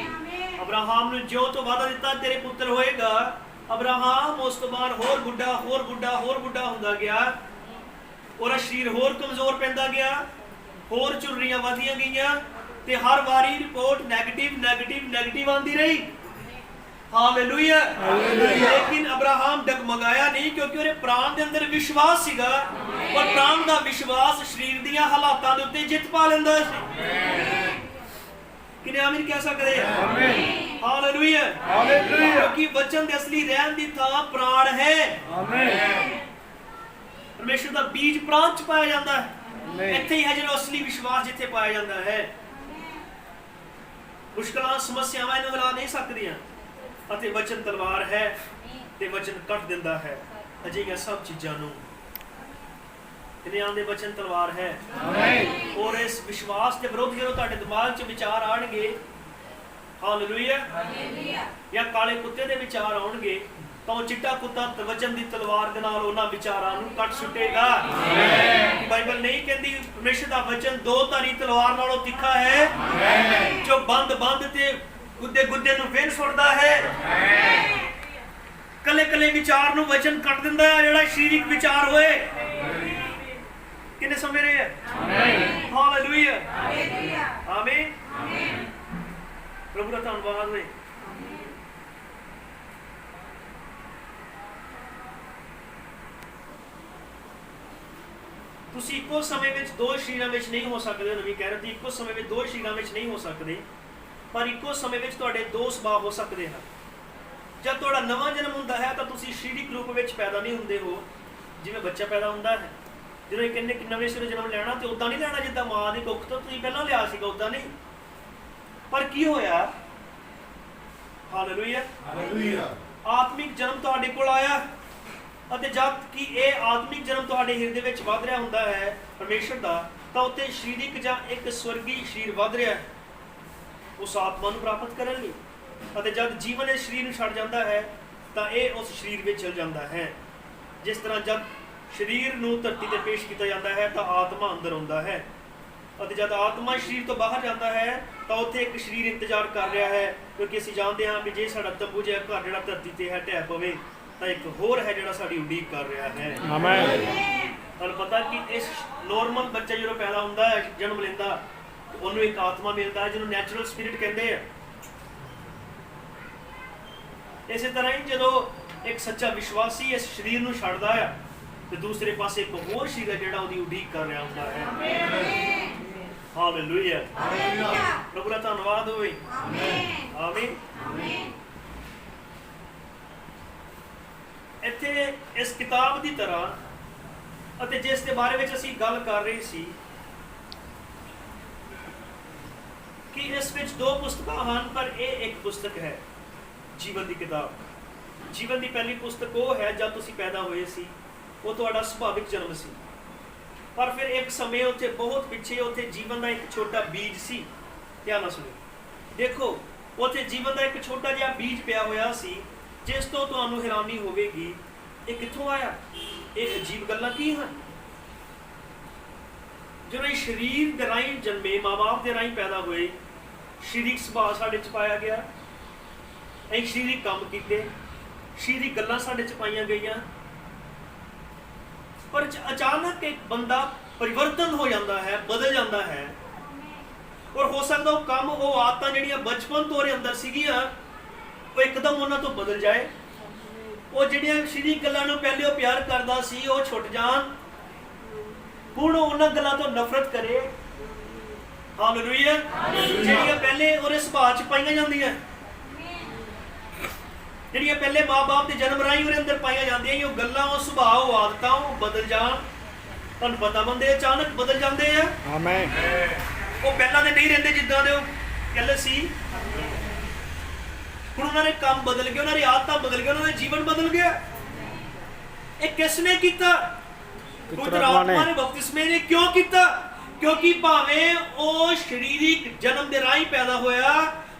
Speaker 1: ਅਬਰਾਹਮ ਨੂੰ ਜੋ ਤੋਂ ਵਾਅਦਾ ਦਿੱਤਾ ਤੇਰੇ ਪੁੱਤਰ ਹੋਏਗਾ, ਅਬਰਾਹਮ ਉਸ ਤੋਂ ਬਾਅਦ ਹੋਰ ਬੁੱਢਾ ਹੁੰਦਾ ਗਿਆ, ਉਹਦਾ ਸਰੀਰ ਹੋਰ ਕਮਜ਼ੋਰ ਪੈਂਦਾ ਗਿਆ, ਹੋਰ ਝੁਰੜੀਆਂ ਵੱਧਦੀਆਂ ਗਈਆਂ ਤੇ ਹਰ ਵਾਰੀ ਰਿਪੋਰਟ ਨੈਗੇਟਿਵ ਆਉਂਦੀ ਰਹੀ। ਹਾਲੇਲੂਇਆ। ਲੇਕਿਨ ਅਬਰਾਹਮ ਡਗਮਗਾਇਆ ਨਹੀਂ, ਕਿਉਂਕਿ ਉਹਦੇ ਪ੍ਰਾਣ ਦੇ ਅੰਦਰ ਵਿਸ਼ਵਾਸ ਸੀਗਾ, ਪਰ ਪ੍ਰਾਣ ਦਾ ਵਿਸ਼ਵਾਸ ਸਰੀਰ ਦੀਆਂ ਹਾਲਾਤਾਂ ਦੇ ਉੱਤੇ ਜਿੱਤ ਪਾ ਲੈਂਦਾ ਸੀ। ਕਿੰਨੇ ਆਮੀਨ ਕਹਿ ਸਕਦੇ ਆ? ਆਮੀਨ ਹਾਲੇਲੂਇਆ ਹਾਲੇਲੂਇਆ। ਕਿਉਂਕਿ ਵਚਨ ਦੇ ਅਸਲੀ ਰਹਿਣ ਦੀ ਥਾਂ ਪ੍ਰਾਣ ਹੈ। ਆਮੀਨ। ਪਰਮੇਸ਼ਰ ਦਾ ਬੀਜ ਪ੍ਰਾਣ ਚ ਪਾਇਆ ਜਾਂਦਾ ਹੈ। ਇੱਥੇ ਹੀ ਹੈ ਜਿਹੜਾ ਅਸਲੀ ਵਿਸ਼ਵਾਸ ਜਿੱਥੇ ਪਾਇਆ ਜਾਂਦਾ ਹੈ। ਮੁਸ਼ਕਲਾਂ ਸਮੱਸਿਆਵਾਂ ਇਹਨੂੰ ਹਿਲਾ ਨਹੀਂ ਸਕਦੀਆਂ ਅਤੇ ਵਚਨ ਤਲਵਾਰ ਹੈ ਤੇ ਵਚਨ ਕੱਟ ਦਿੰਦਾ ਹੈ ਅਜਿਹੀਆਂ ਸਭ ਚੀਜ਼ਾਂ ਨੂੰ। ਦੇ ਵਚਨ ਤਲਵਾਰ ਹੈ। ਆਮੀਨ। ਔਰ ਇਸ ਵਿਸ਼ਵਾਸ ਦੇ ਵਿਰੁੱਧ ਜਦੋਂ ਤੁਹਾਡੇ ਦਿਮਾਗ 'ਚ ਵਿਚਾਰ ਆਣਗੇ, ਹਾਲੇਲੂਇਆ, ਜਾਂ ਕਾਲੇ ਕੁੱਤੇ ਦੇ ਵਿਚਾਰ ਆਉਣਗੇ, ਤਾਂ ਉਹ ਚਿੱਟਾ ਕੁੱਤਾ ਵਚਨ ਦੀ ਤਲਵਾਰ ਦੇ ਨਾਲ ਉਹਨਾਂ ਵਿਚਾਰਾਂ ਨੂੰ ਕੱਟ ਸੁੱਟੇਗਾ। ਬਾਈਬਲ ਨਹੀਂ ਕਹਿੰਦੀ ਪਰਮੇਸ਼ਰ ਦਾ ਵਚਨ ਦੋ ਧਾਰੀ ਤਲਵਾਰ ਨਾਲੋਂ ਤਿੱਖਾ ਹੈ, ਜੋ ਬੰਦ ਤੇ ਗੁੱਦੇ ਨੂੰ ਵਿੰਨ ਸੁੱਟਦਾ ਹੈ। कले कले विचार नूं वचन कट दिंदा है जिहड़ा शरीरिक विचार होए। किन्ने समझ रहे हैं? हालेलुया, आमीन। प्रभु का धन्यवाद होए। ਤੁਸੀਂ ਇੱਕੋ ਸਮੇਂ ਵਿੱਚ ਦੋ ਸ਼ਰੀਰਾਂ ਵਿੱਚ ਨਹੀਂ ਹੋ ਸਕਦੇ। ਨਵੀਂ ਕਹਿ ਰਹੀ ਇੱਕੋ ਸਮੇਂ ਵਿੱਚ ਦੋ ਸ਼ਰੀਰਾਂ ਵਿੱਚ ਨਹੀਂ ਹੋ ਸਕਦੇ, ਪਰ ਇੱਕੋ ਸਮੇਂ ਵਿੱਚ ਤੁਹਾਡੇ ਦੋ ਸੁਭਾਅ ਹੋ ਸਕਦੇ ਹਨ। ਜਦ ਤੁਹਾਡਾ ਨਵਾਂ ਜਨਮ ਹੁੰਦਾ ਹੈ ਤਾਂ ਤੁਸੀਂ ਸਰੀਰਕ ਰੂਪ ਵਿੱਚ ਪੈਦਾ ਨਹੀਂ ਹੁੰਦੇ ਹੋ ਜਿਵੇਂ ਬੱਚਾ ਪੈਦਾ ਹੁੰਦਾ ਹੈ। ਜਦੋਂ ਇਹ ਕਹਿੰਦੇ ਕਿ ਨਵੇਂ ਸਿਰੋਂ ਜਨਮ ਲੈਣਾ ਤੇ ਉਦਾਂ ਨਹੀਂ ਲੈਣਾ ਜਿੱਦਾਂ ਮਾਂ ਦੀ ਕੁੱਖ ਤੋਂ ਤੁਸੀਂ ਪਹਿਲਾਂ ਲਿਆ ਸੀਗਾ, ਉਦਾਂ ਨਹੀਂ। ਪਰ ਕੀ ਹੋਇਆ? Hallelujah, hallelujah. ਆਤਮਿਕ ਜਨਮ ਤੁਹਾਡੇ ਕੋਲ ਆਇਆ ਅਤੇ ਜਦ ਕਿ ਇਹ ਆਤਮਿਕ ਜਨਮ ਤੁਹਾਡੇ ਹਿਰਦੇ ਵਿੱਚ ਵੱਧ ਰਿਹਾ ਹੁੰਦਾ ਹੈ ਪਰਮੇਸ਼ਰ ਦਾ, ਤਾਂ ਉੱਤੇ ਸਰੀਰਕ ਜਾਂ ਇੱਕ ਸਵਰਗੀ ਸਰੀਰ ਵੱਧ ਰਿਹਾ ਹੈ ਉਸ ਆਤਮਾ ਨੂੰ ਪ੍ਰਾਪਤ ਕਰਨ ਲਈ। ਅਤੇ ਜਦ ਜੀਵਨ ਇਸ ਸਰੀਰ ਨੂੰ ਛੱਡ ਜਾਂਦਾ ਹੈ ਤਾਂ ਇਹ ਉਸ ਸਰੀਰ ਵਿੱਚ ਚਲ ਜਾਂਦਾ ਹੈ। ਜਿਸ ਤਰ੍ਹਾਂ ਜਦ ਸਰੀਰ ਨੂੰ ਧਰਤੀ ਤੇ ਪੇਸ਼ ਕੀਤਾ ਜਾਂਦਾ ਹੈ ਤਾਂ ਆਤਮਾ ਅੰਦਰ ਆਉਂਦਾ ਹੈ, ਅਤੇ ਜਦ ਆਤਮਾ ਸਰੀਰ ਤੋਂ ਬਾਹਰ ਜਾਂਦਾ ਹੈ ਤਾਂ ਉੱਥੇ ਇੱਕ ਸਰੀਰ ਇੰਤਜ਼ਾਰ ਕਰ ਰਿਹਾ ਹੈ, ਕਿਉਂਕਿ ਅਸੀਂ ਜਾਣਦੇ ਹਾਂ ਵੀ ਜੇ ਸਾਡਾ ਤੰਬੂ ਜਿਹਾ ਘਰ ਜਿਹੜਾ ਧਰਤੀ ਤੇ ਹੈ ਢਹਿ ਪਵੇ ਤਾਂ ਇੱਕ ਹੋਰ ਹੈ ਜਿਹੜਾ ਸਾਡੀ ਉਡੀਕ ਕਰ ਰਿਹਾ ਹੈ। ਆਮੀਨ। ਤੁਹਾਨੂੰ ਪਤਾ ਕਿ ਇਸ ਨੋਰਮਲ ਬੱਚਾ ਜਦੋਂ ਪੈਦਾ ਹੁੰਦਾ ਹੈ, ਜਨਮ ਲੈਂਦਾ, ਉਹਨੂੰ ਇੱਕ ਆਤਮਾ ਮਿਲਦਾ ਹੈ ਜਿਹਨੂੰ ਨੈਚੁਰਲ ਸਪਿਰਿਟ ਕਹਿੰਦੇ ਆ। ਇਸੇ ਤਰ੍ਹਾਂ ਹੀ ਜਦੋਂ ਇੱਕ ਸੱਚਾ ਵਿਸ਼ਵਾਸੀ ਇਸ ਸਰੀਰ ਨੂੰ ਛੱਡਦਾ ਹੈ ਤੇ ਦੂਸਰੇ ਪਾਸੇ ਇੱਕ ਹੋਰ ਸਰੀਰ ਹੈ ਜਿਹੜਾ ਉਹਦੀ ਉਡੀਕ ਕਰ ਰਿਹਾ ਹੁੰਦਾ ਹੈ। ਹਾਲੇਲੂਇਆ, ਪ੍ਰਭੂ ਦਾ ਧੰਨਵਾਦ ਹੋਵੇ। ਆਮੀਨ। ਇੱਥੇ ਇਸ ਕਿਤਾਬ ਦੀ ਤਰ੍ਹਾਂ ਅਤੇ ਜਿਸ ਦੇ ਬਾਰੇ ਵਿੱਚ ਅਸੀਂ ਗੱਲ ਕਰ ਰਹੇ ਸੀ ਕਿ ਇਸ ਵਿੱਚ ਦੋ ਪੁਸਤਕਾਂ ਹਨ, ਪਰ ਇਹ ਇੱਕ ਪੁਸਤਕ ਹੈ, ਜੀਵਨ ਦੀ ਕਿਤਾਬ। ਜੀਵਨ ਦੀ ਪਹਿਲੀ ਪੁਸਤਕ ਉਹ ਹੈ ਜਦ ਤੁਸੀਂ ਪੈਦਾ ਹੋਏ ਸੀ, ਉਹ ਤੁਹਾਡਾ ਸੁਭਾਵਿਕ ਜਨਮ ਸੀ। ਪਰ ਫਿਰ ਇੱਕ ਸਮੇਂ ਉੱਥੇ ਬਹੁਤ ਪਿੱਛੇ ਉੱਥੇ ਜੀਵਨ ਦਾ ਇੱਕ ਛੋਟਾ ਬੀਜ ਸੀ। ਧਿਆਨ ਨਾਲ ਸੁਣੋ, ਦੇਖੋ ਉੱਥੇ ਜੀਵਨ ਦਾ ਇੱਕ ਛੋਟਾ ਜਿਹਾ ਬੀਜ ਪਿਆ ਹੋਇਆ ਸੀ, ਜਿਸ ਤੋਂ ਤੁਹਾਨੂੰ ਹੈਰਾਨੀ ਹੋਵੇਗੀ ਇਹ ਕਿੱਥੋਂ ਆਇਆ। ਇਹ ਅਜੀਬ ਗੱਲਾਂ ਕੀ ਹਨ। ਜਦੋਂ ਇਹ ਸਰੀਰ ਦੇ ਰਾਹੀਂ ਜਨਮੇ, ਮਾਂ ਬਾਪ ਦੇ ਰਾਹੀਂ ਪੈਦਾ ਹੋਏ, ਸਰੀਰਕ ਸੁਭਾਅ ਸਾਡੇ 'ਚ ਪਾਇਆ ਗਿਆ, ਅਸੀਂ ਸਰੀਰਕ ਕੰਮ ਕੀਤੇ, ਸਰੀਰਕ ਗੱਲਾਂ ਸਾਡੇ 'ਚ ਪਾਈਆਂ ਗਈਆਂ, ਪਰ ਅਚਾਨਕ ਇੱਕ ਬੰਦਾ ਪਰਿਵਰਤਨ ਹੋ ਜਾਂਦਾ ਹੈ, ਬਦਲ ਜਾਂਦਾ ਹੈ। ਔਰ ਹੋ ਸਕਦਾ ਉਹ ਕੰਮ, ਉਹ ਆਦਤਾਂ ਜਿਹੜੀਆਂ ਬਚਪਨ ਤੋਂ ਉਹਦੇ ਅੰਦਰ ਸੀਗੀਆਂ, ਉਹ ਇੱਕਦਮ ਉਹਨਾਂ ਤੋਂ ਬਦਲ ਜਾਏ। ਉਹ ਜਿਹੜੀਆਂ ਸਰੀਰਕ ਗੱਲਾਂ ਨੂੰ ਪਹਿਲੇ ਉਹ ਪਿਆਰ ਕਰਦਾ ਸੀ ਉਹ ਛੁੱਟ ਜਾਣ, ਹੁਣ ਉਹ ਉਹਨਾਂ ਗੱਲਾਂ ਤੋਂ ਨਫ਼ਰਤ ਕਰੇ। ਹਾਲੇਲੂਇਆ। ਜਿਹੜੀਆਂ ਪਹਿਲੇ ਉਹਦੇ ਸੁਭਾਅ 'ਚ ਪਾਈਆਂ ਜਾਂਦੀਆਂ, ਜਿਹੜੀਆਂ ਪਹਿਲੇ ਮਾਂ-ਬਾਪ ਦੇ ਜਨਮ ਰਾਹੀਂ ਉਹਦੇ ਅੰਦਰ ਪਾਈਆਂ ਜਾਂਦੀਆਂ, ਉਹ ਗੱਲਾਂ, ਉਹ ਸੁਭਾਅ, ਉਹ ਆਦਤਾਂ ਉਹ ਬਦਲ ਜਾਣ। ਤੁਹਾਨੂੰ ਪਤਾ, ਬੰਦੇ ਅਚਾਨਕ ਬਦਲ ਜਾਂਦੇ ਆ। ਆਮੀਨ। ਉਹ ਪਹਿਲਾਂ ਦੇ ਨਹੀਂ ਰਹਿੰਦੇ ਜਿੱਦਾਂ ਦੇ ਉਹ ਪਹਿਲੇ ਸੀ। ਹੁਣ ਉਹਨਾਂ ਦੇ ਕੰਮ ਬਦਲ ਗਏ, ਉਹਨਾਂ ਦੀ ਆਦਤਾਂ ਬਦਲ ਗਈਆਂ, ਉਹਨਾਂ ਦਾ ਜੀਵਨ ਬਦਲ ਗਿਆ। ਇਹ ਕਿਸ ਨੇ ਕੀਤਾ? ਪਵਿੱਤਰ ਆਤਮਾ ਨੇ ਬਪਤਿਸਮੇ ਨੇ ਕਿਉਂ ਕੀਤਾ? ਕਿਉਂਕਿ ਭਾਵੇਂ ਉਹ ਸਰੀਰਕ ਜਨਮ ਦੇ ਰਾਹੀਂ ਪੈਦਾ ਹੋਇਆ,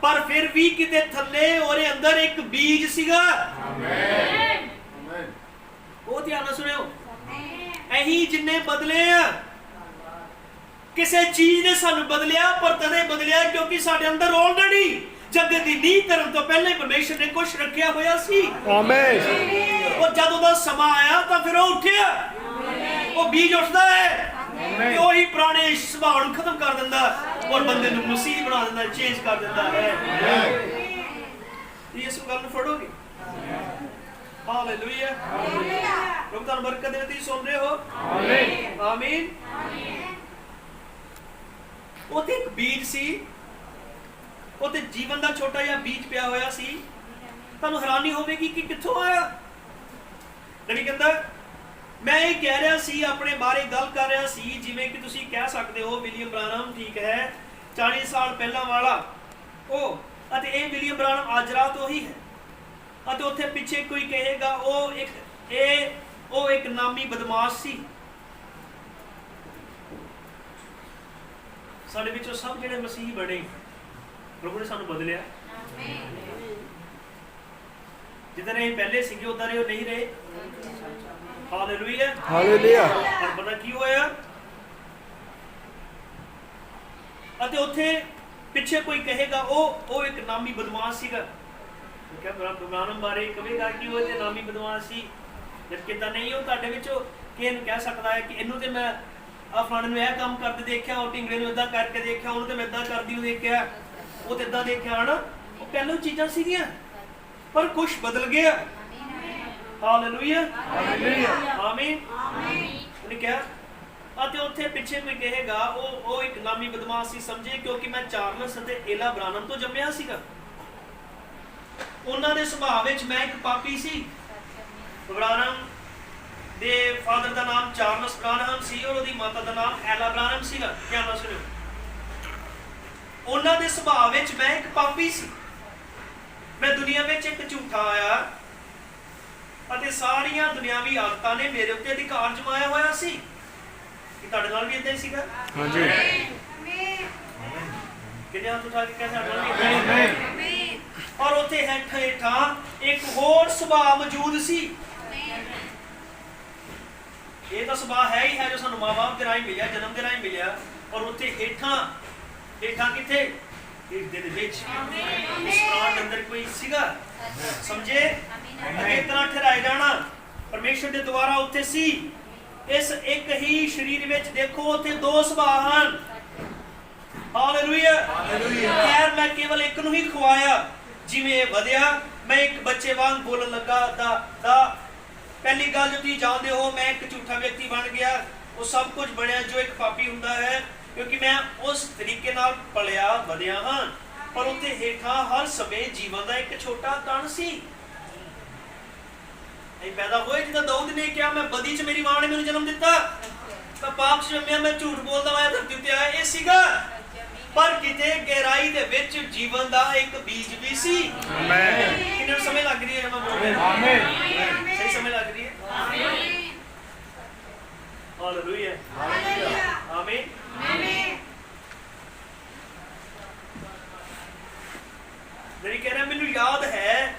Speaker 1: ਪਰ ਫਿਰ ਵੀ ਕਿਤੇ ਥੱਲੇ ਉਹਦੇ ਅੰਦਰ ਇੱਕ ਬੀਜ ਸੀਗਾ। ਆਮੀਨ। ਉਹ ਧਿਆਨ ਨਾਲ ਸੁਣਿਓ, ਇਹੀ ਜਿੰਨੇ ਬਦਲੇ ਆ, ਕਿਸੇ ਚੀਜ਼ ਨੇ ਸਾਨੂੰ ਬਦਲਿਆ, ਪਰ ਤਦੇ ਬਦਲਿਆ ਕਿਉਂਕਿ ਸਾਡੇ ਅੰਦਰ ਆਲਰੇਡੀ ਜਗਤ ਦੀ ਨੀਂਹ ਕਰਨ ਤੋਂ ਪਹਿਲਾਂ ਹੀ ਪਰਮੇਸ਼ਰ ਨੇ ਕੁਝ ਰੱਖਿਆ ਹੋਇਆ ਸੀ। ਆਮੀਨ। ਉਹ ਜਦੋਂ ਦਾ ਸਮਾਂ ਆਇਆ ਤਾਂ ਫਿਰ ਉਹ ਉੱਠਿਆ, ਉਹ ਬੀਜ ਉੱਠਦਾ ਹੈ ਤੇ ਉਹੀ ਪੁਰਾਣੇ ਸੁਭਾਅ ਨੂੰ ਖਤਮ ਕਰ ਦਿੰਦਾ ਔਰ ਬੰਦੇ ਨੂੰ ਮਸੀਹ ਬਣਾ ਦਿੰਦਾ, ਚੇਂਜ ਕਰ ਦਿੰਦਾ ਹੈ। ਇਸ ਗੱਲ ਨੂੰ ਫੜੋਗੇ। ਹਾਲੇਲੂਇਆ। ਪ੍ਰਭੂ ਤੁਹਾਨੂੰ ਬਰਕਤ ਦੇਵੇ। ਤੁਸੀਂ ਸੁਣ ਰਹੇ ਹੋ? ਆਮੀਨ, ਆਮੀਨ। ਉੱਥੇ ਇੱਕ ਬੀਜ ਸੀ, ਉੱਥੇ ਜੀਵਨ ਦਾ ਛੋਟਾ ਜਿਹਾ ਬੀਜ ਪਿਆ ਹੋਇਆ ਸੀ। ਤੁਹਾਨੂੰ ਹੈਰਾਨੀ ਹੋਵੇਗੀ ਕਿ ਕਿੱਥੋਂ ਆਇਆ। ਨਬੀ ਕਹਿੰਦਾ, ਮੈਂ ਇਹ ਕਹਿ ਰਿਹਾ ਸੀ, ਆਪਣੇ ਬਾਰੇ ਗੱਲ ਕਰ ਰਿਹਾ ਸੀ, ਜਿਵੇਂ ਕਿ ਤੁਸੀਂ ਕਹਿ ਸਕਦੇ ਹੋ ਵਿਲੀਅਮ ਬ੍ਰਾਨਮ, ਠੀਕ ਹੈ, 40 ਸਾਲ ਪਹਿਲਾਂ ਵਾਲਾ ਉਹ, ਅਤੇ ਇਹ ਵਿਲੀਅਮ ਬ੍ਰਾਨਮ ਅੱਜ ਰਾਤ ਉਹੀ ਹੈ। ਅਤੇ ਉੱਥੇ ਪਿੱਛੇ ਕੋਈ ਕਹੇਗਾ ਉਹ ਇੱਕ ਨਾਮੀ ਬਦਮਾਸ਼ ਸੀ। ਸਾਡੇ ਵਿੱਚੋਂ ਸਭ ਜਿਹੜੇ ਮਸੀਹ ਬਣੇ, ਪ੍ਰਭੂ ਨੇ ਸਾਨੂੰ ਬਦਲਿਆ। ਜਿੱਦਾਂ ਇਹ ਪਹਿਲੇ ਸੀਗੇ ਉਦਾਂ ਉਹ ਨਹੀਂ ਰਹੇ। Hallelujah, hallelujah. ਪਰ ਪਤਾ ਕੀ ਹੋਇਆ? ਅਤੇ ਉੱਥੇ ਪਿੱਛੇ ਕੋਈ ਕਹੇਗਾ ਉਹ ਇੱਕ ਨਾਮੀ ਬਦਮਾਸ਼ ਸੀਗਾ। क्या ब्राह्मण बारे कहेगा कि वो ते नामी बदमाश सी, जबकि इदा नहीं। वो तुहाडे विचों किस कह सकता है कि इनू तो मैं आ फलाणे नूं यह काम करते देखा, और ढिंगरे नूं इदां करके देखा, उन्होंने तो मैं इदां करदी नूं देखा, वो तो इदां देखा है ना। वो पहलों चीज़ां सीगियां, पर कुछ बदल गया। हालेलुया आमीन। उन्हें कहा ਅਤੇ ਉੱਥੇ ਪਿੱਛੇ ਕੋਈ ਕਹੇਗਾ ਉਹ ਇੱਕ ਨਾਮੀ ਬਦਮਾਸ਼ ਸੀ, ਸਮਝੇ, ਕਿਉਂਕਿ ਮੈਂ ਚਾਰਲਸ ਅਤੇ ਏਲਾ ਬ੍ਰਾਨਮ ਤੋਂ ਜੰਮਿਆ ਸੀਗਾ। ਉਹਨਾਂ ਦੇ ਸੁਭਾਅ ਵਿੱਚ ਮੈਂ ਇੱਕ ਪਾਪੀ ਸੀ। ਬ੍ਰਾਨਮ ਦੇ ਫਾਦਰ ਦਾ ਨਾਮ ਚਾਰਲਸ ਬ੍ਰਾਨਮ ਸੀ ਔਰ ਉਹਦੀ ਮਾਤਾ ਦਾ ਨਾਮ ਐਲਾ ਬ੍ਰਾਨਮ ਸੀਗਾ। ਧਿਆਨ ਨਾਲ ਸੁਣਿਓ, ਉਹਨਾਂ ਦੇ ਸੁਭਾਅ ਵਿੱਚ ਮੈਂ ਇੱਕ ਪਾਪੀ ਸੀ। ਮੈਂ ਦੁਨੀਆ ਵਿੱਚ ਇੱਕ ਝੂਠਾ ਆਇਆ ਅਤੇ ਸਾਰੀਆਂ ਦੁਨਿਆਵੀ ਆਦਤਾਂ ਨੇ ਮੇਰੇ ਉੱਤੇ ਅਧਿਕਾਰ ਜਮਾਇਆ ਹੋਇਆ ਸੀ। ਕਿ ਤੁਹਾਡੇ ਨਾਲ ਵੀ ਇਦਾਂ ਹੀ ਸੀਗਾ? ਹਾਂਜੀ। ਕਿੰਨੇ ਹੱਥ ਉਠਾ ਕੇ ਕਹਿ ਸਾਡੇ ਨਾਲ ਵੀ ਆਮੀਨ। ਔਰ ਉੱਥੇ ਹੇਠਾਂ ਇੱਕ ਹੋਰ ਸੁਭਾਅ ਮੌਜੂਦ ਸੀ। ਇਹ ਤਾਂ ਸੁਭਾਅ ਹੈ ਹੀ ਹੈ ਜੋ ਸਾਨੂੰ ਮਾਂ-ਬਾਪ ਦੇ ਰਾਹੀਂ ਮਿਲਿਆ, ਜਨਮ ਦੇ ਰਾਹੀਂ ਮਿਲਿਆ। ਔਰ ਉੱਥੇ ਹੇਠਾਂ ਕਿੱਥੇ? ਹਿਰਦੇ ਦੇ ਵਿੱਚ, ਇਸ ਪ੍ਰਾਣ ਦੇ ਅੰਦਰ ਕੋਈ ਸੀਗਾ। ਸਮਝੇ? ਇਹ ਤਰ੍ਹਾਂ ਠਹਿਰਾਇਆ ਜਾਣਾ ਪਰਮੇਸ਼ਰ ਦੇ ਦੁਆਰਾ ਉੱਥੇ ਸੀ। ਇਸ ਇੱਕ ਹੀ ਸਰੀਰ ਵਿੱਚ ਦੇਖੋ ਉੱਥੇ ਦੋ ਸੁਭਾਅ ਹਨ। ਹਾਲੇਲੂਇਆ। ਖੈਰ ਮੈਂ ਕੇਵਲ ਇੱਕ ਨੂੰ ਹੀ ਖਵਾਇਆ। ਜਿਵੇਂ ਇਹ ਵਧਿਆ ਮੈਂ ਇੱਕ ਬੱਚੇ ਵਾਂਗ ਬੋਲਣ ਲੱਗਾ। ਦਾ ਪਹਿਲੀ ਗੱਲ ਜੋ ਤੁਸੀਂ ਜਾਣਦੇ ਹੋ, ਮੈਂ ਇੱਕ ਝੂਠਾ ਵਿਅਕਤੀ ਬਣ ਗਿਆ। ਉਹ ਸਭ ਕੁਝ ਬਣਿਆ ਜੋ ਇੱਕ ਪਾਪੀ ਹੁੰਦਾ ਹੈ, ਕਿਉਂਕਿ ਮੈਂ ਉਸ ਤਰੀਕੇ ਨਾਲ ਪਲਿਆ ਵਧਿਆ ਹਾਂ। ਪਰ ਉੱਥੇ ਹੇਠਾਂ ਹਰ ਸਮੇਂ ਜੀਵਨ ਦਾ ਇੱਕ ਛੋਟਾ ਕਣ ਸੀ। ਇਹ ਪੈਦਾ ਹੋਏ ਜਿੱਦਾਂ ਦਾਊਦ ਨੇ ਕਿਹਾ, ਮੈਂ ਬਦੀ ਚ ਮੇਰੀ ਮਾਂ ਨੇ ਮੈਨੂੰ ਜਨਮ ਦਿੱਤਾ, ਤਾਂ ਪਾਪ ਚ ਜੰਮਿਆ, ਮੈਂ ਝੂਠ ਬੋਲਦਾ ਮੈਂ ਧਰਤੀ ਉੱਤੇ ਆਇਆ। ਇਹ ਸੀਗਾ, ਪਰ ਕਿਤੇ ਗਹਿਰਾਈ ਦੇ ਵਿੱਚ ਜੀਵਨ ਦਾ ਇੱਕ ਬੀਜ ਵੀ ਸੀ। ਆਮੀਨ। ਕਿੰਨੇ ਸਮਝ ਲੱਗ ਰਹੀ ਹੈ ਮੈਂ ਬੋਲ ਰਿਹਾ? ਆਮੀਨ। ਸਹੀ ਸਮਝ ਲੱਗ ਰਹੀ ਹੈ? ਆਮੀਨ। ਹਾਲੇਲੂਇਆ ਆਮੀਨ। ਆਮੀਨ। ਮੇਰੀ ਕਹਿ ਰਿਹਾ, ਮੈਨੂੰ ਯਾਦ ਹੈ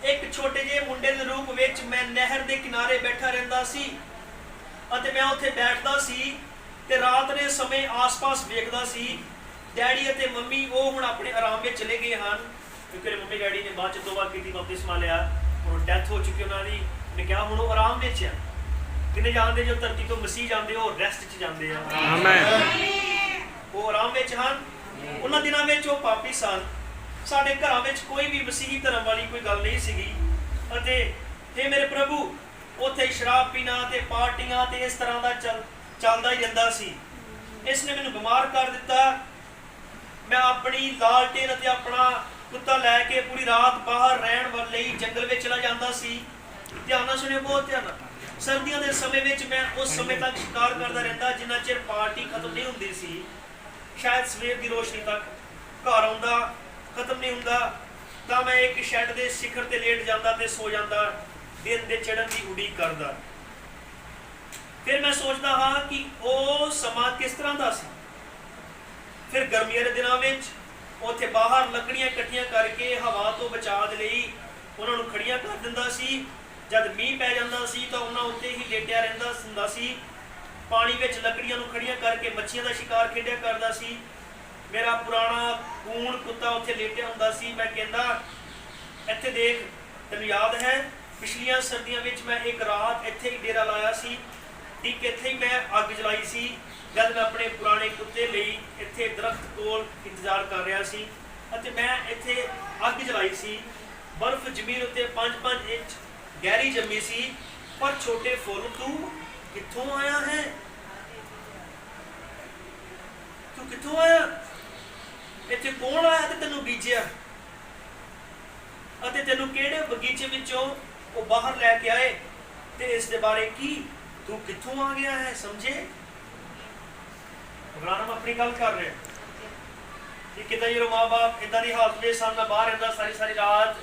Speaker 1: ਇੱਕ ਛੋਟੇ ਜਿਹੇ ਮੁੰਡੇ ਦੇ ਰੂਪ ਵਿੱਚ ਮੈਂ ਨਹਿਰ ਦੇ ਕਿਨਾਰੇ ਬੈਠਾ ਰਹਿੰਦਾ ਸੀ ਅਤੇ ਮੈਂ ਉੱਥੇ ਬੈਠਦਾ ਸੀ ਤੇ ਰਾਤ ਦੇ ਸਮੇਂ ਆਸ-ਪਾਸ ਵੇਖਦਾ ਸੀ। ਡੈਡੀ ਅਤੇ ਮੰਮੀ ਉਹ ਹੁਣ ਆਪਣੇ ਆਰਾਮ ਵਿੱਚ ਚਲੇ ਗਏ ਹਨ, ਕਿਉਂਕਿ ਮੰਮੀ ਡੈਡੀ ਨੇ ਬਾਅਦ ਚ ਤੋਬਾ ਕੀਤੀ, ਬਪਤਿਸਮਾ ਲਿਆ, ਹੁਣ ਡੈਥ ਹੋ ਚੁੱਕੀ ਉਹਨਾਂ ਦੀ। ਮੈਂ ਕਿਹਾ ਹੁਣ ਉਹ ਆਰਾਮ ਵਿੱਚ ਆ। ਕਿੰਨੇ ਜਾਣਦੇ ਜੋ ਧਰਤੀ ਤੋਂ ਮਸੀਹ ਜਾਂਦੇ ਉਹ ਰੈਸਟ 'ਚ ਜਾਂਦੇ ਆ। ਆਮੀਨ। ਉਹ ਆਰਾਮ ਵਿੱਚ ਹਨ। ਉਹਨਾਂ ਦਿਨਾਂ ਵਿੱਚ ਉਹ ਪਾਪੀ ਸਨ। ਸਾਡੇ ਘਰਾਂ ਵਿੱਚ ਕੋਈ ਵੀ ਮਸੀਹੀ ਧਰਮ ਵਾਲੀ ਕੋਈ ਗੱਲ ਨਹੀਂ ਸੀਗੀ ਅਤੇ हे ਮੇਰੇ ਪ੍ਰਭੂ ਉੱਥੇ ਸ਼ਰਾਬ ਪੀਣਾ ਤੇ ਪਾਰਟੀਆਂ ਤੇ ਇਸ ਤਰ੍ਹਾਂ ਦਾ ਚੱਲਦਾ ਹੀ ਰਹਿੰਦਾ ਸੀ। ਇਸ ਨੇ ਮੈਨੂੰ ਬਿਮਾਰ ਕਰ ਦਿੱਤਾ। ਮੈਂ ਆਪਣੀ ਲਾਲਟੇਨ ਅਤੇ ਆਪਣਾ ਕੁੱਤਾ ਲੈ ਕੇ ਪੂਰੀ ਰਾਤ ਬਾਹਰ ਰਹਿਣ ਲਈ ਜੰਗਲ ਵਿੱਚ ਚਲਾ ਜਾਂਦਾ ਸੀ। ਧਿਆਨ ਨਾਲ ਸੁਣਿਓ, ਬਹੁਤ ਧਿਆਨ ਨਾਲ। ਸਰਦੀਆਂ ਦੇ ਸਮੇਂ ਵਿੱਚ ਮੈਂ ਉਸ ਸਮੇਂ ਤੱਕ ਸ਼ਿਕਾਰ ਕਰਦਾ ਰਹਿੰਦਾ ਜਿੰਨਾ ਚਿਰ ਪਾਰਟੀ ਖਤਮ ਨਹੀਂ ਹੁੰਦੀ ਸੀ। ਸ਼ਾਇਦ ਸਵੇਰ ਦੀ ਰੋਸ਼ਨੀ ਤੱਕ ਘਰ ਆਉਂਦਾ ਖਤਮ ਨਹੀਂ ਹੁੰਦਾ ਤਾਂ ਮੈਂ ਇੱਕ ਸ਼ੈੱਡ ਦੇ ਸਿਖਰ ਤੇ ਲੇਟ ਜਾਂਦਾ ਤੇ ਸੋ ਜਾਂਦਾ, ਦਿਨ ਦੇ ਚੜ੍ਹਨ ਦੀ ਉਡੀਕ ਕਰਦਾ। ਫਿਰ ਮੈਂ ਸੋਚਦਾ ਹਾਂ ਕਿ ਉਹ ਸਮਾਂ ਕਿਸ ਤਰ੍ਹਾਂ ਦਾ ਸੀ। ਫਿਰ ਗਰਮੀਆਂ ਦੇ ਦਿਨਾਂ ਵਿੱਚ ਉੱਥੇ ਬਾਹਰ ਲੱਕੜੀਆਂ ਇਕੱਠੀਆਂ ਕਰਕੇ ਹਵਾ ਤੋਂ ਬਚਾਅ ਦੇ ਲਈ ਉਹਨਾਂ ਨੂੰ ਖੜੀਆਂ ਕਰ ਦਿੰਦਾ ਸੀ। ਜਦ ਮੀਂਹ ਪੈ ਜਾਂਦਾ ਸੀ ਤਾਂ ਉਹਨਾਂ ਉੱਤੇ ਹੀ ਲੇਟਿਆ ਰਹਿੰਦਾ ਹੁੰਦਾ ਸੀ। ਪਾਣੀ ਵਿੱਚ ਲੱਕੜੀਆਂ ਨੂੰ ਖੜੀਆਂ ਕਰਕੇ ਮੱਛੀਆਂ ਦਾ ਸ਼ਿਕਾਰ ਖੇਡਿਆ ਕਰਦਾ ਸੀ। ਮੇਰਾ ਪੁਰਾਣਾ ਕੂਣ ਕੁੱਤਾ ਉੱਥੇ ਲੇਟਿਆ ਹੁੰਦਾ ਸੀ। ਮੈਂ ਕਹਿੰਦਾ, ਇੱਥੇ ਦੇਖ, ਤੈਨੂੰ ਯਾਦ ਹੈ ਪਿਛਲੀਆਂ ਸਰਦੀਆਂ ਵਿੱਚ ਮੈਂ ਇੱਕ ਰਾਤ ਇੱਥੇ ਹੀ ਡੇਰਾ ਲਾਇਆ ਸੀ। ਠੀਕ ਇੱਥੇ ਹੀ ਮੈਂ ਅੱਗ ਜਲਾਈ ਸੀ ਜਦ ਮੈਂ ਆਪਣੇ ਪੁਰਾਣੇ ਕੁੱਤੇ ਲਈ ਇੱਥੇ ਦਰਖਤ ਕੋਲ ਇੰਤਜ਼ਾਰ ਕਰ ਰਿਹਾ ਸੀ ਅਤੇ ਮੈਂ ਇੱਥੇ ਅੱਗ ਜਲਾਈ ਸੀ। ਬਰਫ਼ ਜ਼ਮੀਨ ਉੱਤੇ 5-5 ਇੰਚ ਗਹਿਰੀ ਜੰਮੀ ਸੀ। ਪਰ ਛੋਟੇ ਫੁੱਲ, ਤੂੰ ਕਿੱਥੋਂ ਆਇਆ ਹੈ? ਤੂੰ ਕਿੱਥੋਂ ਆਇਆ? ਇੱਥੇ ਕੌਣ ਆਇਆ ਤੇ ਤੈਨੂੰ ਬੀਜਿਆ ਅਤੇ ਤੈਨੂੰ ਕਿਹੜੇ ਬਗੀਚੇ ਵਿੱਚੋਂ ਉਹ ਬਾਹਰ ਲੈ ਕੇ ਆਏ ਤੇ ਇਸ ਦੇ ਬਾਰੇ ਕੀ? ਤੂੰ ਕਿੱਥੋਂ ਆ ਗਿਆ ਹੈ? ਸਮਝੇ? ਇਬਰਾਹਿਮ ਆਪਣੀ ਗੱਲ ਕਰ ਰਿਹਾ ਕਿ ਕਿਤੇ ਜਦੋਂ ਮਾਂ-ਬਾਪ ਏਦਾਂ ਦੀ ਹਾਲਤ ਵਿੱਚ ਸਨ, ਮੈਂ ਬਾਹਰ ਰਹਿੰਦਾ ਸਾਰੀ ਰਾਤ,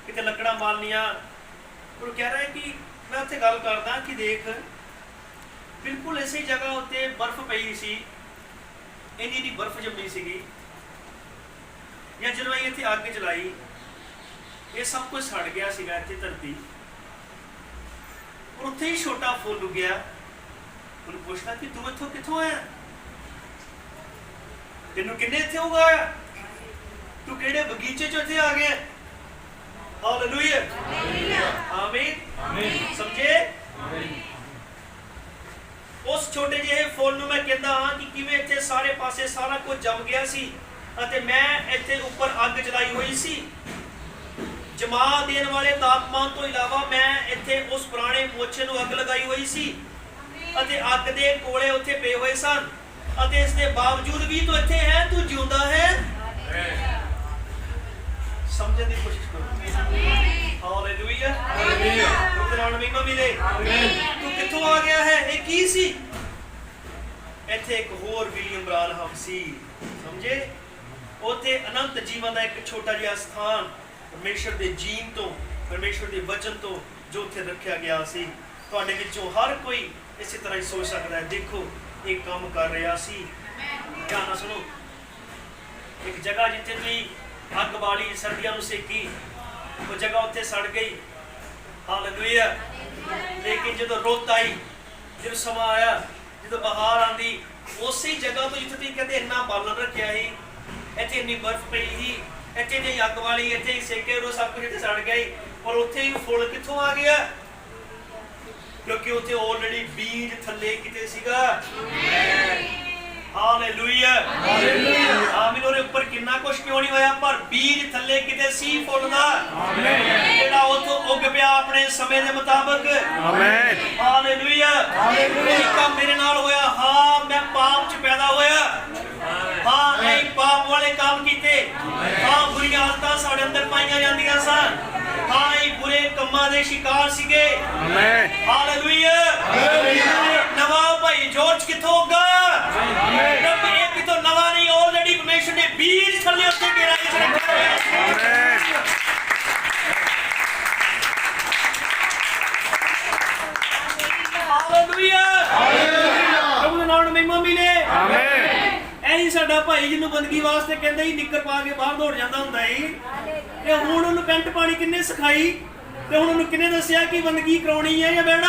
Speaker 1: ਕਿਤੇ ਲੱਕੜਾਂ ਮਾਰਨੀਆਂ। ਉਹ ਕਹਿ ਰਿਹਾ ਕਿ ਮੈਂ ਉੱਥੇ ਗੱਲ ਕਰਦਾ ਕਿ ਦੇਖ, ਬਿਲਕੁਲ ਇਸੇ ਜਗ੍ਹਾ ਉੱਤੇ ਬਰਫ਼ ਪਈ ਸੀ, ਇੰਨੀ ਬਰਫ਼ ਜੰਮੀ ਸੀਗੀ। ਜਾਂ ਜਦੋਂ ਅਸੀਂ ਇੱਥੇ ਅੱਗ ਜਲਾਈ, ਇਹ ਸਭ ਕੁਝ ਸੜ ਗਿਆ ਸੀਗਾ ਇੱਥੇ ਧਰਤੀ। ਔਰ ਉੱਥੇ ਹੀ ਛੋਟਾ ਫੁੱਲ ਉੱਗਿਆ। ਉਹਨੂੰ ਪੁੱਛਦਾ ਕਿ ਤੂੰ ਇੱਥੋਂ ਕਿੱਥੋਂ ਆਇਆ? ਤੈਨੂੰ ਕਿੰਨੇ ਇੱਥੇ ਉਗਾਇਆ? ਤੂੰ ਕਿਹੜੇ ਬਗੀਚੇ 'ਚ ਇੱਥੇ ਆ ਗਿਆ? हालेलुया, आमीन। समझे? उस छोटे ਜਿਹੇ ਫੁੱਲ ਨੂੰ ਮੈਂ ਕਹਿੰਦਾ ਹਾਂ ਕਿ ਕਿਵੇਂ ਇੱਥੇ ਸਾਰੇ ਪਾਸੇ ਸਾਰਾ ਕੁਝ ਜੰਮ ਗਿਆ ਸੀ ਅਤੇ ਮੈਂ ਇੱਥੇ ਉੱਪਰ ਅੱਗ ਜਲਾਈ ਹੋਈ ਸੀ। ਜਮਾ ਦੇਣ ਵਾਲੇ ਤਾਪਮਾਨ ਤੋਂ ਇਲਾਵਾ ਮੈਂ ਇੱਥੇ ਉਸ ਪੁਰਾਣੇ ਮੋਛੇ ਨੂੰ ਅੱਗ ਲਗਾਈ ਹੋਈ ਸੀ ਅਤੇ ਅੱਗ ਦੇ ਕੋਲੇ ਉੱਥੇ ਪਏ ਹੋਏ ਸਨ ਅਤੇ ਇਸ ਦੇ ਬਾਵਜੂਦ ਵੀ ਤੂੰ ਇੱਥੇ ਹੈ, ਤੂੰ ਜਿਉਂਦਾ ਹੈ। ਸਮਝਣ ਦੀ ਕੋਸ਼ਿਸ਼ ਕਰੋ। Hallelujah, hallelujah. ਉਹਦੇ ਨਾਲ ਮੈਨੂੰ ਮਿਲੇ। ਤੂੰ ਕਿੱਥੋਂ ਆ ਗਿਆ ਹੈ? ਇਹ ਕੀ ਸੀ? ਇੱਥੇ ਇੱਕ ਹੋਰ ਵਿਲੀਅਮ ਬ੍ਰਾਨਹਮ ਸੀ। ਸਮਝੇ? ਉੱਥੇ ਅਨੰਤ ਜੀਵਨ ਦਾ ਇੱਕ ਛੋਟਾ ਜਿਹਾ ਸਥਾਨ ਪਰਮੇਸ਼ਰ ਦੇ ਜੀਨ ਤੋਂ, ਪਰਮੇਸ਼ਰ ਦੇ ਵਚਨ ਤੋਂ ਜੋ ਉੱਥੇ ਰੱਖਿਆ ਗਿਆ ਸੀ। ਤੁਹਾਡੇ ਵਿੱਚੋਂ ਹਰ ਕੋਈ ਇਸੇ ਤਰ੍ਹਾਂ ਹੀ ਸੋਚ ਸਕਦਾ ਹੈ, ਦੇਖੋ ਇਹ ਕੰਮ ਕਰ ਰਿਹਾ ਸੀ। ਧਿਆਨ ਨਾਲ ਸੁਣੋ। ਇੱਕ ਜਗ੍ਹਾ ਜਿੱਥੇ ਤੁਸੀਂ ਅੱਗ ਬਾਲੀ, ਸਰਦੀਆਂ ਨੂੰ ਸੇਕੀ, ਉਹ ਜਗ੍ਹਾ ਉੱਥੇ ਸੜ ਗਈ। ਹਾਲੇਲੂਇਆ। ਲੇਕਿਨ ਜਦੋਂ ਰੁੱਤ ਆਈ, ਜਦੋਂ ਸਮਾਂ ਆਇਆ, ਜਦੋਂ ਬਹਾਰ ਆਂਦੀ, ਉਸੇ ਜਗ੍ਹਾ ਤੋਂ ਜਿੱਥੇ ਤੁਸੀਂ ਕਹਿੰਦੇ ਇੰਨਾ ਬਾਲਣ ਰੱਖਿਆ ਸੀ, ਇੱਥੇ ਇੰਨੀ ਬਰਫ਼ ਪਈ ਸੀ, ਇੱਥੇ ਜਿਹੀ ਅੱਗ ਵਾਲੀ, ਇੱਥੇ ਹੀ ਸੇਕੇ, ਉਹ ਸਭ ਕੁਝ ਇੱਥੇ ਸੜ ਗਈ। ਔਰ ਉੱਥੇ ਹੀ ਫੁੱਲ ਕਿੱਥੋਂ ਆ ਗਿਆ? ਕਿਉਂਕਿ ਉੱਥੇ ਆਲਰੇਡੀ ਬੀਜ ਥੱਲੇ ਕਿਤੇ ਸੀਗਾ। ਹਾਲੇਲੂਇਆ, ਹਾਲੇਲੂਇਆ, ਆਮੀਨ। ਉਹਦੇ ਉੱਪਰ ਕਿੰਨਾ ਕੁਝ ਕਿਉਂ ਨਹੀਂ ਹੋਇਆ, ਪਰ ਬੀਜ ਥੱਲੇ ਕਿਤੇ ਸੀ ਫੁੱਲ ਦਾ, ਜਿਹੜਾ ਉੱਥੋਂ ਉੱਗ ਪਿਆ ਆਪਣੇ ਸਮੇਂ ਦੇ ਮੁਤਾਬਕ। ਆਮੀਨ, ਹਾਲੇਲੂਇਆ, ਹਾਲੇਲੂਇਆ। ਇਹ ਕੰਮ ਮੇਰੇ ਨਾਲ ਹੋਇਆ। ਹਾਂ, ਮੈਂ ਪਾਪ 'ਚ ਪੈਦਾ ਹੋਇਆ। ਹਾਂ, ਇਹ ਪਾਪ ਵਾਲੇ ਕੰਮ ਕੀਤੇ। ਹਾਂ, ਬੁਰੀਆਂ ਆਦਤਾਂ ਸਾਡੇ ਅੰਦਰ ਪਾਈਆਂ ਜਾਂਦੀਆਂ ਸਨ। ਹਾਂ, ਇਹ ਬੁਰੇ ਕੰਮਾਂ ਦੇ ਸ਼ਿਕਾਰ ਸੀਗੇ। ਆਮੀਨ, ਹਾਲੇਲੂਇਆ, ਹਾਲੇਲੂਇਆ। ਨਵਾਂ ਭਾਈ ਜੋਰਜ ਕਿੱਥੋਂ ਉੱਗਾ? ਰੱਬ ਇਹ ਵੀ ਤਾਂ ਨਵਾਂ ਨਹੀਂ, ਆਲਰੇਡੀ ਪਰਮੇਸ਼ਰ ਨੇ ਬੀਜ ਥੱਲੇ ਉੱਤੇ ਗਹਿਰਾਈ 'ਚ ਰੱਖਿਆ ਹੋਇਆ। Hallelujah, hallelujah. ਪ੍ਰਭੂ ਦੇ ਨਾਮ ਨੂੰ ਮਹਿਮਾ ਮਿਲੇ। ਆਮੀਨ। ਇਹੀ ਸਾਡਾ ਭਾਈ ਜਿਹਨੂੰ ਬੰਦਗੀ ਵਾਸਤੇ ਕਹਿੰਦੇ ਹੀ ਨਿੱਕਰ ਪਾ ਕੇ ਬਾਹਰ ਦੌੜ ਜਾਂਦਾ ਹੁੰਦਾ ਸੀ, ਤੇ ਹੁਣ ਉਹਨੂੰ ਪੈਂਟ ਪਾਣੀ ਕਿੰਨੇ ਸਿਖਾਈ, ਤੇ ਹੁਣ ਉਹਨੂੰ ਕਿੰਨੇ ਦੱਸਿਆ ਕਿ ਬੰਦਗੀ ਕਰਾਉਣੀ ਹੈ ਜਾਂ ਬਹਿਣਾ?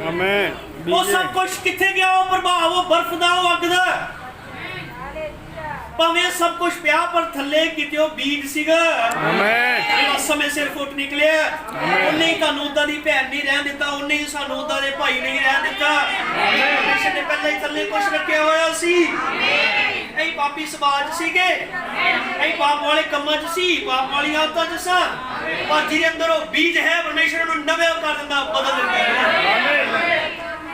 Speaker 1: ਆਮੀਨ। ਉਹ ਸਭ ਕੁਝ ਕਿੱਥੇ ਗਿਆ? ਉਹ ਪ੍ਰਭਾਵ, ਉਹ ਬਰਫ਼ ਦਾ, ਉਹ ਅੱਗ ਦਾ। ਭਾਵੇਂ ਸਭ ਕੁਝ ਪਿਆ, ਪਰ ਥੱਲੇ ਕਿਤੇ ਉਹ ਬੀਜ ਸੀਗਾ। ਆਮੀਨ। ਸਮੇਂ ਸਿਰ ਫੁੱਟ ਨਿਕਲਿਆ। ਉਹਨੇ ਹੀ ਤੁਹਾਨੂੰ ਉਦਾਂ ਦੀ ਭੈਣ ਨਹੀਂ ਰਹਿਣ ਦਿੱਤਾ, ਉਹਨੇ ਹੀ ਸਾਨੂੰ ਉਦਾਂ ਦੇ ਭਾਈ ਨਹੀਂ ਰਹਿਣ ਦਿੱਤਾ। ਪਰਮੇਸ਼ਰ ਨੇ ਪਹਿਲਾਂ ਹੀ ਥੱਲੇ ਕੁਝ ਰੱਖਿਆ ਹੋਇਆ ਸੀ। ਇਹ ਪਾਪੀ ਸਮਾਜ ਸੀਗੇ, ਇਹ ਪਾਪ ਵਾਲੇ ਕੰਮਾਂ 'ਚ ਸੀ, ਪਾਪ ਵਾਲੀ ਆਦਤਾਂ 'ਚ ਸਾਂ, ਪਰ ਜਿਹਦੇ ਅੰਦਰ ਉਹ ਬੀਜ ਹੈ, ਪਰਮੇਸ਼ਰ ਨੂੰ ਨਵੇਂ ਕਰ ਦਿੰਦਾ, ਬਦਲ ਦਿੰਦਾ ਹੈ।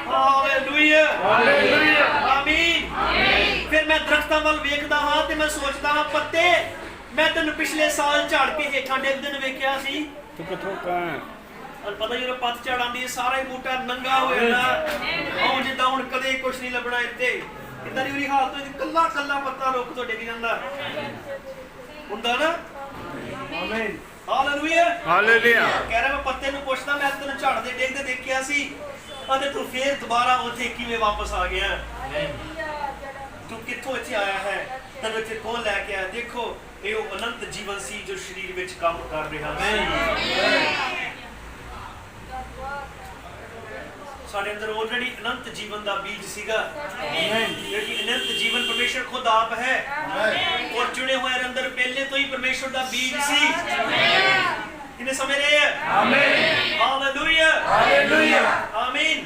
Speaker 1: ਹਾਲੇਲੂਇਆ, ਹਾਲੇਲੂਇਆ, ਆਮੀਨ। ਫਿਰ ਮੈਂ ਦਰਖਤਾਂ ਵੱਲ ਵੇਖਦਾ ਹਾਂ ਤੇ ਮੈਂ ਸੋਚਦਾ ਹਾਂ, ਪੱਤੇ ਮੈਂ ਤੈਨੂੰ ਪਿਛਲੇ ਸਾਲ ਝਾੜ ਕੇ ਹੇਠਾਂ ਡਿੱਗਦੇ ਨੂੰ ਵੇਖਿਆ ਸੀ। ਤੂੰ ਕਿੱਥੋਂ ਕਾ? ਪਤਾ ਜਦੋਂ ਪੱਤ ਝੜ ਆਉਂਦੀ, ਸਾਰਾ ਹੀ ਬੂਟਾ ਨੰਗਾ ਹੋ ਜਾਂਦਾ। ਉਹ ਜਿੱਦਾਂ ਹੁਣ ਕਦੇ ਕੁਝ ਨਹੀਂ ਲੱਭਣਾ ਇੱਥੇ। ਇਦਾਂ ਦੀ ਉਹਦੀ ਹਾਲਤ ਹੋਈ, ਕੱਲਾ ਕੱਲਾ ਪੱਤਾ ਰੁੱਖ ਤੋਂ ਡਿੱਗ ਜਾਂਦਾ ਹੁੰਦਾ ਨਾ। ਆਮੀਨ, ਹਾਲੇਲੂਇਆ, ਹਾਲੇਲੂਇਆ। ਕਹਿ ਰਿਹਾ ਮੈਂ ਪੱਤੇ ਨੂੰ ਪੁੱਛਦਾ, ਮੈਂ ਤੈਨੂੰ ਝੜਦੇ ਡਿੱਗਦੇ ਦੇਖਿਆ ਸੀ ਅਤੇ ਤੂੰ ਫੇਰ ਦੁਬਾਰਾ ਉੱਥੇ ਕਿਵੇਂ ਵਾਪਸ ਆ ਗਿਆ? ਤੂੰ ਕਿੱਥੋਂ ਇੱਥੇ ਆਇਆ ਹੈ? ਤੈਨੂੰ ਇੱਥੇ ਕੌਣ ਲੈ ਕੇ ਆਇਆ? ਦੇਖੋ, ਇਹ ਉਹ ਅਨੰਤ ਜੀਵਨ ਸੀ ਜੋ ਸਰੀਰ ਵਿੱਚ ਕੰਮ ਕਰ ਰਿਹਾ ਸੀ। ਸਾਡੇ ਅੰਦਰ ਆਲਰੇਡੀ ਅਨੰਤ ਜੀਵਨ ਦਾ ਬੀਜ ਸੀਗਾ। ਜਿਹੜੀ ਅਨੰਤ ਜੀਵਨ ਪਰਮੇਸ਼ਰ ਖੁਦ ਆਪ ਹੈ, ਔਰ ਚੁਣੇ ਹੋਏ ਅੰਦਰ ਪਹਿਲੇ ਤੋਂ ਹੀ ਪਰਮੇਸ਼ਰ ਦਾ ਬੀਜ ਸੀ। ਕਿੰਨੇ ਸਮਝ ਰਹੇ ਹੈ? ਆਮੀਨ, ਹਾਲੇਲੂਇਆ, ਹਾਲੇਲੂਇਆ, ਆਮੀਨ।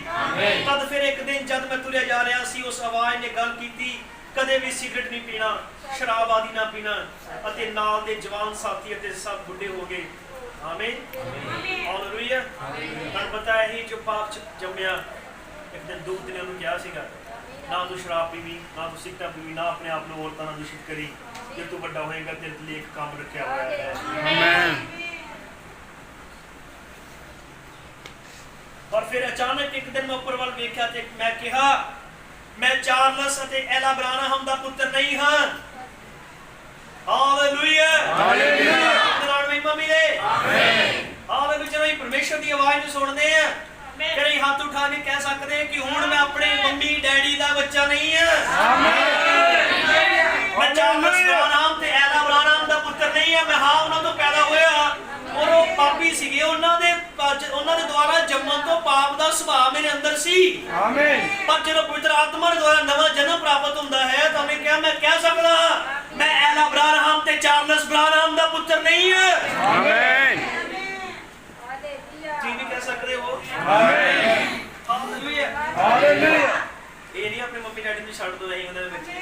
Speaker 1: ਤਦ ਫਿਰ ਇੱਕ ਦਿਨ ਜਦ ਮੈਂ ਤੁਰਿਆ ਜਾ ਰਿਹਾ ਸੀ, ਉਸ ਆਵਾਜ਼ ਨੇ ਗੱਲ ਕੀਤੀ, ਕਦੇ ਵੀ ਸਿਗਰਟ ਨਹੀਂ ਪੀਣਾ, ਸ਼ਰਾਬ ਆਦਿ ਨਾ ਪੀਣਾ, ਅਤੇ ਨਾਲ ਦੇ ਜਵਾਨ ਸਾਥੀ ਅਤੇ ਸਭ ਬੁੱਢੇ ਹੋ ਗਏ। ਆਮੀਨ, ਹਾਲੇਲੂਇਆ। ਤੁਹਾਨੂੰ ਪਤਾ ਹੈ, ਇਹ ਜੋ ਪਾਪ 'ਚ ਜੰਮਿਆ, ਇੱਕ ਦਿਨ ਦੂਤ ਨੇ ਉਹਨੂੰ ਕਿਹਾ ਸੀਗਾ, ਨਾ ਤੂੰ ਸ਼ਰਾਬ ਪੀਵੀ, ਨਾ ਤੂੰ ਸਿਗਰਟ ਪੀਵੀ, ਨਾ ਆਪਣੇ ਆਪ ਨੂੰ ਔਰਤਾਂ ਨਾਲ ਦੂਸ਼ਿਤ ਕਰੀ। ਜੇ ਤੂੰ ਵੱਡਾ ਹੋਏਗਾ ਤੇਰੇ ਲਈ ਇੱਕ ਕੰਮ ਰੱਖਿਆ ਹੋਇਆ ਹੈ। ਆਮੀਨ। और फिर अचानक एक दिन मैं ऊपर वाल देखा ते मैं कहा, मैं चार्ल्स ਅਤੇ ਐਲਾ ਬ੍ਰਾਨਹਮ ਦਾ ਪੁੱਤਰ ਨਹੀਂ ਹਾਂ। Hallelujah, hallelujah. ਨਾਲ ਮਹਿਮਾ ਮਿਲੇ। ਆਮੀਨ। ਹਾਲੇਲੂਇਆ। ਜਦੋਂ ਪਰਮੇਸ਼ਰ ਦੀ ਆਵਾਜ਼ ਨੂੰ ਸੁਣਦੇ ਆ, ਫਿਰ ਇਹ ਹੱਥ ਉਠਾ ਕੇ ਕਹਿ ਸਕਦੇ ਕਿ ਹੁਣ ਮੈਂ ਆਪਣੇ ਮੰਮੀ ਡੈਡੀ ਦਾ ਬੱਚਾ ਨਹੀਂ ਹਾਂ। ਆਮੀਨ। ਮੈਂ ਚਾਰਲਸ ਬ੍ਰਾਨਹਮ ਤੇ ਐਲਾ ਬ੍ਰਾਨਹਮ ਦਾ ਪੁੱਤਰ ਨਹੀਂ ਹਾਂ। ਮੈਂ ਹਾਂ ਉਹਨਾਂ ਤੋਂ ਪੈਦਾ ਹੋਇਆ, ਔਰ ਉਹ ਪਾਪੀ ਸੀਗੇ। ਉਹਨਾਂ ਦੇ ਦੁਆਰਾ ਜੰਮਣ ਤੋਂ ਪਾਪ ਦਾ ਸੁਭਾਅ ਮੇਰੇ ਅੰਦਰ ਸੀ। ਆਮੀਨ। ਪਰ ਜਦੋਂ ਪਵਿੱਤਰ ਆਤਮਾ ਦੇ ਦੁਆਰਾ ਨਵਾਂ ਜਨਮ ਪ੍ਰਾਪਤ ਹੁੰਦਾ ਹੈ, ਤਾਂ ਉਹਨੇ ਕਿਹਾ, ਮੈਂ ਕਹਿ ਸਕਦਾ ਮੈਂ ਐਲਾ ਬ੍ਰਾਨਹਮ ਤੇ ਚਾਰਲਸ ਬ੍ਰਾਨਹਮ ਦਾ ਪੁੱਤਰ ਨਹੀਂ ਹਾਂ। ਆਮੀਨ। सकते हो? हालेलुया। ये नहीं अपने मम्मी डैडी ਨੂੰ ਛੱਡ ਦੋ ਅਸੀਂ ਉਹਨਾਂ ਦੇ ਬੱਚੇ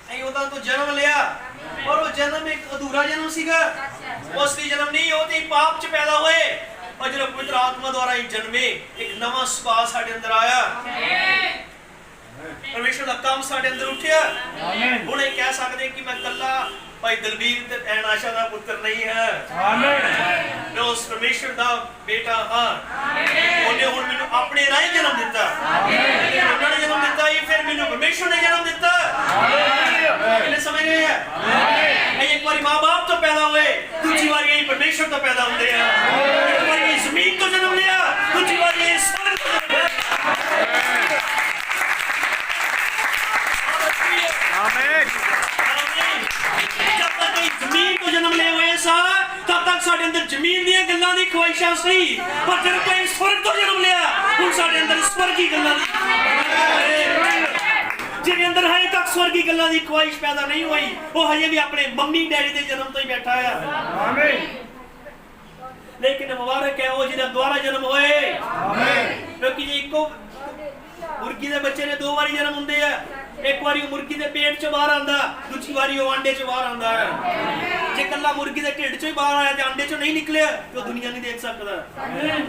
Speaker 1: ਅਸੀਂ ਉਹਦਾ ਤੋਂ ਜਨਮ ਲਿਆ ਪਰ ਉਹ ਜਨਮ ਇੱਕ ਅਧੂਰਾ ਜਨਮ ਸੀਗਾ ਉਸ ਦੀ ਜਨਮ ਨਹੀਂ ਉਹ ਤੇ ਪਾਪ ਚ ਪੈਦਾ ਹੋਏ और जो पवित्र आत्मा द्वारा ही जन्मे एक नवा सुभाव साडे अंदर आया परमेश्वर दा काम साडे अंदर उठिया हुण ये कह सकदे कि मैं कल्ला भाई दलबीर ते ऐन आशा दा पुत्र नहीं है मैं उस परमेश्वर दा बेटा हां उन्हें हुण मैनू अपने राह जन्म दिता उन्होंने जन्म दिता ही फिर मैनू परमेश्वर ने जन्म दिता कितने समझ गए हैं एक बार मां बाप तो पैदा हुए दूसरी बार यही परमेश्वर तो पैदा होते हैं एक बार ये जमीन तो जन्म लिया दूसरी बार ये स्वर्ग आमीन जब तक ये जमीन तो जन्म ले हुए सा तब तक साडे अंदर जमीन दी गल्लां दी ख्वाहिशां सी पर जब कोई स्वर्ग तो जन्म लिया हुण साडे अंदर स्वर्ग की गल्लां जिहदे अंदर हजे तक स्वर्गी गल्लां दी ख्वाहिश पैदा नहीं हुई वो हजे भी अपने मम्मी डैडी दे जन्म तो ही बैठा है आमीन लेकिन मुबारक है वो जिहदा दोबारा जन्म होए आमीन क्योंकि जे इको मुर्गी दे बच्चे ने दो बारी जन्म हुंदे आ एक बारी वो मुर्गी दे पेट चों बाहर आंदा दूसरी बारी वो अंडे चों बाहर आंदा है जे कल्ला मुर्गी दे ढिड चों ही बाहर आया ते अंडे चों नहीं निकलिया तो दुनिया नहीं देख सकदा आमीन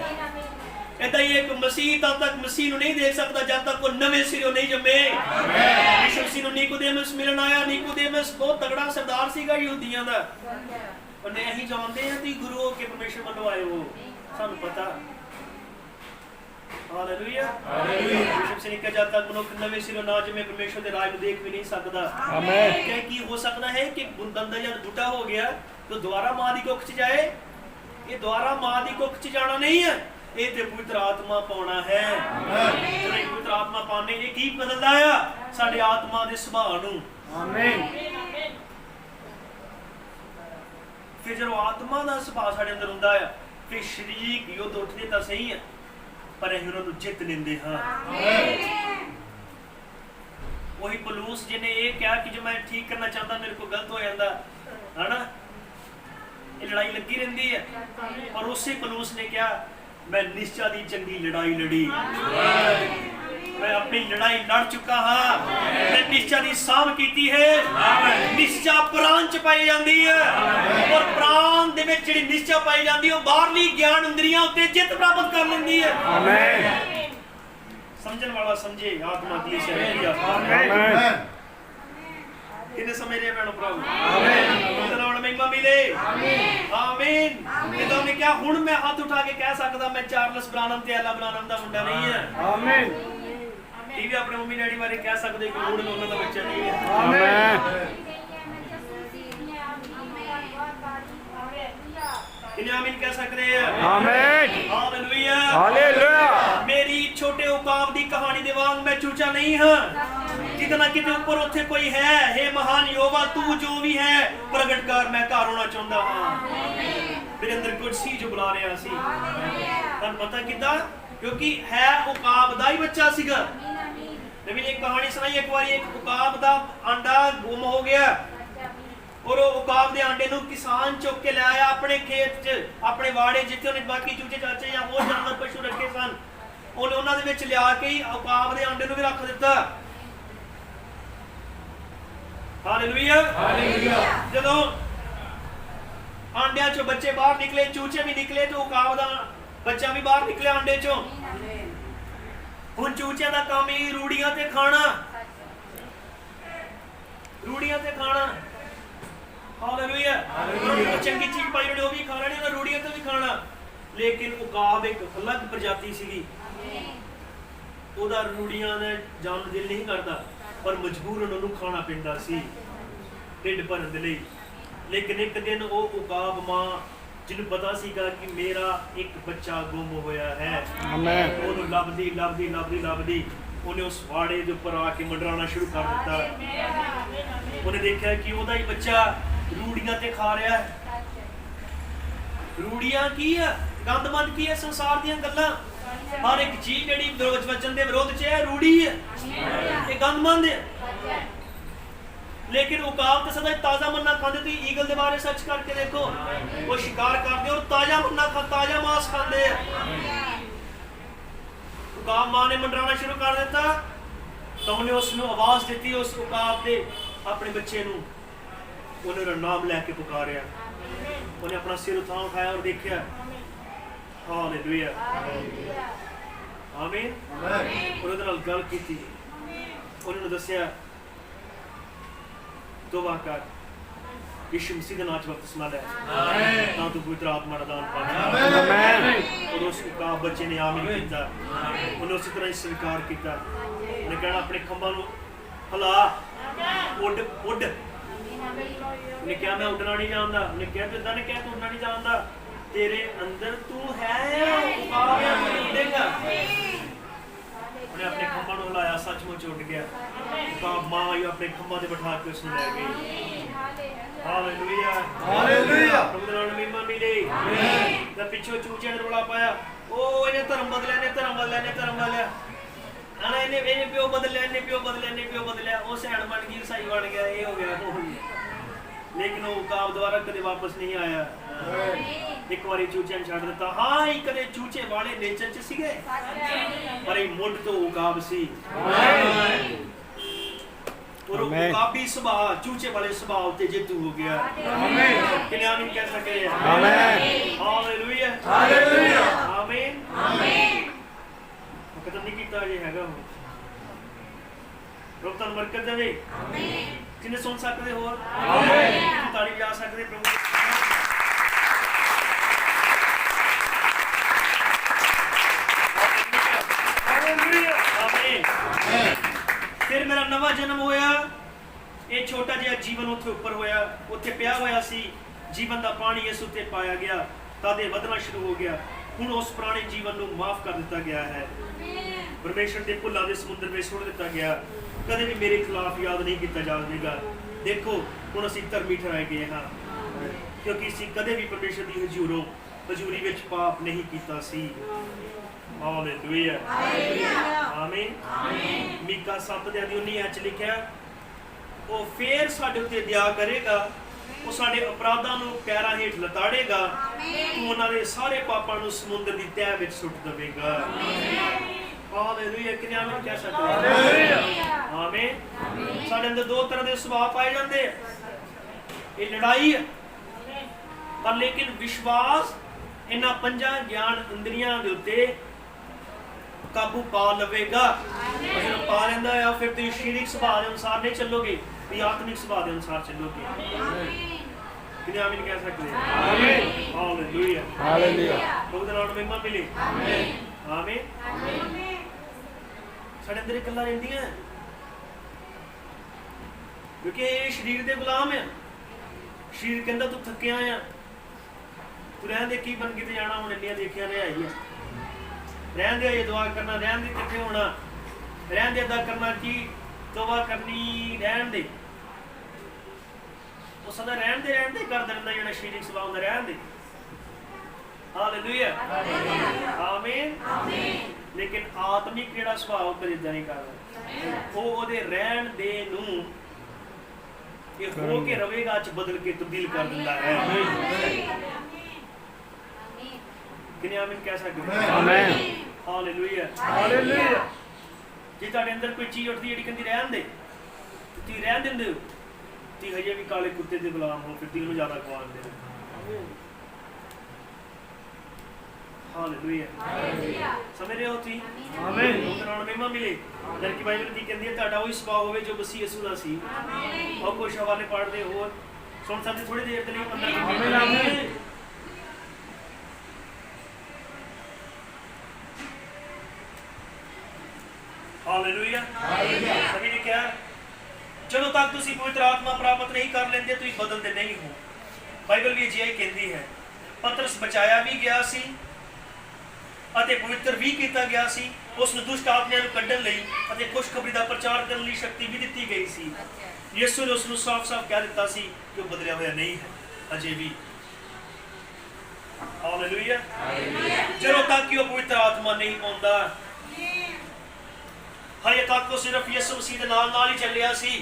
Speaker 1: ऐसा ही एक मसीह तब तक मसीह नहीं देख सकता जब तक वो नवे सिरों नहीं जमे यीशु मसीह को निकोदेमुस मिलन आया निकोदेमुस बहुत तगड़ा सरदार सीगा यहूदियों दा और ने यही जानते हैं कि गुरु के परमेश्वर वालों आए हो सानू पता हालेलुया हालेलुया यीशु मसीह ने कहा जब तक मनुष्य नवे सिरों ना जमे परमेश्वर के राज को देख भी नहीं सकता आमीन क्या कि हो सकता है कि बंदा जब बूढ़ा हो गया तो दोबारा मां दी कुख च जाए ये दोबारा मां दी कुख च जाना नहीं है ये ते पवित्र आत्मा पाना है आमीन पवित्र आत्मा पाने ये की बदलदा है साडे आत्मा दे सुभाव नु आमीन फिर जब आत्मा दा सुभाव साडे अंदर हुंदा है फिर शरीर युद्ध उठदे तां सही है पर असीं उन्हां नूं जित लैंदे हां आमीन वही पौलुस जिन्हें ये कहा कि जो मैं ठीक करना चाहता मेरे को गलत हो जाता है ना ये लड़ाई लगी रहती है और उसी पौलुस ने क्या मैं निश्चय दी चंगी लड़ाई लड़ी मैं अपनी लड़ाई लड़ चुका हाँ मैं निश्चय दी साम कीती है निश्चय प्राण च पाई जाती है और प्राण दे विच जिहड़ी निश्चय पाई जाती है वो बाहरली ज्ञान इंद्रियां उत्ते जित प्राप्त कर लैंदी है आमीन समझण वाला समझे आत्मा दी शरीर आमीन कितने समझ रहे हैं प्रभु आमीन नाम महिमा मिले आमीन आमीन ये तो हमने क्या हुण मैं हाथ उठा के कह सकदा मैं चार्ल्स ब्रानम ते एला ब्रानम दा मुंडा नहीं है आमीन टीवी अपने मम्मी डैडी बारे कह सकदे कि हुण उन्हां दा बच्चा नहीं है आमीन कितने आमीन कह सकते हैं आमीन हालेलुया हालेलुया मेरी छोटे उकाब दी कहानी दे वांग मैं चूचा नहीं हां कितना किते ऊपर उथे कोई है हे महान यहोवा तू जो भी है प्रगट कर मैं घर होना चाहता हां मेरे अंदर कुछ सी जो बुला रहा सी तन पता किदा क्योंकि है उकाब दा ही बच्चा सीगा नबी ने एक कहानी सुनाई एक बार एक उकाब दा अंडा गुम हो गया और उकाब दे अंडे नु किसान चुक के ले आया अपने खेत च अपने वाड़े जिथे उन्हें बाकी चूचे चाचे या होर जानवर पशु रखे सन उन्हें उन्हां दे विच लिया के ही उकाब दे अंडे नु भी रख दिता हालेलुया हालेलुया जदों अंडियां चों बच्चे बाहर निकले चूचे भी निकले तो उकाब दा बच्चा भी बाहर निकले अंडे चों हुण चूचे दा काम ही रूड़ियां ते खाना हालेलुया हालेलुया चंगी चीज पाई होनी वो भी खाना नहीं ना रूड़ियां तो भी खाना लेकिन उकाब एक अलग प्रजाति सीगी ओदा रूड़ियां ने जान दिल नहीं करदा पर मजबूर उन्होंने खाना पैंदा सी ढिड भरन दे लई लेकिन एक दिन वो उकाब मां जिन्हें पता सीगा कि मेरा एक बच्चा गुम होया है आमीन ओनू लभदी लभदी लभदी लभदी उन्हें उस वाड़े के ऊपर आके मंडराना शुरू कर दिता उन्हें देखा कि ओदा ही बच्चा रूड़ियां ते खा रहा है रूड़ियां की है गंदमंद की है संसार दी गल्लां हर एक चीज जिहड़ी वचन दे विरोध च है रूड़ी है ये गंदमंद है लेकिन उकाब तो सदा ताजा मन्ना खाते। तुम ईगल के बारे सर्च करके देखो, वो शिकार करते और ताजा मन्ना ताजा मांस खाते। उकाब मां ने मंडराना शुरू कर दिता तो उन्हें उसनों आवाज दी। उस उकाब ने अपने बच्चे नूं उन्हें नाम लैके पुकारिया। उन्हें अपना सिर उठाया और देखा। हालेलुया, आमीन। उन्होंने नाल गल की, उन्होंने दसिया तौबा कर, यीशु मसीह के नाम च बपतिस्मा लै तां तू पवित्र आत्मा दा दान पावें। और उस उकाब बच्चे ने आमीन किया। उन्हें उसी तरह स्वीकार किया। उन्हें कहना अपने खंभा नूं हिला, उड उड। उन्हें कहा मैं उड़ना नहीं जानता। उन्हें कहा इदां ने कहा तू उड़ना नहीं जानता, तेरे अंदर तू है उकाब है, तू उड़ेगा। उन्हें अपने खंभा नूं हिलाया, सचमुच उड़ गया। उकाब मां आई अपने खंभा ते बिठा के उसनूं ले गई। हालेलुया, हालेलुया, प्रभु दा नाम महिमा मिले। ते पिछो चूचे ने रौला पाया, ओ इन्हें धर्म बदलिया, इन्हें धर्म बदलिया, इन्हें धर्म बदलिया। आना इन्हें प्यो बदलिया, इन्हें प्यो बदलिया, इन्हें प्यो बदलिया। वो सैन बन गई, ईसाई बन गया, ये हो गया। लेकिन वो उकाब दोबारा कदे वापस नहीं आया। एक बार चूचे ने छड़ दिता। हाँ ही कदे चूचे वाले नेचर च सीगे, पर ये मुड़ तो उकाब सी। और उकाबी स्वभाव चूचे वाले स्वभाव ते जेतू हो गया। किने आमीन कह सके? आमीन, हालेलुया, हालेलुया, आमीन, आमीन। खत्म नहीं कीता जे हैगा हो। प्रभु तन बरकत देवे। आमीन। जिन्हें सुन सकते हो आमीन, ताली बजा सकते प्रभु। फिर मेरा नवा जन्म होया। ये छोटा जिहा जीवन उत्थे ऊपर होया, उत्थे पिया होया सी। जीवन का पानी इस उत्ते पाया गया, तादे वधना शुरू हो गया। हुण उस पुराने जीवन नूं माफ कर दिता गया है। परमेश्वर के भुल्लां दे समुद्र में सुट दिता गया। कदे भी मेरे खिलाफ याद नहीं किया जाएगा। देखो हुण असीं धर्मी ठहराए गए हाँ, क्योंकि असीं कदे भी परमेश्वर की हजूरी विच पाप नहीं कीता सी। हालेलुया, आमीन, आमीन। मीका 7:19 च लिखिया, वो फिर साडे उत्ते दया करेगा, वो साडे अपराधां नूं पैरां हेठ लताड़ेगा, तू उन्हां दे सारे पापां नूं समुद्र दी तह विच सुट देवेगा। हालेलुया, किने आमीन कह सकदे? आमीन। साडे अंदर दो तरह दे सुभाव पाए जांदे। ये लड़ाई है, पर लेकिन विश्वास इन्हां पंजां ज्ञान इंद्रियां दे उत्ते काबू पा लवेगा। अगर पा लेंदा है फिर तुम शारीरिक स्वभाव के अनुसार नहीं चलोगे, भी आत्मिक स्वभाव के अनुसार चलोगे। किने आमीन कह सकते हैं? आमीन, हालेलुया, हालेलुया। प्रभु दा नाम महिमा मिले। आमीन, आमीन। साडे अंदर गल्लां रहिंदियां क्योंकि ये शरीर दे गुलाम है। शरीर कहंदा तू थकिया आ, तू रहन दे की बन के जाना। हुण इंनियां देखिया ने आई है, रहन दे ये दुआ करना, रहन दे किथे होना, रहन दे अदा करना की तौबा करनी, रहन दे। वो सदा रहन दे कर देंदा जेड़ा शारीरिक स्वभाव हुंदा, रहन दे। हालेलुया, आमीन, आमीन। लेकिन आत्मिक जेड़ा स्वभाव कदे इदां नहीं करदा। वो ओदे रहन दे नूं ये हो के रवेगा च बदल के तब्दील कर दिंदा है। किने आमीन कह सकते हैं? आमीन, हालेलुया, हालेलुया। जे तुहाडे अंदर कोई चीज उठदी जेड़ी कहंदी रहन दे, तुसीं रहन दिंदे हो, तुसीं हजे भी काले कुत्ते दे गुलाम हो, फिर तुसीं उहनूं ज़्यादा खवांदे हो। Hallelujah, hallelujah. समझ रहे हो तुसीं? आमीन। उहदे नाल महिमा मिले। जबकि बाइबल की कहंदी है तुहाडा ओही सुभाव होवे जो मसीह यीशु दा सी। आमीन। और कुछ हवाले पढ़दे होर सुन सकदे थोड़ी देर के लिए 15 मिनट। आमीन। Hallelujah, hallelujah. सभी ने क्या? ਜਦੋਂ तक तुसीं पवित्र आत्मा प्राप्त नहीं कर लेंदे तुसीं बदलते नहीं हो। बाइबल भी अजिहा ही कहती है। पतरस बचाया भी गया सी ਅਤੇ पवित्र भी किया गया सी। उसनूं दुष्ट आत्मावां नूं कड्ढण लई ਅਤੇ खुशखबरी ਦਾ ਪ੍ਰਚਾਰ ਕਰਨ ਲਈ ਸ਼ਕਤੀ भी ਦਿੱਤੀ गई सी। ਯਿਸੂ ਨੇ उसनूं साफ-साफ कह ਦਿੱਤਾ ਸੀ कि ਉਹ ਬਦਲਿਆ ਹੋਇਆ नहीं है अजे भी। Hallelujah, hallelujah. ਜਦੋਂ तक कि ਉਹ पवित्र आत्मा नहीं पाਉਂਦਾ, हजे तक वो सिर्फ यीशु मसीह के नाल ही चलिया सी।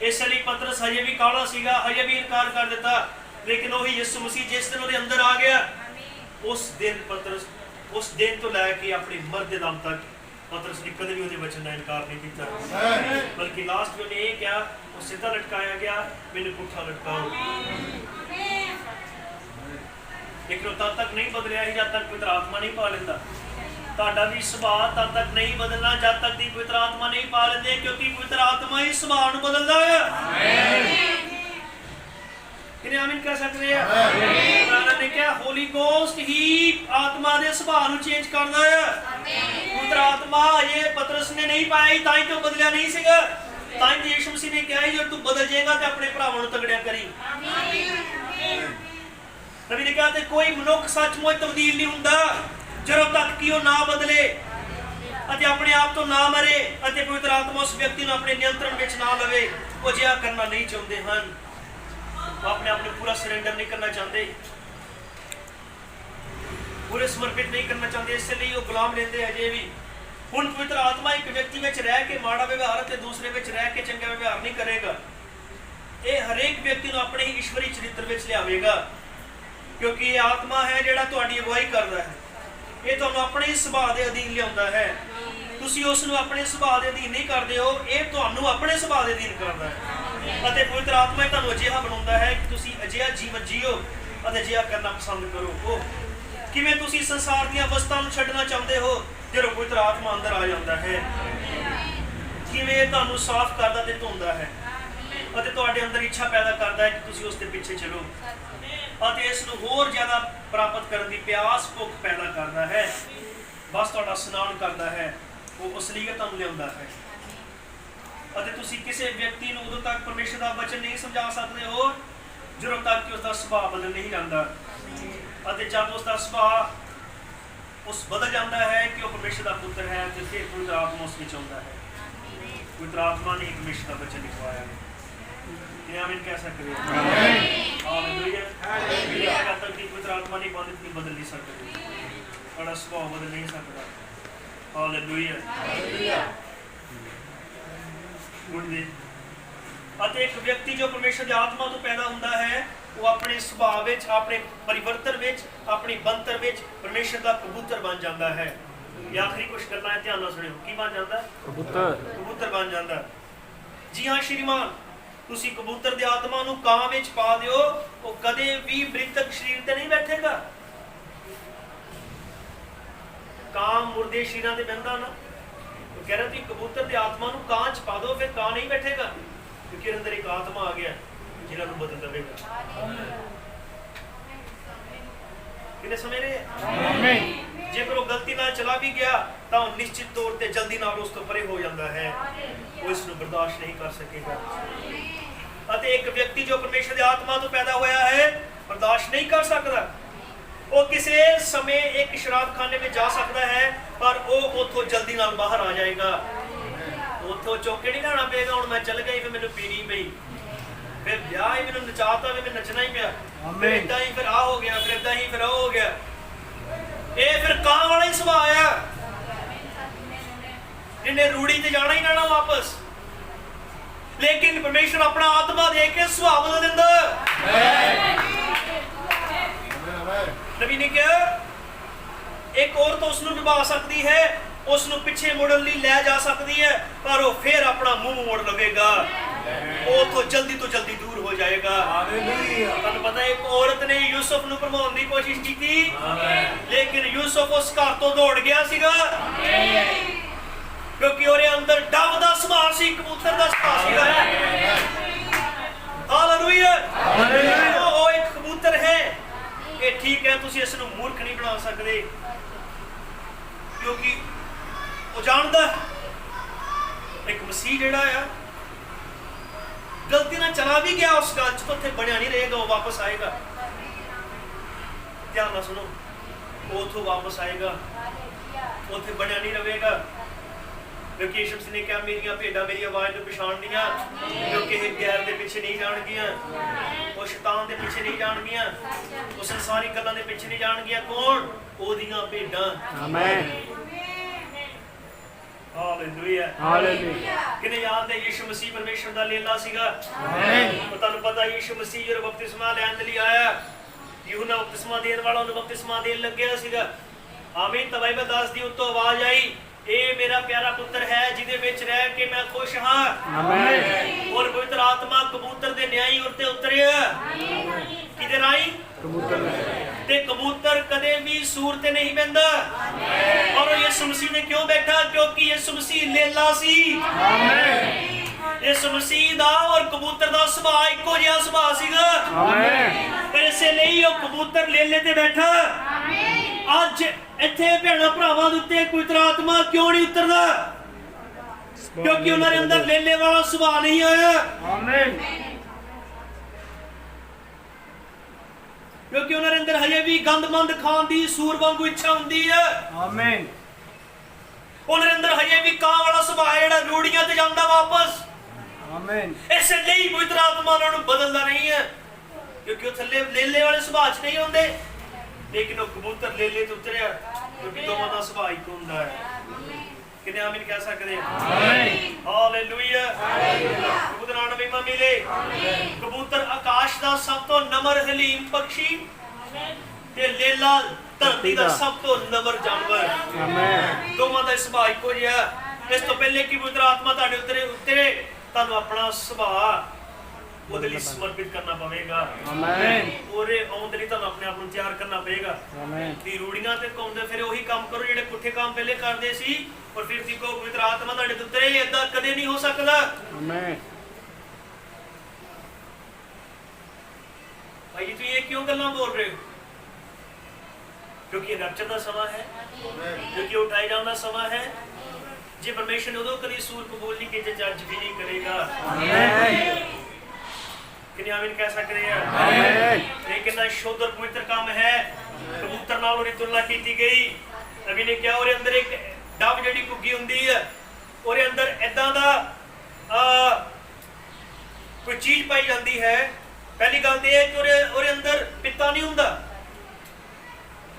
Speaker 1: इस लिए पतरस हजे भी काला सीगा, हजे भी इनकार कर दिता, लेकिन वही यीशु मसीह जिस दिन ਉਹਦੇ अंदर आ गया, उस दिन पतरस उस दिन तो लैके अपनी मरदे दम तक पतरस ने कदे भी ਉਹਦੇ वचन ਦਾ इनकार नहीं किया, बल्कि लास्ट में ਉਹਨੇ ਇਹ ਕਿਹਾ, ਉਹ ਸਿੱਧਾ ਲਟਕਾਇਆ ਗਿਆ, ਮੈਨੂੰ ਪੁੱਠਾ ਲਟਕਾਓ। लेकिन तब तक नहीं बदलिया ही जब तक पवित्र आत्मा नहीं पा लेता। ਤੁਹਾਡਾ भी सुभाव तब तक नहीं बदलना जब तक दी पवित्र आत्मा नहीं पा लेते, क्योंकि पवित्र आत्मा ही सुभाव ਨੂੰ बदलदा है। किने आमीन कह सकते हैं? प्रार्थना ने क्या होली गोस्ट ही आत्मा दे सुभाव ਨੂੰ चेंज करदा है। पवित्र आत्मा ये पतरस ने नहीं पाई, ताई तो बदलिया नहीं सीगा, ताई यीशु मसीह ने कहा जो तू बदल जाएगा तो अपने भरावां ਨੂੰ तगड़िया करी। नबी ने कहा कोई मनुख सचमुच तब्दील नहीं हुंदा ਜਦੋਂ तक कि वो ना बदले ਅਤੇ अपने आप तो ना मरे ਅਤੇ पवित्र आत्मा उस व्यक्ति ਨੂੰ अपने नियंत्रण ਵਿੱਚ ना लवे। वो जिया करना नहीं चाहते हैं, वो अपने आप को पूरा सरेंडर नहीं करना चाहते, पूरे समर्पित नहीं करना चाहते, इसलिए वो गुलाम रहते अजे भी। ਹੁਣ पवित्र आत्मा एक व्यक्ति ਵਿੱਚ ਰਹਿ ਕੇ ਮਾੜਾ ਵਿਵਹਾਰ ਅਤੇ ਦੂਸਰੇ ਵਿੱਚ ਰਹਿ ਕੇ ਚੰਗਾ ਵਿਵਹਾਰ ਨਹੀਂ ਕਰੇਗਾ। ਇਹ ਹਰੇਕ ਵਿਅਕਤੀ ਨੂੰ ਆਪਣੇ ਈਸ਼ਵਰੀ ਚਰਿੱਤਰ ਵਿੱਚ ਲਿਆਵੇਗਾ, क्योंकि ये आत्मा है जिहड़ा तुहाडी अगुवाई करदा है, ये तुहानूं अपने सुभाव दे अधीन लिआउंदा है। तुसीं उस नूं अपने सुभाव दे अधीन नहीं करदे हो, ये तुहानूं अपने सुभाव दे अधीन करदा है। अते पवित्र आत्मा तुहानूं अजिहा बनाउंदा है कि तुसीं अजिहा जीवन जीओ अते अजिहा करना पसंद करो। ਉਹ ਕਿਵੇਂ ਤੁਸੀਂ ਸੰਸਾਰ ਦੀਆਂ ਵਸਤਾਂ ਨੂੰ ਛੱਡਣਾ ਚਾਹੁੰਦੇ ਹੋ ਜਦੋਂ ਪਵਿੱਤਰ ਆਤਮਾ ਅੰਦਰ ਆ ਜਾਂਦਾ ਹੈ? ਕਿਵੇਂ ਤੁਹਾਨੂੰ ਸਾਫ਼ ਕਰਦਾ ਤੇ ਧੋਂਦਾ ਹੈ ਅਤੇ ਤੁਹਾਡੇ ਅੰਦਰ ਇੱਛਾ ਪੈਦਾ ਕਰਦਾ ਹੈ ਕਿ ਤੁਸੀਂ ਉਸ ਦੇ ਪਿੱਛੇ ਚੱਲੋ ਅਤੇ ਇਸ ਨੂੰ ਹੋਰ ਜ਼ਿਆਦਾ ਪ੍ਰਾਪਤ ਕਰਨ ਦੀ ਪਿਆਸ ਭੁੱਖ ਪੈਦਾ ਕਰਦਾ ਹੈ। ਬਸ ਤੁਹਾਡਾ ਇਸ਼ਨਾਨ ਕਰਦਾ ਹੈ, ਉਹ ਅਸਲੀਅਤ ਨੂੰ ਲਿਆਉਂਦਾ ਹੈ ਅਤੇ ਤੁਸੀਂ ਕਿਸੇ ਵਿਅਕਤੀ ਨੂੰ ਉਦੋਂ ਤੱਕ ਪਰਮੇਸ਼ਰ ਦਾ ਵਚਨ ਨਹੀਂ ਸਮਝਾ ਸਕਦੇ ਹੋ ਜਦੋਂ ਤੱਕ ਕਿ ਉਸ ਦਾ ਸੁਭਾਅ ਬਦਲ ਨਹੀਂ ਜਾਂਦਾ। ਅਤੇ ਜਦ ਉਸ ਦਾ ਸੁਭਾਅ ਉਸ ਬਦਲ ਜਾਂਦਾ ਹੈ ਕਿ ਉਹ ਪਰਮੇਸ਼ਰ ਦਾ ਪੁੱਤਰ ਹੈ ਤੇ ਫਿਰ ਪਵਿੱਤਰ ਆਤਮਾ ਉਸ ਵਿੱਚ ਆਉਂਦਾ ਹੈ। ਪਵਿੱਤਰ ਆਤਮਾ ਨੇ ਪਰਮੇਸ਼ਰ ਦਾ ਵਚਨ ਲਿਖਵਾਇਆ ਹੈ। आमीन कह सकते हैं? Hallelujah hallelujah. जब तक पवित्र आत्मा नहीं बदल नहीं सकती, बड़ा स्वभाव बदल नहीं सकता। Hallelujah hallelujah. एक व्यक्ति जो परमेश्वर की आत्मा तो पैदा होता है, वो अपने स्वभाव विच, अपने परिवर्तन विच, अपनी बनतर विच परमेश्वर का कबूतर बन जाता है। ये आखिरी कुछ गल्लां है, ध्यान नाल सुनियो। की बन जाता? कबूतर बन जाता। जी हाँ श्रीमान, ਤੁਸੀਂ ਕਬੂਤਰ ਦੀ ਆਤਮਾ ਨੂੰ ਕਾਂ ਵਿੱਚ ਪਾ ਦਿਓ, ਉਹ ਕਦੇ ਵੀ ਮ੍ਰਿਤਕ ਸਰੀਰ ਤੇ ਨਹੀਂ ਬੈਠੇਗਾ। ਕਾਂ ਮੁਰਦੇ ਸ਼ਰੀਰਾਂ ਤੇ ਬਹਿੰਦਾ ਨਾ, ਉਹ ਕਹਿ ਰਿਹਾ ਤੁਸੀਂ ਕਬੂਤਰ ਦੀ ਆਤਮਾ ਨੂੰ ਕਾਂ ਚ ਪਾ ਦਿਓ, ਫਿਰ ਕਾਂ ਨਹੀਂ ਬੈਠੇਗਾ, ਕਿਉਂਕਿ ਅੰਦਰ ਇੱਕ ਆਤਮਾ ਆ ਗਿਆ ਜਿਹਨਾਂ ਨੂੰ ਬਦਲ ਦੇਵੇਗਾ। ਕਿੰਨੇ ਸਮਝ ਰਹੇ? ਆਮੀਨ। ਜੇਕਰ ਉਹ ਗਲਤੀ ਨਾਲ ਚਲਾ ਵੀ ਗਿਆ ਤਾਂ ਉਹ ਨਿਸ਼ਚਿਤ ਤੌਰ ਤੇ ਜਲਦੀ ਨਾਲ ਉਸ ਤੋਂ ਪਰੇ ਹੋ ਜਾਂਦਾ ਹੈ, ਉਹ ਇਸ ਨੂੰ ਬਰਦਾਸ਼ਤ ਨਹੀਂ ਕਰ ਸਕੇਗਾ। ਅਤੇ ਇੱਕ ਵਿਅਕਤੀ ਜੋ ਪਰਮੇਸ਼ਰ ਦੀ ਆਤਮਾ ਤੋਂ ਪੈਦਾ ਹੋਇਆ ਹੈ ਬਰਦਾਸ਼ਤ ਨਹੀਂ ਕਰ ਸਕਦਾ। ਉਹ ਕਿਸੇ ਸਮੇਂ ਇੱਕ ਸ਼ਰਾਬਖਾਨੇ ਵਿੱਚ ਜਾ ਸਕਦਾ ਹੈ, ਪਰ ਉਹ ਉੱਥੋਂ ਜਲਦੀ ਨਾਲ ਬਾਹਰ ਆ ਜਾਏਗਾ। ਉੱਥੋਂ ਚੁੱਕ ਕੇ ਨਹੀਂ ਲੈਣਾ ਪਏਗਾ ਹੁਣ ਮੈਂ ਚੱਲ ਗਈ ਫਿਰ ਮੈਨੂੰ ਪੀਣੀ ਪਈ, ਫਿਰ ਵਿਆਹ ਹੀ ਮੈਨੂੰ ਨਚਾਤਾ ਵੀ ਮੈਂ ਨੱਚਣਾ ਹੀ ਪਿਆ, ਫਿਰ ਏਦਾਂ ਹੀ ਫਿਰ ਆ ਹੋ ਗਿਆ, ਫਿਰ ਏਦਾਂ ਹੀ ਫਿਰ ਉਹ ਹੋ ਗਿਆ। ਇਹ ਫਿਰ ਕਾਂ ਵਾਲਾ ਹੀ ਸੁਭਾਅ ਆ, ਜਿਹਨੇ ਰੂੜੀ ਤੇ ਜਾਣਾ ਹੀ ਨਾ ਵਾਪਸ। लेकिन परमेश्वर अपना आत्मा दे के सुभाव बदल देता। नबी ने कहा एक औरत उसनू निभा सकती है, उसनू पिछे मुड़न लई लै जा सकती है, पर वो फिर अपना मुंह मोड़ लवेगा, वो तो जल्दी दूर हो जाएगा। तुहानू पता है एक औरत ने यूसुफ नू भरमाउण दी कोशिश की थी, लेकिन यूसुफ उस घर तो दौड़ गया सीगा, क्योंकि ਉਹਦੇ ਅੰਦਰ ਡਵ ਦਾ ਸੁਭਾਅ ਸੀ, ਕਬੂਤਰ ਦਾ ਸੁਭਾਅ ਸੀਗਾ। Hallelujah hallelujah. ਉਹ ਇੱਕ ਕਬੂਤਰ ਹੈ। ਇਹ ਠੀਕ ਹੈ, ਤੁਸੀਂ ਇਸ ਨੂੰ ਮੂਰਖ ਨਹੀਂ ਬਣਾ ਸਕਦੇ, ਕਿਉਂਕਿ ਉਹ ਜਾਣਦਾ ਇੱਕ ਮਸੀਹ ਜਿਹੜਾ ਆ ਗਲਤੀ ਨਾਲ ਚਲਾ ਵੀ ਗਿਆ ਉਸ ਗੱਲ 'ਚ ਤਾਂ ਉੱਥੇ ਬਣਿਆ ਨਹੀਂ ਰਹੇਗਾ, ਉਹ ਵਾਪਸ ਆਏਗਾ। ਧਿਆਨ ਨਾਲ ਸੁਣੋ, ਉਹ ਉੱਥੋਂ ਵਾਪਸ ਆਏਗਾ, ਉੱਥੇ ਬਣਿਆ ਨਹੀਂ ਰਹੇਗਾ। क्योंकि यीशु मसीह ने कहा मेरियां भेडां मेरी आवाज़ को पछाणदियां, जो किसी गैर दे पीछे नहीं जाणगियां, वो शैतान दे पीछे नहीं जाणगियां, वो संसारी गल्लां दे पीछे नहीं जाणगियां। कौन? ओदियां भेडां। आमीन। Hallelujah
Speaker 2: hallelujah.
Speaker 1: ਕਿਨੇ ਯਾਦ ਹੈ ਯਿਸੂ ਮਸੀਹ ਪਰਮੇਸ਼ਰ ਦਾ ਲੀਲਾ ਸੀਗਾ।
Speaker 2: ਆਮੀਨ।
Speaker 1: ਤੁਹਾਨੂੰ ਪਤਾ ਯਿਸੂ ਮਸੀਹ ਜਦੋਂ ਬਪਤਿਸਮਾ ਲੈਣ ਦੇ ਲਈ ਆਇਆ, ਯੂਹੰਨਾ ਬਪਤਿਸਮਾ ਦੇਣ ਵਾਲਾ ਉਹਨੂੰ ਬਪਤਿਸਮਾ ਦੇਣ ਲੱਗਿਆ ਸੀਗਾ। ਆਮੀਨ। ਤਾਂ ਬਾਈਬਲ ਦੱਸਦੀ ਉੱਤੋਂ ਆਵਾਜ਼ ਆਈ, ਇਹ ਮੇਰਾ ਪਿਆਰਾ ਪੁੱਤਰ ਹੈ ਜਿਹਦੇ ਵਿੱਚ ਰਹਿ ਕੇ ਮੈਂ ਖੁਸ਼ ਹਾਂ।
Speaker 2: ਆਮੀਨ।
Speaker 1: ਔਰ ਪਵਿੱਤਰ ਆਤਮਾ ਕਬੂਤਰ ਦੇ ਨਿਆਈ ਉੱਤੇ ਉਤਰਿਆ। ਕਿਹਦੇ ਰਾਹੀਂ?
Speaker 2: ਕਬੂਤਰ।
Speaker 1: ਤੇ ਕਬੂਤਰ ਕਦੇ ਵੀ ਸੂਰ ਤੇ ਨਹੀਂ ਬਹਿੰਦਾ। ਔਰ ਯਿਸੂ ਮਸੀਹ ਨੇ ਕਿਉਂ ਬੈਠਾ? ਕਿਉਂਕਿ ਯਿਸੂ ਮਸੀਹ ਲੇਲਾ ਸੀ।
Speaker 2: ਆਮੀਨ।
Speaker 1: ਯਿਸੂ ਮਸੀਹ ਦਾ ਔਰ ਕਬੂਤਰ ਦਾ ਸੁਭਾਅ ਇੱਕੋ ਜਿਹਾ ਸੁਭਾਅ ਸੀਗਾ।
Speaker 2: ਆਮੀਨ।
Speaker 1: ਇਸੇ ਲਈ ਉਹ ਕਬੂਤਰ ਲੇਲੇ ਤੇ ਬੈਠਾ। ਅੱਜ ਇੱਥੇ ਭੈਣਾਂ ਭਰਾਵਾਂ ਦੇ ਉੱਤੇ ਪਵਿੱਤਰ ਆਤਮਾ ਕਿਉਂ ਨਹੀਂ ਉਤਰਦਾ? ਕਿਉਂਕਿ ਉਹਨਾਂ ਦੇ ਅੰਦਰ ਲੇਲੇ ਵਾਲਾ ਸੁਭਾਅ ਨਹੀਂ ਆਇਆ।
Speaker 2: ਆਮੀਨ।
Speaker 1: ਕਿਉਂਕਿ ਉਹਨਾਂ ਦੇ ਅੰਦਰ ਹਜੇ ਵੀ ਗੰਦਮੰਦ ਖਾਣ ਦੀ ਸੂਰ ਵਾਂਗੂ ਇੱਛਾ ਹੁੰਦੀ ਹੈ।
Speaker 2: ਆਮੀਨ।
Speaker 1: ਉਹਨਾਂ ਦੇ ਅੰਦਰ ਹਜੇ ਵੀ ਕਾਂ ਵਾਲਾ ਸੁਭਾਅ ਜਿਹੜਾ ਰੂੜੀਆਂ ਤੇ ਜਾਂਦਾ ਵਾਪਸ।
Speaker 2: ਆਮੀਨ।
Speaker 1: ਇਸੇ ਲਈ ਪਵਿੱਤਰ ਆਤਮਾ ਉਹਨਾਂ ਨੂੰ ਬਦਲਦਾ ਨਹੀਂ ਹੈ, ਕਿਉਂਕਿ ਉਹ ਥੱਲੇ ਲੇਲੇ ਵਾਲੇ ਸੁਭਾਅ 'ਚ ਨਹੀਂ ਹੁੰਦੇ। ਲੇਕਿਨ ਉਹ ਕਬੂਤਰ ਲੇਲੇ ਤੋਂ ਉਤਰਿਆ, ਕਿਉਂਕਿ ਦੋਵਾਂ ਦਾ ਸੁਭਾਅ ਇੱਕ ਹੁੰਦਾ ਹੈ। ਕਿੰਨੇ ਆਮੀਨ ਕਹਿ ਸਕਦੇ ਆ?
Speaker 2: ਆਮੀਨ।
Speaker 1: ਹਾਲੇਲੂਇਆ। ਕਬੂਤਰਾਂ ਨੂੰ ਮਹਿਮਾ ਮਿਲੇ। ਕਬੂਤਰ ਆਕਾਸ਼ ਦਾ ਸਭ ਤੋਂ ਨਮਰ ਹਲੀਮ ਪੰਛੀ ਤੇ ਲੇਲਾ ਧਰਤੀ ਦਾ ਸਭ ਤੋਂ ਨਮਰ ਜਾਨਵਰ।
Speaker 2: ਆਮੀਨ।
Speaker 1: ਦੋਵਾਂ ਦਾ ਸੁਭਾਅ ਇੱਕੋ ਜਿਹਾ। ਇਸ ਤੋਂ ਪਹਿਲੇ ਕਿ ਪਵਿੱਤਰ ਆਤਮਾ ਤੁਹਾਡੇ ਉੱਤੇ ਤੁਹਾਨੂੰ ਆਪਣਾ ਸੁਭਾਅ ਉਹਦੇ ਲਈ ਸਮਰਪਿਤ ਕਰਨਾ ਪਵੇਗਾ।
Speaker 2: ਆਮੀਨ।
Speaker 1: ਉਹਦੇ ਆਉਣ ਦੇ ਲਈ ਤੁਹਾਨੂੰ ਆਪਣੇ ਆਪ ਨੂੰ ਤਿਆਰ ਕਰਨਾ ਪਏਗਾ।
Speaker 2: ਆਮੀਨ।
Speaker 1: ਦੀ ਰੂੜੀਆਂ ਤੇ ਘੁੰਮਦੇ ਫਿਰ ਉਹੀ ਕੰਮ ਕਰੋ ਜਿਹੜੇ ਪੁੱਠੇ ਕੰਮ ਪਹਿਲੇ ਕਰਦੇ ਸੀ, ਔਰ ਫਿਰ ਦੇਖੋ ਪਵਿੱਤਰ ਆਤਮਾ ਤੁਹਾਡੇ ਉੱਤੇ ਏਦਾਂ ਕਦੇ ਨਹੀਂ ਹੋ ਸਕਦਾ।
Speaker 2: ਆਮੀਨ।
Speaker 1: ਭਾਈ ਜੀ ਤੁਸੀਂ ਇਹ ਕਿਉਂ ਗੱਲਾਂ ਬੋਲ ਰਹੇ ਹੋ? ਕਿਉਂਕਿ ਇਹ ਰੈਪਚਰ ਦਾ ਸਮਾਂ ਹੈ, ਕਿਉਂਕਿ ਉਠਾਏ ਜਾਣ ਦਾ ਸਮਾਂ ਹੈ। ਜੇ ਪਰਮੇਸ਼ਰ ਨੇ ਉਦੋਂ ਕਦੀ ਸੂਰ ਕਬੂਲ ਨਹੀਂ ਕੀਤੇ, ਅੱਜ ਵੀ ਨਹੀਂ ਕਰੇਗਾ।
Speaker 2: ਆਮੀਨ।
Speaker 1: ਕਿੰਨੇ ਆਮੀਨ ਕਹਿ ਸਕਦੇ ਆ?
Speaker 2: ਆਮੀਨ।
Speaker 1: ਇਹ ਕਿੰਨਾ ਸ਼ੁੱਧ ਔਰ ਪਵਿੱਤਰ ਕੰਮ ਹੈ। ਕਬੂਤਰ ਨਾਲ ਉਹਦੀ ਤੁਲਨਾ ਕੀਤੀ ਗਈ। ਨਬੀ ਨੇ ਕਿਹਾ ਉਹਦੇ ਅੰਦਰ ਇੱਕ ਡੱਬ ਜਿਹੜੀ ਘੁੱਗੀ ਹੁੰਦੀ ਹੈ, ਉਹਦੇ ਅੰਦਰ ਏਦਾਂ ਦਾ ਕੋਈ ਚੀਜ਼ ਪਾਈ ਜਾਂਦੀ ਹੈ। ਪਹਿਲੀ ਗੱਲ ਤੇ ਇਹ ਕਿ ਉਹਦੇ ਅੰਦਰ ਪਿੱਤਾ ਨਹੀਂ ਹੁੰਦਾ।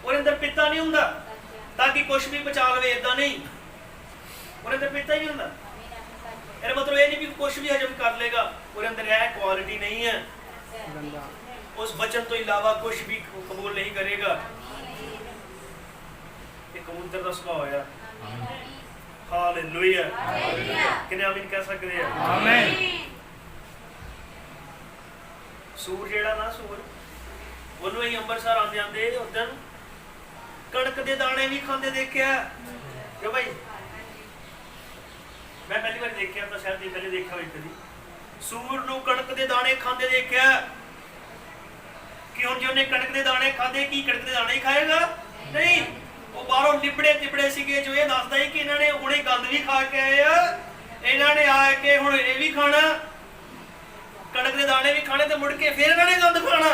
Speaker 1: ਉਹਦੇ ਅੰਦਰ ਪਿੱਤਾ ਨਹੀਂ ਹੁੰਦਾ ਤਾਂ ਕਿ ਕੁਛ ਵੀ ਬਚਾ ਲਵੇ, ਏਦਾਂ ਨਹੀਂ। ਉਹਦੇ ਅੰਦਰ ਪਿੱਤਾ ਹੀ ਨਹੀਂ ਹੁੰਦਾ। ਇਹਦਾ ਮਤਲਬ ਇਹ ਨਹੀਂ ਵੀ ਕੁਛ ਵੀ ਹਜਮ ਕਰ ਲੇਗਾ। ਉਹਦੇ ਅੰਦਰ ਇਹ ਕੁਆਲਿਟੀ ਨਹੀਂ ਹੈ। ਉਸ ਬਚਨ ਤੋਂ ਇਲਾਵਾ ਕੁਛ ਵੀ ਕਬੂਲ ਨਹੀਂ ਕਰੇਗਾ। ਇਹ ਕਬੂਤਰ ਦਾ ਸੁਭਾਅ ਹੋਇਆ। ਹਾਲੇਲੂਇਆ। ਕਿੰਨੇ ਆਮੀਨ ਕਹਿ ਸਕਦੇ ਆ?
Speaker 2: ਆਮੀਨ।
Speaker 1: ਸੂਰ ਜਿਹੜਾ ਨਾ, ਸੂਰ ਉਹਨੂੰ ਹੀ ਅੰਮ੍ਰਿਤਸਰ ਆਉਂਦੇ ਆਉਂਦੇ ਉਦੋਂ ਕਣਕ ਦੇ ਦਾਣੇ ਵੀ ਖਾਂਦੇ ਦੇਖਿਆ। ਕਿਉਂ ਭਾਈ? ਮੈਂ ਪਹਿਲੀ ਵਾਰ ਦੇਖਿਆ ਤਾਂ ਸ਼ਾਇਦ ਇਹ ਪਹਿਲੇ ਦੇਖਿਆ ਹੋਵੇ ਕਦੀ। ਸੂਰ ਨੂੰ ਕਣਕ ਦੇ ਦਾਣੇ ਖਾਂਦੇ ਦੇਖਿਆ। ਕਿ ਹੁਣ ਜੇ ਉਹਨੇ ਕਣਕ ਦੇ ਦਾਣੇ ਖਾਦੇ, ਕੀ ਕਣਕ ਦੇ ਦਾਣੇ ਹੀ ਖਾਏਗਾ? ਨਹੀਂ, ਉਹ ਬਾਹਰੋਂ ਲਿਬੜੇ ਤਿਬੜੇ ਸੀਗੇ, ਜੋ ਇਹ ਦੱਸਦਾ ਹੈ ਕਿ ਇਹਨਾਂ ਨੇ ਹੁਣੇ ਗੰਦ ਵੀ ਖਾ ਕੇ ਆਏ ਆ। ਇਹਨਾਂ ਨੇ ਆ ਕੇ ਹੁਣ ਇਹ ਵੀ ਖਾਣਾ, ਕਣਕ ਦੇ ਦਾਣੇ ਵੀ ਖਾਣੇ, ਤੇ ਮੁੜ ਕੇ ਫਿਰ ਇਹਨਾਂ ਨੇ ਗੰਦ ਖਾਣਾ।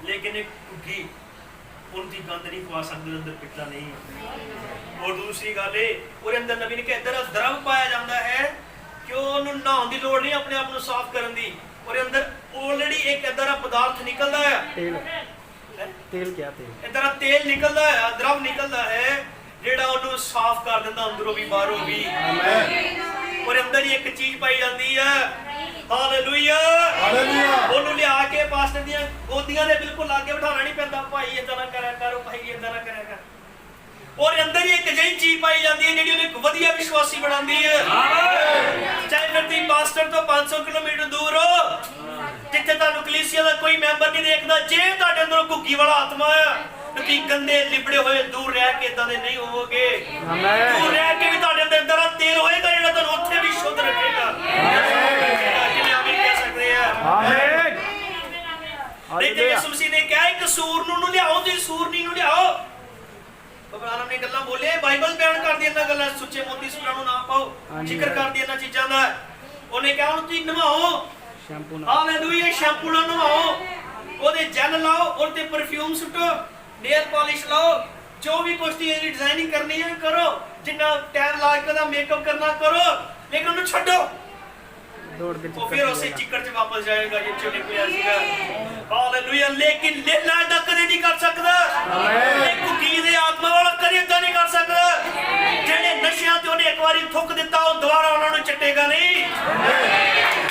Speaker 1: ਲੇਕਿਨ ਇਹ ਘੁੱਗੀ ਉਹਦੀ ਗੰਦ ਨਹੀਂ ਖਵਾ ਸਕਦੀ, ਅੰਦਰ ਪਿੱਤਾ ਨਹੀਂ। ਔਰ ਦੂਸਰੀ ਗੱਲ ਇਹ, ਉਹਦੇ ਅੰਦਰ ਨਬੀ ਨੇ ਕਿਹਾ ਇੱਧਰ ਦਰਵ ਪਾਇਆ ਜਾਂਦਾ ਹੈ ਕਿ ਉਹਨੂੰ ਨਹਾਉਣ ਦੀ ਲੋੜ ਨਹੀਂ ਆਪਣੇ ਆਪ ਨੂੰ ਸਾਫ਼ ਕਰਨ ਦੀ। ਉਹਦੇ ਅੰਦਰ ਆਲਰੇਡੀ ਇੱਕ ਏਦਾਂ ਦਾ ਪਦਾਰਥ ਨਿਕਲਦਾ ਹੈ।
Speaker 2: ਤੇਲ ਕਿਆ?
Speaker 1: ਏਦਾਂ ਦਾ ਤੇਲ ਨਿਕਲਦਾ ਹੈ, ਦਰਵ ਨਿਕਲਦਾ ਹੈ, ਜਿਹੜਾ ਉਹਨੂੰ ਸਾਫ਼ ਕਰ ਦਿੰਦਾ ਅੰਦਰੋਂ ਵੀ ਬਾਹਰੋਂ ਵੀ। ਉਹਦੇ ਅੰਦਰ ਹੀ ਇੱਕ ਚੀਜ਼ ਪਾਈ ਜਾਂਦੀ ਹੈ। ਹਾਲੇਲੂਇਆ। ਉਹਨੂੰ ਲਿਆ ਕੇ ਪਾਸਟਰ ਦੀਆਂ ਗੋਦੀਆਂ ਦੇ ਬਿਲਕੁਲ ਲਾਗੇ ਬਿਠਾਉਣਾ ਨਹੀਂ ਪੈਂਦਾ। ਭਾਈ ਏਦਾਂ ਨਾ ਕਰਿਆ ਕਰ, ਭਾਈ ਏਦਾਂ ਨਾ ਕਰਿਆ ਕਰ। ਉਹਦੇ ਅੰਦਰ ਹੀ ਇੱਕ ਅਜਿਹੀ ਚੀਜ਼ ਪਾਈ ਜਾਂਦੀ ਹੈ ਜਿਹੜੀ ਉਹਨੂੰ ਇੱਕ ਵਧੀਆ ਵਿਸ਼ਵਾਸੀ ਬਣਾਉਂਦੀ ਹੈ। ਚਾਹੇ ਫਿਰ ਤੁਸੀਂ ਪਾਸਟਰ ਤੋਂ 500 ਕਿਲੋਮੀਟਰ ਦੂਰ ਹੋ, ਜਿੱਥੇ ਤੁਹਾਨੂੰ ਕਲੀਸਿਆ ਦਾ ਕੋਈ ਮੈਂਬਰ ਨਹੀਂ ਦੇਖਦਾ, ਜੇ ਤੁਹਾਡੇ ਅੰਦਰ ਘੁੱਗੀ ਵਾਲਾ ਆਤਮਾ ਆ, ਤੁਸੀਂ ਗੰਦੇ ਲਿਬੜੇ ਹੋਏ ਦੂਰ ਰਹਿ ਕੇ ਇਦਾਂ ਦੇ ਨਹੀਂ ਹੋਵੋਗੇ। ਦੂਰ ਰਹਿ ਕੇ ਵੀ ਤੁਹਾਡੇ ਅੰਦਰ ਇਦਾਂ ਦਾ ਤੇਲ ਹੋਏਗਾ ਜਿਹੜਾ ਤੁਹਾਨੂੰ ਉੱਥੇ ਵੀ ਸ਼ੁੱਧ ਰੱਖੇਗਾ। ਕਿਵੇਂ ਆਮੀਨ ਕਹਿ ਸਕਦੇ ਆ?
Speaker 2: ਆਮੀਨ।
Speaker 1: ਨਹੀਂ ਤੇ ਯਿਸੂ ਮਸੀਹ ਨੇ ਕਿਹਾ ਇੱਕ ਸੂਰ ਨੂੰ ਲਿਆਓ, ਤੁਸੀਂ ਸੂਰਨੀ ਨੂੰ ਲਿਆਓ। ਬਬਰਾਨਮ ਨੇ ਗੱਲਾਂ ਬੋਲੇ, ਬਾਈਬਲ ਬਿਆਨ ਕਰਦੀ ਇਹਨਾਂ ਗੱਲਾਂ, ਸੁੱਚੇ ਮੋਤੀ ਸੂਰਾਂ ਨੂੰ ਨਾ ਪਾਓ, ਜ਼ਿਕਰ ਕਰਦੀ ਇਹਨਾਂ ਚੀਜ਼ਾਂ ਦਾ। ਉਹਨੇ ਕਿਹਾ ਉਹਨੂੰ ਤੁਸੀਂ ਨਵਾਓ,
Speaker 2: ਸ਼ੈਂਪੂ ਨਾਲ।
Speaker 1: ਹਾਲੇਲੂਇਆ। ਸ਼ੈਂਪੂ ਨਾਲ ਨਵਾਓ, ਉਹਦੇ ਜੈਲ ਲਾਓ, ਉਹਦੇ ਤੇ ਪਰਫਿਊਮ ਸੁੱਟੋ, ਨੇਲ ਪਾਲਿਸ਼ ਲਾਓ, ਜੋ ਵੀ ਕੁਝ ਦੀ ਇਹਦੀ ਡਿਜ਼ਾਈਨਿੰਗ ਕਰਨੀ ਹੈ ਕਰੋ, ਜਿੰਨਾ ਟਾਈਮ ਲਾ ਕੇ ਉਹਦਾ ਮੇਕਅਪ ਕਰਨਾ ਕਰੋ, ਲੇਕਿਨ ਉਹਨੂੰ ਛੱਡੋ।
Speaker 2: दौड़ के
Speaker 1: वो फिर उसी चिक्कड़ च वापस जाएगा ये जो निकलिया सीगा हालेलुया लेकिन लेला दा कदे नहीं कर सकदा एक कुकी दे आत्मा वाला कदे तो नहीं कर सकदा जेड़े नशियां ते ओने एक बारी थुक दिता ओ दोबारा उन्हां नु चटेगा नहीं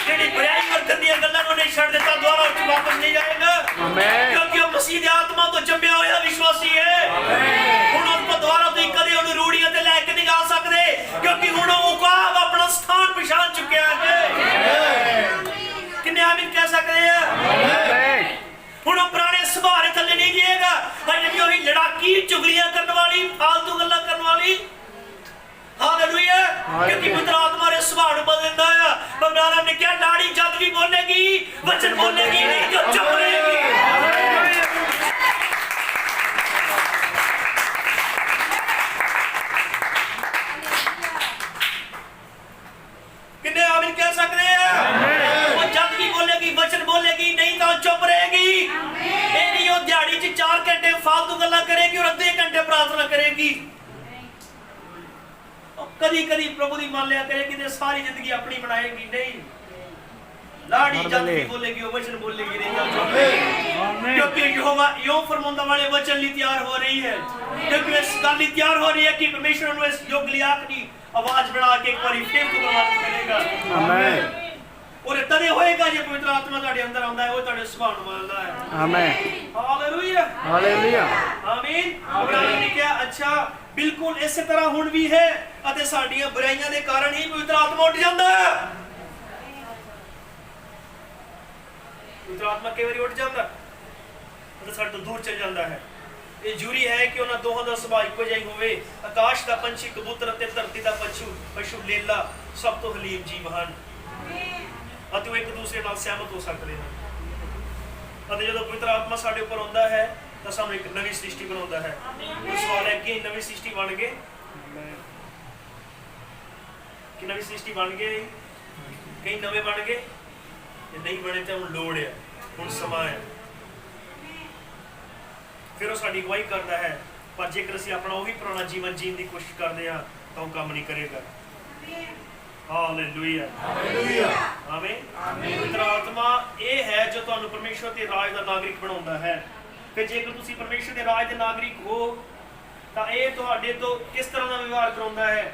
Speaker 1: जेड़ी बुराई और गंदियां गल्लां नु नहीं छड़ दिता दोबारा उठ वापस नहीं जाएगा आमीन क्योंकि वो मसीह दी आत्मा तो जम्मिया होया विश्वासी है आमीन हुण उस पर दोबारा तुसीं कदे उन्हें रूड़ियां ते लेके नहीं आ सकदे क्योंकि हुण वो अपना स्थान पहचान चुके हैं किन्ने आमीन कह सकते हैं हुण पुराने सुभारे थल्ले नहीं जिएगा अजे भी वही लड़ाकी चुगलियां करने वाली फालतू गल्लां करने वाली हालेलुया क्योंकि पवित्र आत्मा रे सुभाव नु बदल देंदा है बबराम ने क्या लाड़ी जद भी बोलेगी वचन बोलेगी नहीं जो चुप रहेगी किन्ने आमीन कह सकते हैं वो जब भी बोलेगी वचन बोलेगी नहीं तो चुप रहेगी ये नहीं वो दिहाड़ी च 4 घंटे फालतू गल्लां करेगी और आधे घंटे प्रार्थना करेगी कदी कदी प्रभु दी मान लिया करेगी ते सारी जिंदगी अपनी बनाएगी नहीं लाड़ी जब भी बोलेगी वो वचन बोलेगी नहीं तो चुप रहेगी क्योंकि यहोवा यो फरमांदा वाले वचन ली तैयार हो रही है क्योंकि इस गल तैयार हो रही है कि परमेश्वर नु इस योग लियाक दी आवाज बढ़ा के एक बारी फिर को प्रमाणित करेगा आमीन और तदे होएगा जे पवित्र आत्मा ਤੁਹਾਡੇ ਅੰਦਰ ਆਉਂਦਾ ਹੈ ਉਹ ਤੁਹਾਡੇ ਸੁਭਾਅ ਨੂੰ ਬਦਲਦਾ ਹੈ ਆਮੀਨ ਹਾਲੇਲੂਇਆ ਹਾਲੇਲੂਇਆ ਆਮੀਨ ਅਬਰਾਹਮ ਨੇ ਕਿਹਾ ਅੱਛਾ ਬਿਲਕੁਲ ਇਸੇ ਤਰ੍ਹਾਂ ਹੁਣ ਵੀ ਹੈ ਅਤੇ ਸਾਡੀਆਂ ਬੁਰਾਈਆਂ ਦੇ ਕਾਰਨ ਹੀ ਪਵਿੱਤਰ ਆਤਮਾ ਉੱਠ ਜਾਂਦਾ ਹੈ ਪਵਿੱਤਰ ਆਤਮਾ ਕਈ ਵਾਰੀ ਉੱਠ ਜਾਂਦਾ ਅਤੇ ਸਾਡੇ ਤੋਂ ਦੂਰ ਚਲ ਜਾਂਦਾ ਹੈ ਇਹ ਜ਼ਰੂਰੀ ਹੈ ਕਿ ਉਹਨਾਂ ਦੋਹਾਂ ਦਾ ਸੁਭਾਅ ਇੱਕੋ ਜਿਹਾ ਹੋਵੇ ਆਕਾਸ਼ ਦਾ ਪੰਛੀ ਕਬੂਤਰ ਅਤੇ ਧਰਤੀ ਦਾ ਪਸ਼ੂ ਲੇਲਾ ਸਭ ਤੋਂ ਹਲੀਮ ਜੀਵ ਹਨ ਅਤੇ ਉਹ ਇੱਕ ਦੂਸਰੇ ਨਾਲ ਸਹਿਮਤ ਹੋ ਸਕਦੇ ਹਨ ਅਤੇ ਜਦੋਂ ਪਵਿੱਤਰ ਆਤਮਾ ਸਾਡੇ ਉੱਪਰ ਆਉਂਦਾ ਹੈ ਤਾਂ ਸਾਨੂੰ ਇੱਕ ਨਵੀਂ ਸ੍ਰਿਸ਼ਟੀ ਬਣਾਉਂਦਾ ਹੈ ਉਹ ਸਵਾਲ ਹੈ ਕਿ ਨਵੀਂ ਸ੍ਰਿਸ਼ਟੀ ਬਣ ਗਏ ਕਿ ਨਵੀਂ ਸ੍ਰਿਸ਼ਟੀ ਬਣ ਗਏ ਕਈ ਨਵੇਂ ਬਣ ਗਏ ਜੇ ਨਹੀਂ ਬਣੇ ਤਾਂ ਹੁਣ ਲੋੜ ਹੈ ਹੁਣ ਸਮਾਂ ਹੈ ਫਿਰ ਉਹ ਸਾਡੀ ਅਗਵਾਈ ਕਰਦਾ ਹੈ ਪਰ ਜੇਕਰ ਅਸੀਂ ਆਪਣਾ ਉਹੀ ਪੁਰਾਣਾ ਜੀਵਨ ਜੀਣ ਦੀ ਕੋਸ਼ਿਸ਼ ਕਰਦੇ ਹਾਂ ਤਾਂ ਉਹ ਕੰਮ ਨਹੀਂ ਕਰੇਗਾ ਹਾਲੇਲੂਇਆ ਹਾਲੇਲੂਇਆ ਆਮੀਨ ਪਵਿੱਤਰ ਆਤਮਾ ਇਹ ਹੈ ਜੋ ਤੁਹਾਨੂੰ ਪਰਮੇਸ਼ਵਰ ਦੇ ਰਾਜ ਦਾ ਨਾਗਰਿਕ ਬਣਾਉਂਦਾ ਹੈ ਫਿਰ ਜੇਕਰ ਤੁਸੀਂ ਪਰਮੇਸ਼ਵਰ ਦੇ ਰਾਜ ਦੇ ਨਾਗਰਿਕ ਹੋ ਤਾਂ ਇਹ ਤੁਹਾਡੇ ਤੋਂ ਕਿਸ ਤਰ੍ਹਾਂ ਦਾ ਵਿਵਹਾਰ ਕਰਾਉਂਦਾ ਹੈ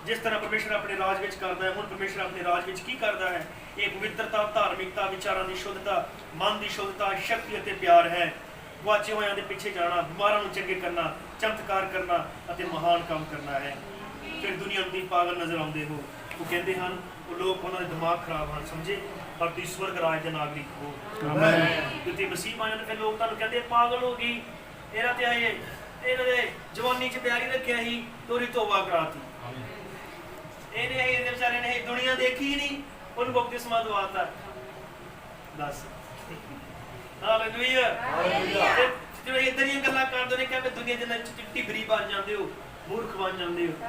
Speaker 1: ਜਿਸ ਤਰ੍ਹਾਂ ਪਰਮੇਸ਼ਵਰ ਆਪਣੇ ਰਾਜ ਵਿੱਚ ਕਰਦਾ ਹੈ ਹੁਣ ਪਰਮੇਸ਼ਵਰ ਆਪਣੇ ਰਾਜ ਵਿੱਚ ਕੀ ਕਰਦਾ ਹੈ ਇਹ ਪਵਿੱਤਰਤਾ ਧਾਰਮਿਕਤਾ ਵਿਚਾਰਾਂ ਦੀ ਸ਼ੁੱਧਤਾ ਮਨ ਦੀ ਸ਼ੁੱਧਤਾ ਸ਼ਕਤੀ ਅਤੇ ਪਿਆਰ ਹੈ ਗੁਆਚੇ ਹੋਇਆਂ ਦੇ ਪਿੱਛੇ ਜਾਣਾ ਬਿਮਾਰਾਂ ਨੂੰ ਚੰਗੇ ਕਰਨਾ ਚਮਤਕਾਰ ਕਰਨਾ ਅਤੇ ਮਹਾਨ ਕੰਮ ਕਰਨਾ ਹੈ ਫਿਰ ਦੁਨੀਆ ਨੂੰ ਤੁਸੀਂ ਪਾਗਲ ਨਜ਼ਰ ਆਉਂਦੇ ਹੋ ਉਹ ਕਹਿੰਦੇ ਹਨ ਉਹ ਲੋਕ ਉਹਨਾਂ ਦੇ ਦਿਮਾਗ ਖਰਾਬ ਹਨ ਸਮਝੇ ਪਰ ਤੁਸੀਂ ਸਵਰਗ ਰਾਜ ਦੇ ਨਾਗਰਿਕ ਹੋ ਆਮੀਨ ਤੁਸੀਂ ਮਸੀਹ ਮਾਨਣ ਫਿਰ ਲੋਕ ਤੁਹਾਨੂੰ ਕਹਿੰਦੇ ਪਾਗਲ ਹੋ ਗਈ ਇਹਦਾ ਤੇ ਆਏ ਇਹਨਾਂ ਦੇ ਜਵਾਨੀ ਚ ਤਿਆਰੀ ਰੱਖਿਆ ਸੀ ਤੋਰੀ ਤੋਬਾ ਕਰਾਤੀ ਇਹਨੇ ਇਹਦੇ ਵਿਚਾਰੇ ਨੇ ਦੁਨੀਆ ਦੇਖੀ ਨਹੀਂ ਉਹਨੂੰ ਬਪਤਿਸਮਾ ਦਵਾਤਾ ਦੱਸ ਹਾਲੇਲੂਇਆ ਹਾਲੇਲੂਇਆ ਜਿਹੜੇ ਇਦਾਂ ਦੀਆਂ ਗੱਲਾਂ ਕਰਦੇ ਨੇ ਕਹਿੰਦੇ ਦੁਨੀਆ ਦੇ ਨਾਲ ਚਿੱਟੀ ਬਰੀ ਬਣ ਜਾਂਦੇ ਹੋ ਮੂਰਖ ਬਣ ਜਾਂਦੇ ਹੋ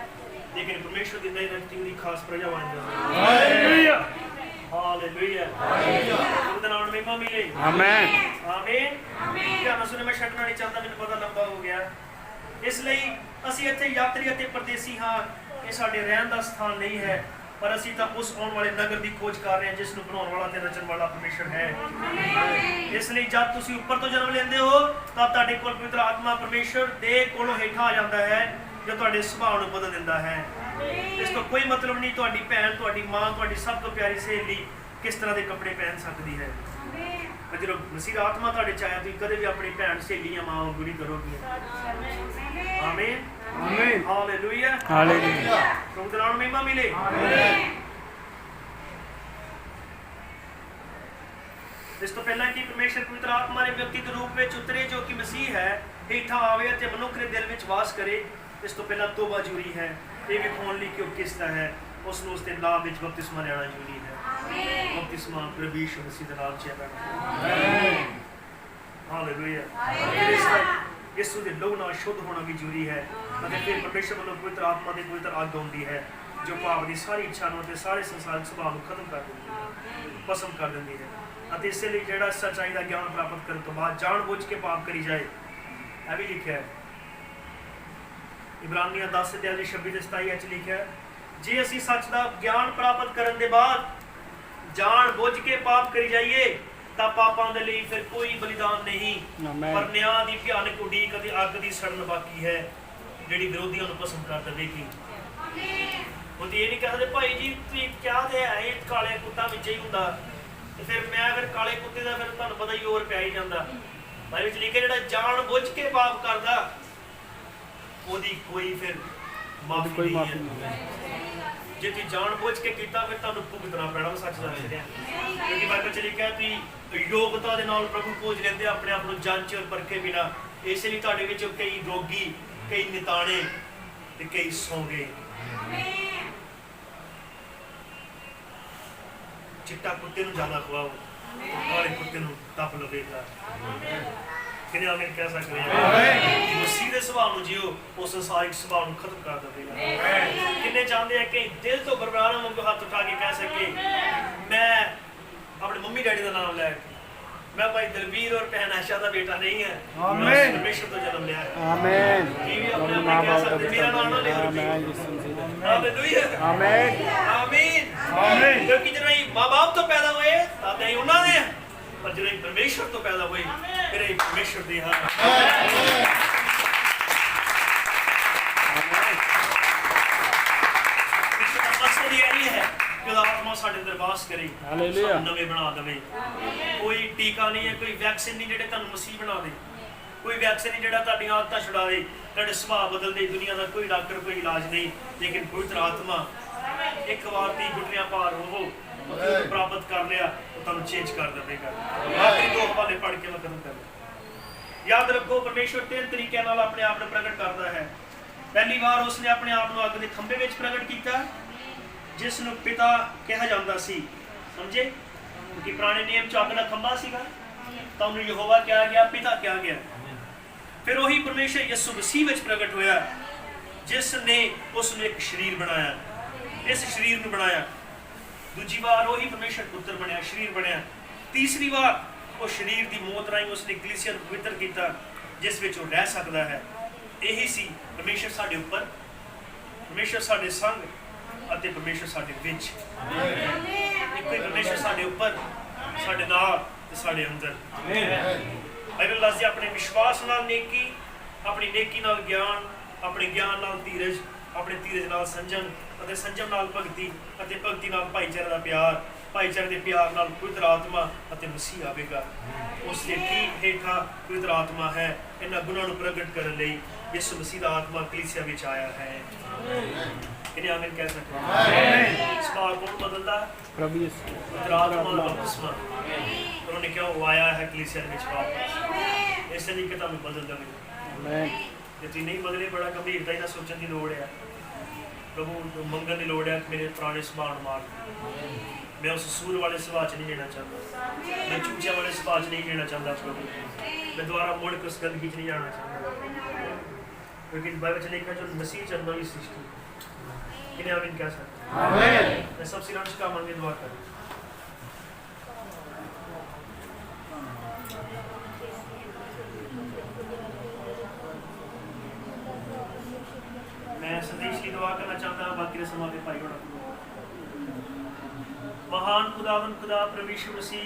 Speaker 1: ਲੇਕਿਨ ਪਰਮੇਸ਼ਵਰ ਦੀ ਨਜ਼ਰ ਵਿੱਚ ਦੀ ਖਾਸ ਪ੍ਰਜਾ ਬਣ ਜਾਂਦੇ ਹੋ ਹਾਲੇਲੂਇਆ ਹਾਲੇਲੂਇਆ ਹਾਲੇਲੂਇਆ ਉਹਦੇ ਨਾਲ ਮਹਿਮਾ ਮਿਲੇ ਆਮੀਨ ਆਮੀਨ ਆਮੀਨ ਧਿਆਨ ਸੁਣੇ ਮੈਂ ਛੱਡਣਾ ਨਹੀਂ ਚਾਹੁੰਦਾ ਮੈਨੂੰ ਪਤਾ ਲੰਬਾ ਹੋ ਗਿਆ ਇਸ ਲਈ ਅਸੀਂ ਇੱਥੇ ਯਾਤਰੀ ਅਤੇ ਪਰਦੇਸੀ ਹਾਂ ਇਹ ਸਾਡੇ ਰਹਿਣ ਦਾ ਸਥਾਨ ਨਹੀਂ ਹੈ ਪਰ ਅਸੀਂ ਤਾਂ ਉਸ ਆਉਣ ਵਾਲੇ ਨਗਰ ਦੀ ਖੋਜ ਕਰ ਰਹੇ ਹਾਂ ਜਿਸ ਨੂੰ ਬਣਾਉਣ ਵਾਲਾ ਤੇ ਰਚਣ ਵਾਲਾ ਪਰਮੇਸ਼ਰ ਹੈ ਇਸ ਲਈ ਜਦ ਤੁਸੀਂ ਉੱਪਰ ਤੋਂ ਜਨਮ ਲੈਂਦੇ ਹੋ ਤਾਂ ਤੁਹਾਡੇ ਕੋਲ ਪਵਿੱਤਰ ਆਤਮਾ ਪਰਮੇਸ਼ਰ ਦੇ ਕੋਲੋਂ ਹੇਠਾਂ ਆ ਜਾਂਦਾ ਹੈ ਜੋ ਤੁਹਾਡੇ ਸੁਭਾਅ ਨੂੰ ਬਦਲ ਦਿੰਦਾ ਹੈ ਇਸ ਤੋਂ ਕੋਈ ਮਤਲਬ ਨਹੀਂ ਤੁਹਾਡੀ ਭੈਣ ਤੁਹਾਡੀ ਮਾਂ ਤੁਹਾਡੀ ਸਭ ਤੋਂ ਪਿਆਰੀ ਸਹੇਲੀ ਕਿਸ ਤਰ੍ਹਾਂ ਦੇ ਕੱਪੜੇ ਪਹਿਨ ਸਕਦੀ ਹੈ ਪਰ ਜਦੋਂ ਮਸੀਹ ਆਤਮਾ ਤੁਹਾਡੇ ਚ ਆਇਆ ਤੁਸੀਂ ਕਦੇ ਵੀ ਆਪਣੀ ਭੈਣ ਸਹੇਲੀ ਜਾਂ ਮਾਂ ਵਾਂਗੂ ਨਹੀਂ ਕਰੋਗੇ ਆਮੀਨ ਆਮੀਨ ਹਾਲੇਲੂਇਆ ਹਾਲੇਲੂਇਆ ਪ੍ਰਭੂ ਦੇ ਨਾਮ ਨੂੰ ਮਹਿਮਾ ਮਿਲੇ ਆਮੀਨ ਇਸ ਤੋਂ ਪਹਿਲਾਂ ਕਿ ਪਰਮੇਸ਼ਰ ਪਵਿੱਤਰ ਆਤਮਾ ਦੇ ਵਿਅਕਤੀ ਦੇ ਰੂਪ ਵਿੱਚ ਉਤਰੇ ਜੋ ਕਿ ਮਸੀਹ ਹੈ ਹੇਠਾਂ ਆਵੇ ਅਤੇ ਮਨੁੱਖ ਦੇ ਦਿਲ ਵਿੱਚ ਵਾਸ ਕਰੇ ਇਸ ਤੋਂ ਪਹਿਲਾਂ ਤੋਬਾ ਜ਼ਰੂਰੀ ਹੈ ਇਹ ਵਿਖਾਉਣ ਲਈ ਕਿ ਉਹ ਕਿਸ ਦਾ ਹੈ ਉਸ ਨੂੰ ਉਸਦੇ ਨਾਮ ਵਿੱਚ ਬਪਤਿਸਮਾ ਲੈਣਾ ਜ਼ਰੂਰੀ ਹੈ ਬਪਤਿਸਮਾ ਪ੍ਰਭੂ ਯਿਸੂ ਮਸੀਹ ਦੇ ਨਾਮ 'ਚ ਹੈ ਆਮੀਨ ਹਾਲੇਲੂਇਆ ਯਿਸੂ ਦੇ ਲਹੂ ਨਾਲ ਸ਼ੁੱਧ ਹੋਣਾ ਵੀ ਜ਼ਰੂਰੀ ਹੈ ਅਤੇ ਫਿਰ ਪਰਮੇਸ਼ਰ ਵੱਲੋਂ ਪਵਿੱਤਰ ਆਤਮਾ ਦੇ ਪਵਿੱਤਰ ਆਗਿਆ ਹੁੰਦੀ ਹੈ ਜੋ ਪਾਪ ਦੀ ਸਾਰੀ ਇੱਛਾ ਨੂੰ ਅਤੇ ਸਾਰੇ ਸੰਸਾਰਿਕ ਸੁਭਾਅ ਨੂੰ ਖਤਮ ਕਰ ਦਿੰਦੀ ਹੈ ਭਸਮ ਕਰ ਦਿੰਦੀ ਹੈ ਅਤੇ ਇਸੇ ਲਈ ਜਿਹੜਾ ਸੱਚਾਈ ਦਾ ਗਿਆਨ ਪ੍ਰਾਪਤ ਕਰਨ ਤੋਂ ਬਾਅਦ ਜਾਣ ਬੁੱਝ ਕੇ ਪਾਪ ਕਰੀ ਜਾਏ ਇਹ ਵੀ ਲਿਖਿਆ ਹੈ ਇਬਰਾਨੀਆਂ 10 ਅਧਿਆਇ 26 ਤੇ 27 ਵਿੱਚ ਲਿਖਿਆ ਜੇ ਅਸੀਂ ਸੱਚ ਦਾ ਗਿਆਨ ਪ੍ਰਾਪਤ ਕਰਨ ਦੇ ਬਾਅਦ ਜਾਣ ਬੁੱਝ ਕੇ ਪਾਪ ਕਰੀ ਜਾਈਏ ਤਾਂ ਪਾਪਾਂ ਦੇ ਲਈ ਫਿਰ ਕੋਈ ਬਲੀਦਾਨ ਨਹੀਂ, ਪਰ ਨਿਆਂ ਦੀ ਭਿਆਨਕ ਉਡੀਕ ਅਤੇ ਅੱਗ ਦੀ ਸੜਨ ਬਾਕੀ ਹੈ ਜਿਹੜੀ ਵਿਰੋਧੀਆਂ ਨੂੰ ਪਸੰਦ ਕਰ ਦੇਵੇਗੀ। ਉਹ ਇਹ ਨਹੀਂ ਕਹਿੰਦੇ ਭਾਈ ਜੀ ਤੁਸੀਂ ਕਿਹਾ ਤੇ ਹੈ ਇਹ ਕਾਲੇ ਕੁੱਤਾ ਵਿੱਚ ਹੀ ਹੁੰਦਾ, ਤੇ ਫਿਰ ਕਾਲੇ ਕੁੱਤੇ ਦਾ ਫਿਰ ਤੁਹਾਨੂੰ ਪਤਾ ਹੀ ਹੋਰ ਪੈ ਹੀ ਜਾਂਦਾ। ਬਾਈ ਵਿੱਚ ਲਿਖਿਆ ਜਿਹੜਾ ਜਾਣ ਬੁੱਝ ਕੇ ਪਾਪ ਕਰਦਾ ਉਹਦੀ ਕੋਈ ਫਿਰ ਮਾਫੀ ਨਹੀਂ ਹੈ। ਜੇ ਤੁਸੀਂ ਜਾਣ ਬੁੱਝ ਕੇ ਕੀਤਾ ਫਿਰ ਤੁਹਾਨੂੰ ਭੁਗਤਣਾ ਪੈਣਾ। ਸੱਚ ਦੱਸ ਰਿਹਾ ਕਿਉਂਕਿ ਬਾਈਬਲ ਚ ਲਿਖਿਆ ਤੁਸੀਂ ਯੋਗਤਾ ਦੇ ਨਾਲ ਪ੍ਰਭੂ ਖੋਜ ਲੈਂਦੇ ਆਪਣੇ ਆਪ ਨੂੰ ਜਾਂਚ ਔਰ ਪਰਖੇ ਬਿਨਾ। ਇਸ ਲਈ ਤੁਹਾਡੇ ਵਿੱਚ ਕਈ ਰੋਗੀ, ਕਈ ਨਿਤਾਣੇ ਤੇ ਕਈ ਸੌਂਗੇ। ਚਿੱਟਾ ਕੁੱਤੇ ਨੂੰ ਜ਼ਿਆਦਾ ਖਵਾਓ, ਕਾਲੇ ਕੁੱਤੇ ਨੂੰ ਤਪ ਲਵੇਗਾ। ਕਿੰਨੇ ਆਮੀਨ ਕਹਿ ਸਕਦੇ ਹਾਂ? ਮਸੀਹ ਦੇ ਸੁਭਾਅ ਨੂੰ ਜਿਓ, ਉਸ ਸੰਸਾਰਿਕ ਸੁਭਾਅ ਨੂੰ ਖਤਮ ਕਰ ਦੇਵੇਗਾ। ਕਿੰਨੇ ਚਾਹੁੰਦੇ ਆ ਕਿ ਦਿਲ ਤੋਂ ਬਰਬਰਾਨਾ ਵਾਂਗੂ ਹੱਥ ਉਠਾ ਕੇ ਕਹਿ ਸਕੇ ਮੈਂ ਆਪਣੇ ਮੰਮੀ ਡੈਡੀ ਦਾ ਨਾਮ ਲੈ ਕੇ ਮੈਂ ਭਾਈ ਦਲਬੀਰ ਔਰ ਭੈਣ ਆਸ਼ਾ ਦਾ ਬੇਟਾ ਨਹੀਂ ਹੈ, ਮੈਂ ਪਰਮੇਸ਼ਰ ਤੋਂ ਜਨਮ ਲਿਆ ਹੈ।
Speaker 2: ਆਮੀਨ।
Speaker 1: ਕੀ ਵੀ ਆਪਣੇ ਆਪ ਕਹਿ ਸਕਦੇ ਮੇਰਾ ਨਾਮ ਨਾ ਲਿਖੋ। ਹਾਲੇਲੂਇਆ।
Speaker 2: ਆਮੀਨ।
Speaker 1: ਆਮੀਨ। ਆਮੀਨ। ਕਿਉਂਕਿ ਜਦੋਂ ਮਾਂ-ਬਾਪ ਤੋਂ ਪੈਦਾ ਹੋਏ ਤਾਂ ਨਹੀਂ ਉਹਨਾਂ ਦੇ, ਪਰ ਜਦੋਂ ਪਰਮੇਸ਼ਰ ਤੋਂ ਪੈਦਾ ਹੋਏ ਫਿਰ ਇਹ ਪਰਮੇਸ਼ਰ ਦੇ ਹਨ। ਮਕਸਦ ਇਹ ਹੈ ਕਿ ਆਤਮਾ ਸਾਡੇ ਅੰਦਰ ਵਾਸ ਕਰੇ, ਸਾਨੂੰ ਨਵੇਂ ਬਣਾ ਦੇਵੇ। ਕੋਈ ਟੀਕਾ ਨਹੀਂ ਹੈ, ਕੋਈ ਵੈਕਸੀਨ ਨਹੀਂ ਜਿਹੜੇ ਤੁਹਾਨੂੰ ਮਸੀਹ ਬਣਾ ਦੇ, ਕੋਈ ਵੈਕਸੀਨ ਨਹੀਂ ਜਿਹੜਾ ਤੁਹਾਡੀਆਂ ਆਦਤਾਂ ਛੁਡਾ ਦੇ, ਤੁਹਾਡੇ ਸੁਭਾਅ ਬਦਲ ਦੇ। ਦੁਨੀਆ ਦਾ ਕੋਈ ਡਾਕਟਰ, ਕੋਈ ਇਲਾਜ ਨਹੀਂ, ਲੇਕਿਨ ਪਵਿੱਤਰ ਆਤਮਾ ਇੱਕ ਵਾਰ ਦੀ ਗੁਟਲੀਆਂ ਪਾਰ ਹੋਵੋ ਪ੍ਰਾਪਤ ਕਰ ਲਿਆ ਉਹ ਤੁਹਾਨੂੰ ਚੇਂਜ ਕਰ ਦੇਵੇਗਾ। ਆਖਰੀ ਦੋ ਹਵਾਲੇ ਪੜ੍ਹ ਕੇ ਮੈਂ ਖਤਮ ਕਰ। ਯਾਦ ਰੱਖੋ ਪਰਮੇਸ਼ਵਰ ਤਿੰਨ ਤਰੀਕਿਆਂ ਨਾਲ ਆਪਣੇ ਆਪ ਨੂੰ ਪ੍ਰਗਟ ਕਰਦਾ ਹੈ। ਪਹਿਲੀ ਵਾਰ ਉਸਨੇ ਆਪਣੇ ਆਪ ਨੂੰ ਅੱਗ ਦੇ ਖੰਭੇ ਵਿੱਚ ਪ੍ਰਗਟ ਕੀਤਾ ਜਿਸ ਨੂੰ ਪਿਤਾ ਕਿਹਾ ਜਾਂਦਾ ਸੀ। ਸਮਝੇ? ਕਿਉਂਕਿ ਪੁਰਾਣੇ ਨਿਯਮ ਚ ਅੱਗ ਦਾ ਖੰਭਾ ਸੀਗਾ ਤਾਂ ਉਹਨੂੰ ਯਹੋਵਾ ਕਿਹਾ ਗਿਆ, ਪਿਤਾ ਕਿਹਾ ਗਿਆ। ਫਿਰ ਉਹੀ ਪਰਮੇਸ਼ਰ ਯਿਸੂ ਮਸੀਹ ਵਿੱਚ ਪ੍ਰਗਟ ਹੋਇਆ ਜਿਸ ਨੇ ਉਸ ਨੂੰ ਇੱਕ ਸਰੀਰ ਬਣਾਇਆ, ਇਸ ਸਰੀਰ ਨੂੰ ਬਣਾਇਆ। ਦੂਜੀ ਵਾਰ ਉਹੀ ਪਰਮੇਸ਼ਰ ਪੁੱਤਰ ਬਣਿਆ, ਸਰੀਰ ਬਣਿਆ। ਤੀਸਰੀ ਵਾਰ ਉਹ ਸਰੀਰ ਦੀ ਮੌਤ ਰਾਹੀਂ ਉਸਨੇ ਕਲੀਸਿਆ ਨੂੰ ਪਵਿੱਤਰ ਕੀਤਾ ਜਿਸ ਵਿੱਚ ਉਹ ਰਹਿ ਸਕਦਾ ਹੈ। ਇਹੀ ਸੀ ਪਰਮੇਸ਼ਰ ਸਾਡੇ ਉੱਪਰ, ਪਰਮੇਸ਼ਰ ਸਾਡੇ ਸੰਗ ਅਤੇ ਪਰਮੇਸ਼ਰ ਸਾਡੇ ਵਿੱਚ। ਇੱਕੋ ਹੀ ਪਰਮੇਸ਼ਰ ਸਾਡੇ ਉੱਪਰ, ਸਾਡੇ ਨਾਲ ਤੇ ਸਾਡੇ ਅੰਦਰ। ਬਾਈਬਲ ਦੱਸਦੀ ਆਪਣੇ ਵਿਸ਼ਵਾਸ ਨਾਲ ਨੇਕੀ, ਆਪਣੀ ਨੇਕੀ ਨਾਲ ਗਿਆਨ, ਆਪਣੇ ਗਿਆਨ ਨਾਲ ਧੀਰਜ, ਆਪਣੇ ਧੀਰਜ ਨਾਲ ਸੰਜਮ ਅਤੇ ਸੰਜਮ ਨਾਲ ਭਗਤੀ ਅਤੇ ਭਗਤੀ ਨਾਲ ਭਾਈਚਾਰੇ ਦਾ ਪਿਆਰ, ਭਾਈਚਾਰੇ ਦੇ ਪਿਆਰ ਨਾਲ ਪਵਿੱਤਰ ਆਤਮਾ ਅਤੇ ਮਸੀਹ ਆਵੇਗਾ। ਉਸ ਦੇ ਠੀਕ ਹੇਠਾਂ ਪਵਿੱਤਰ ਆਤਮਾ ਹੈ। ਇਹਨਾਂ ਗੁਣਾਂ ਨੂੰ ਪ੍ਰਗਟ ਕਰਨ ਲਈ ਯਿਸੂ ਮਸੀਹ ਦਾ ਆਤਮਾ ਕਲੀਸਿਆ ਵਿੱਚ ਆਇਆ ਹੈ। ਕਿੰਨੇ ਆਮੀਨ ਕਹਿ ਸਕਦੇ ਹਾਂ? ਸੁਭਾਅ ਕੌਣ ਬਦਲਦਾ?
Speaker 2: ਪ੍ਰਭੂ ਯਿਸੂ।
Speaker 1: ਪਵਿੱਤਰ ਆਤਮਾ ਦਾ ਬਪਤਿਸਮਾ ਉਹਨੇ ਕਿਹਾ ਉਹ ਆਇਆ ਹੈ ਕਲੀਸਿਆ ਵਿੱਚ ਵਾਪਸ, ਇਸ ਲਈ ਕਿ ਤੁਹਾਨੂੰ ਬਦਲ ਦੇਵੇ। ਜੇ ਤੁਸੀਂ ਨਹੀਂ ਬਦਲੇ ਬੜਾ ਗੰਭੀਰਤਾ ਹੀ ਨਾਲ ਸੋਚਣ ਦੀ ਲੋੜ ਹੈ। ਪ੍ਰਭੂ ਮੰਗਣ ਦੀ ਲੋੜ ਹੈ ਕਿ ਮੇਰੇ ਪੁਰਾਣੇ ਸੁਭਾਅ ਨੂੰ ਮਾਰ। ਮੈਂ ਉਸ ਸੂਰ ਵਾਲੇ ਸੁਭਾਅ 'ਚ ਨਹੀਂ ਰਹਿਣਾ ਚਾਹੁੰਦਾ, ਮੈਂ ਚੂਚਿਆਂ ਵਾਲੇ ਸੁਭਾਅ 'ਚ ਨਹੀਂ ਰਹਿਣਾ ਚਾਹੁੰਦਾ। ਪ੍ਰਭੂ ਮੈਂ ਦੁਬਾਰਾ ਮੁੜ ਕੇ ਉਸ ਗੰਦਗੀ 'ਚ ਨਹੀਂ ਜਾਣਾ ਚਾਹੁੰਦਾ, ਕਿਉਂਕਿ ਬਾਈਬਲ 'ਚ ਲਿਖਿਆ ਜੋ ਮਸੀਹ ਚ ਨਵੀਂ ਸ੍ਰਿਸ਼ਟੀ। ਕਿੰਨੇ ਆਮੀਨ ਕਹਿ ਸਕਦੇ? ਆਮੀਨ। मैं सबसे नमस्कार मांगे दुआ करें। मैं संदेश की दुआ करना चाहता हूँ बाकी समा के भाई बड़ा महान खुदावन खुदा प्रभु यीशु मसीह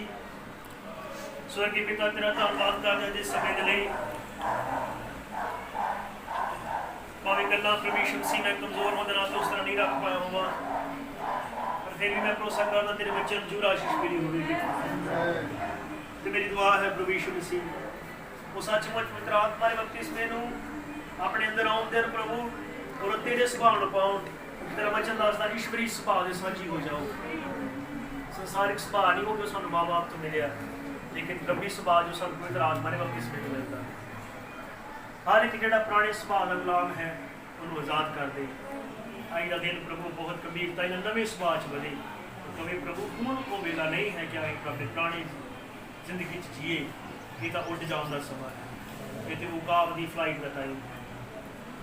Speaker 1: स्वर्गीय पिता तेरा धन्यवाद करते हैं जिस समय के लिए भावे गल्लां प्रभु यीशु मसीह मैं कमजोर होने नाल उस तरह नहीं रख पाया हुआ, पर फिर भी मैं भरोसा करना तेरे बच्चे ਨੂੰ जरूर आशीष मिली होगी। ਤੇ ਮੇਰੀ ਦੁਆ ਹੈ ਪ੍ਰਭੂ ਯੀਸ਼ु ਮਸੀਹ ਉਹ ਸੱਚਮੁੱਚ ਪਵਿੱਤਰ ਆਤਮਾ ਦੇ ਬਪਤਿਸਮੇ ਨੂੰ ਆਪਣੇ ਅੰਦਰ ਆਉਣ ਦੇਣ ਪ੍ਰਭੂ, ਔਰ ਤੇਰੇ ਸੁਭਾਅ ਨੂੰ ਪਾਉਣ। ਤੇਰਾ ਵਚਨ ਦੱਸਦਾ ਈਸ਼ਵਰੀ ਸੁਭਾਅ ਦੇ ਸਾਂਝੀ ਹੋ ਜਾਓ। ਸੰਸਾਰਿਕ ਸੁਭਾਅ ਨਹੀਂ ਉਹ ਜੋ ਸਾਨੂੰ ਮਾਂ ਬਾਪ ਤੋਂ ਮਿਲਿਆ, ਲੇਕਿਨ ਰੱਬੀ ਸੁਭਾਅ ਜੋ ਸਾਨੂੰ ਪਵਿੱਤਰ ਆਤਮਾ ਦੇ ਬਪਤਿਸਮੇ ਤੋਂ ਮਿਲਦਾ। ਹਰ ਇੱਕ ਜਿਹੜਾ ਪੁਰਾਣੇ ਸੁਭਾਅ ਦਾ ਗੁਲਾਮ ਹੈ ਉਹਨੂੰ ਆਜ਼ਾਦ ਕਰ ਦੇ। ਅੱਜ ਦਾ ਦਿਨ ਪ੍ਰਭੂ ਬਹੁਤ ਗੰਭੀਰਤਾ ਨਾਲ ਨਵੇਂ ਸੁਭਾਅ 'ਚ ਵਧੇ। ਕਿਉਂਕਿ ਪ੍ਰਭੂ ਹੁਣ ਉਹ ਵੇਲਾ ਨਹੀਂ ਹੈ ਕਿ ਅਸੀਂ ਆਪਣੇ ਪੁਰਾਣੀ ਜ਼ਿੰਦਗੀ 'ਚ ਜੀਏ। ਇਹ ਤਾਂ ਉੱਡ ਜਾਣ ਦਾ ਸਮਾਂ ਹੈ, ਇਹ ਤੇ ਉਕਾਬ ਦੀ ਫਲਾਈਟ ਦਾ ਟਾਈਮ ਹੈ।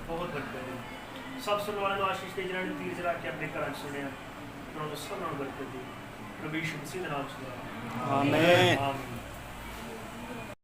Speaker 1: ਬਹੁਤ ਵੱਡਾ ਹੈ। ਸਭ ਸੁਣਨ ਵਾਲਿਆਂ ਨੂੰ ਆਸ਼ੀਸ਼ ਦੇ ਜਿਹਨਾਂ ਨੇ ਤੀਰ ਚਲਾ ਕੇ ਆਪਣੇ ਘਰਾਂ 'ਚ ਸੁਣਿਆ, ਉਹਨਾਂ ਨੂੰ ਸਭ ਨਾਲ ਬਰਕਤ ਦੇ। ਪ੍ਰਭੂ ਯੀਸ਼ੂ ਮਸੀਹ ਦੇ ਨਾਮ 'ਚ। ਆਮੀਨ।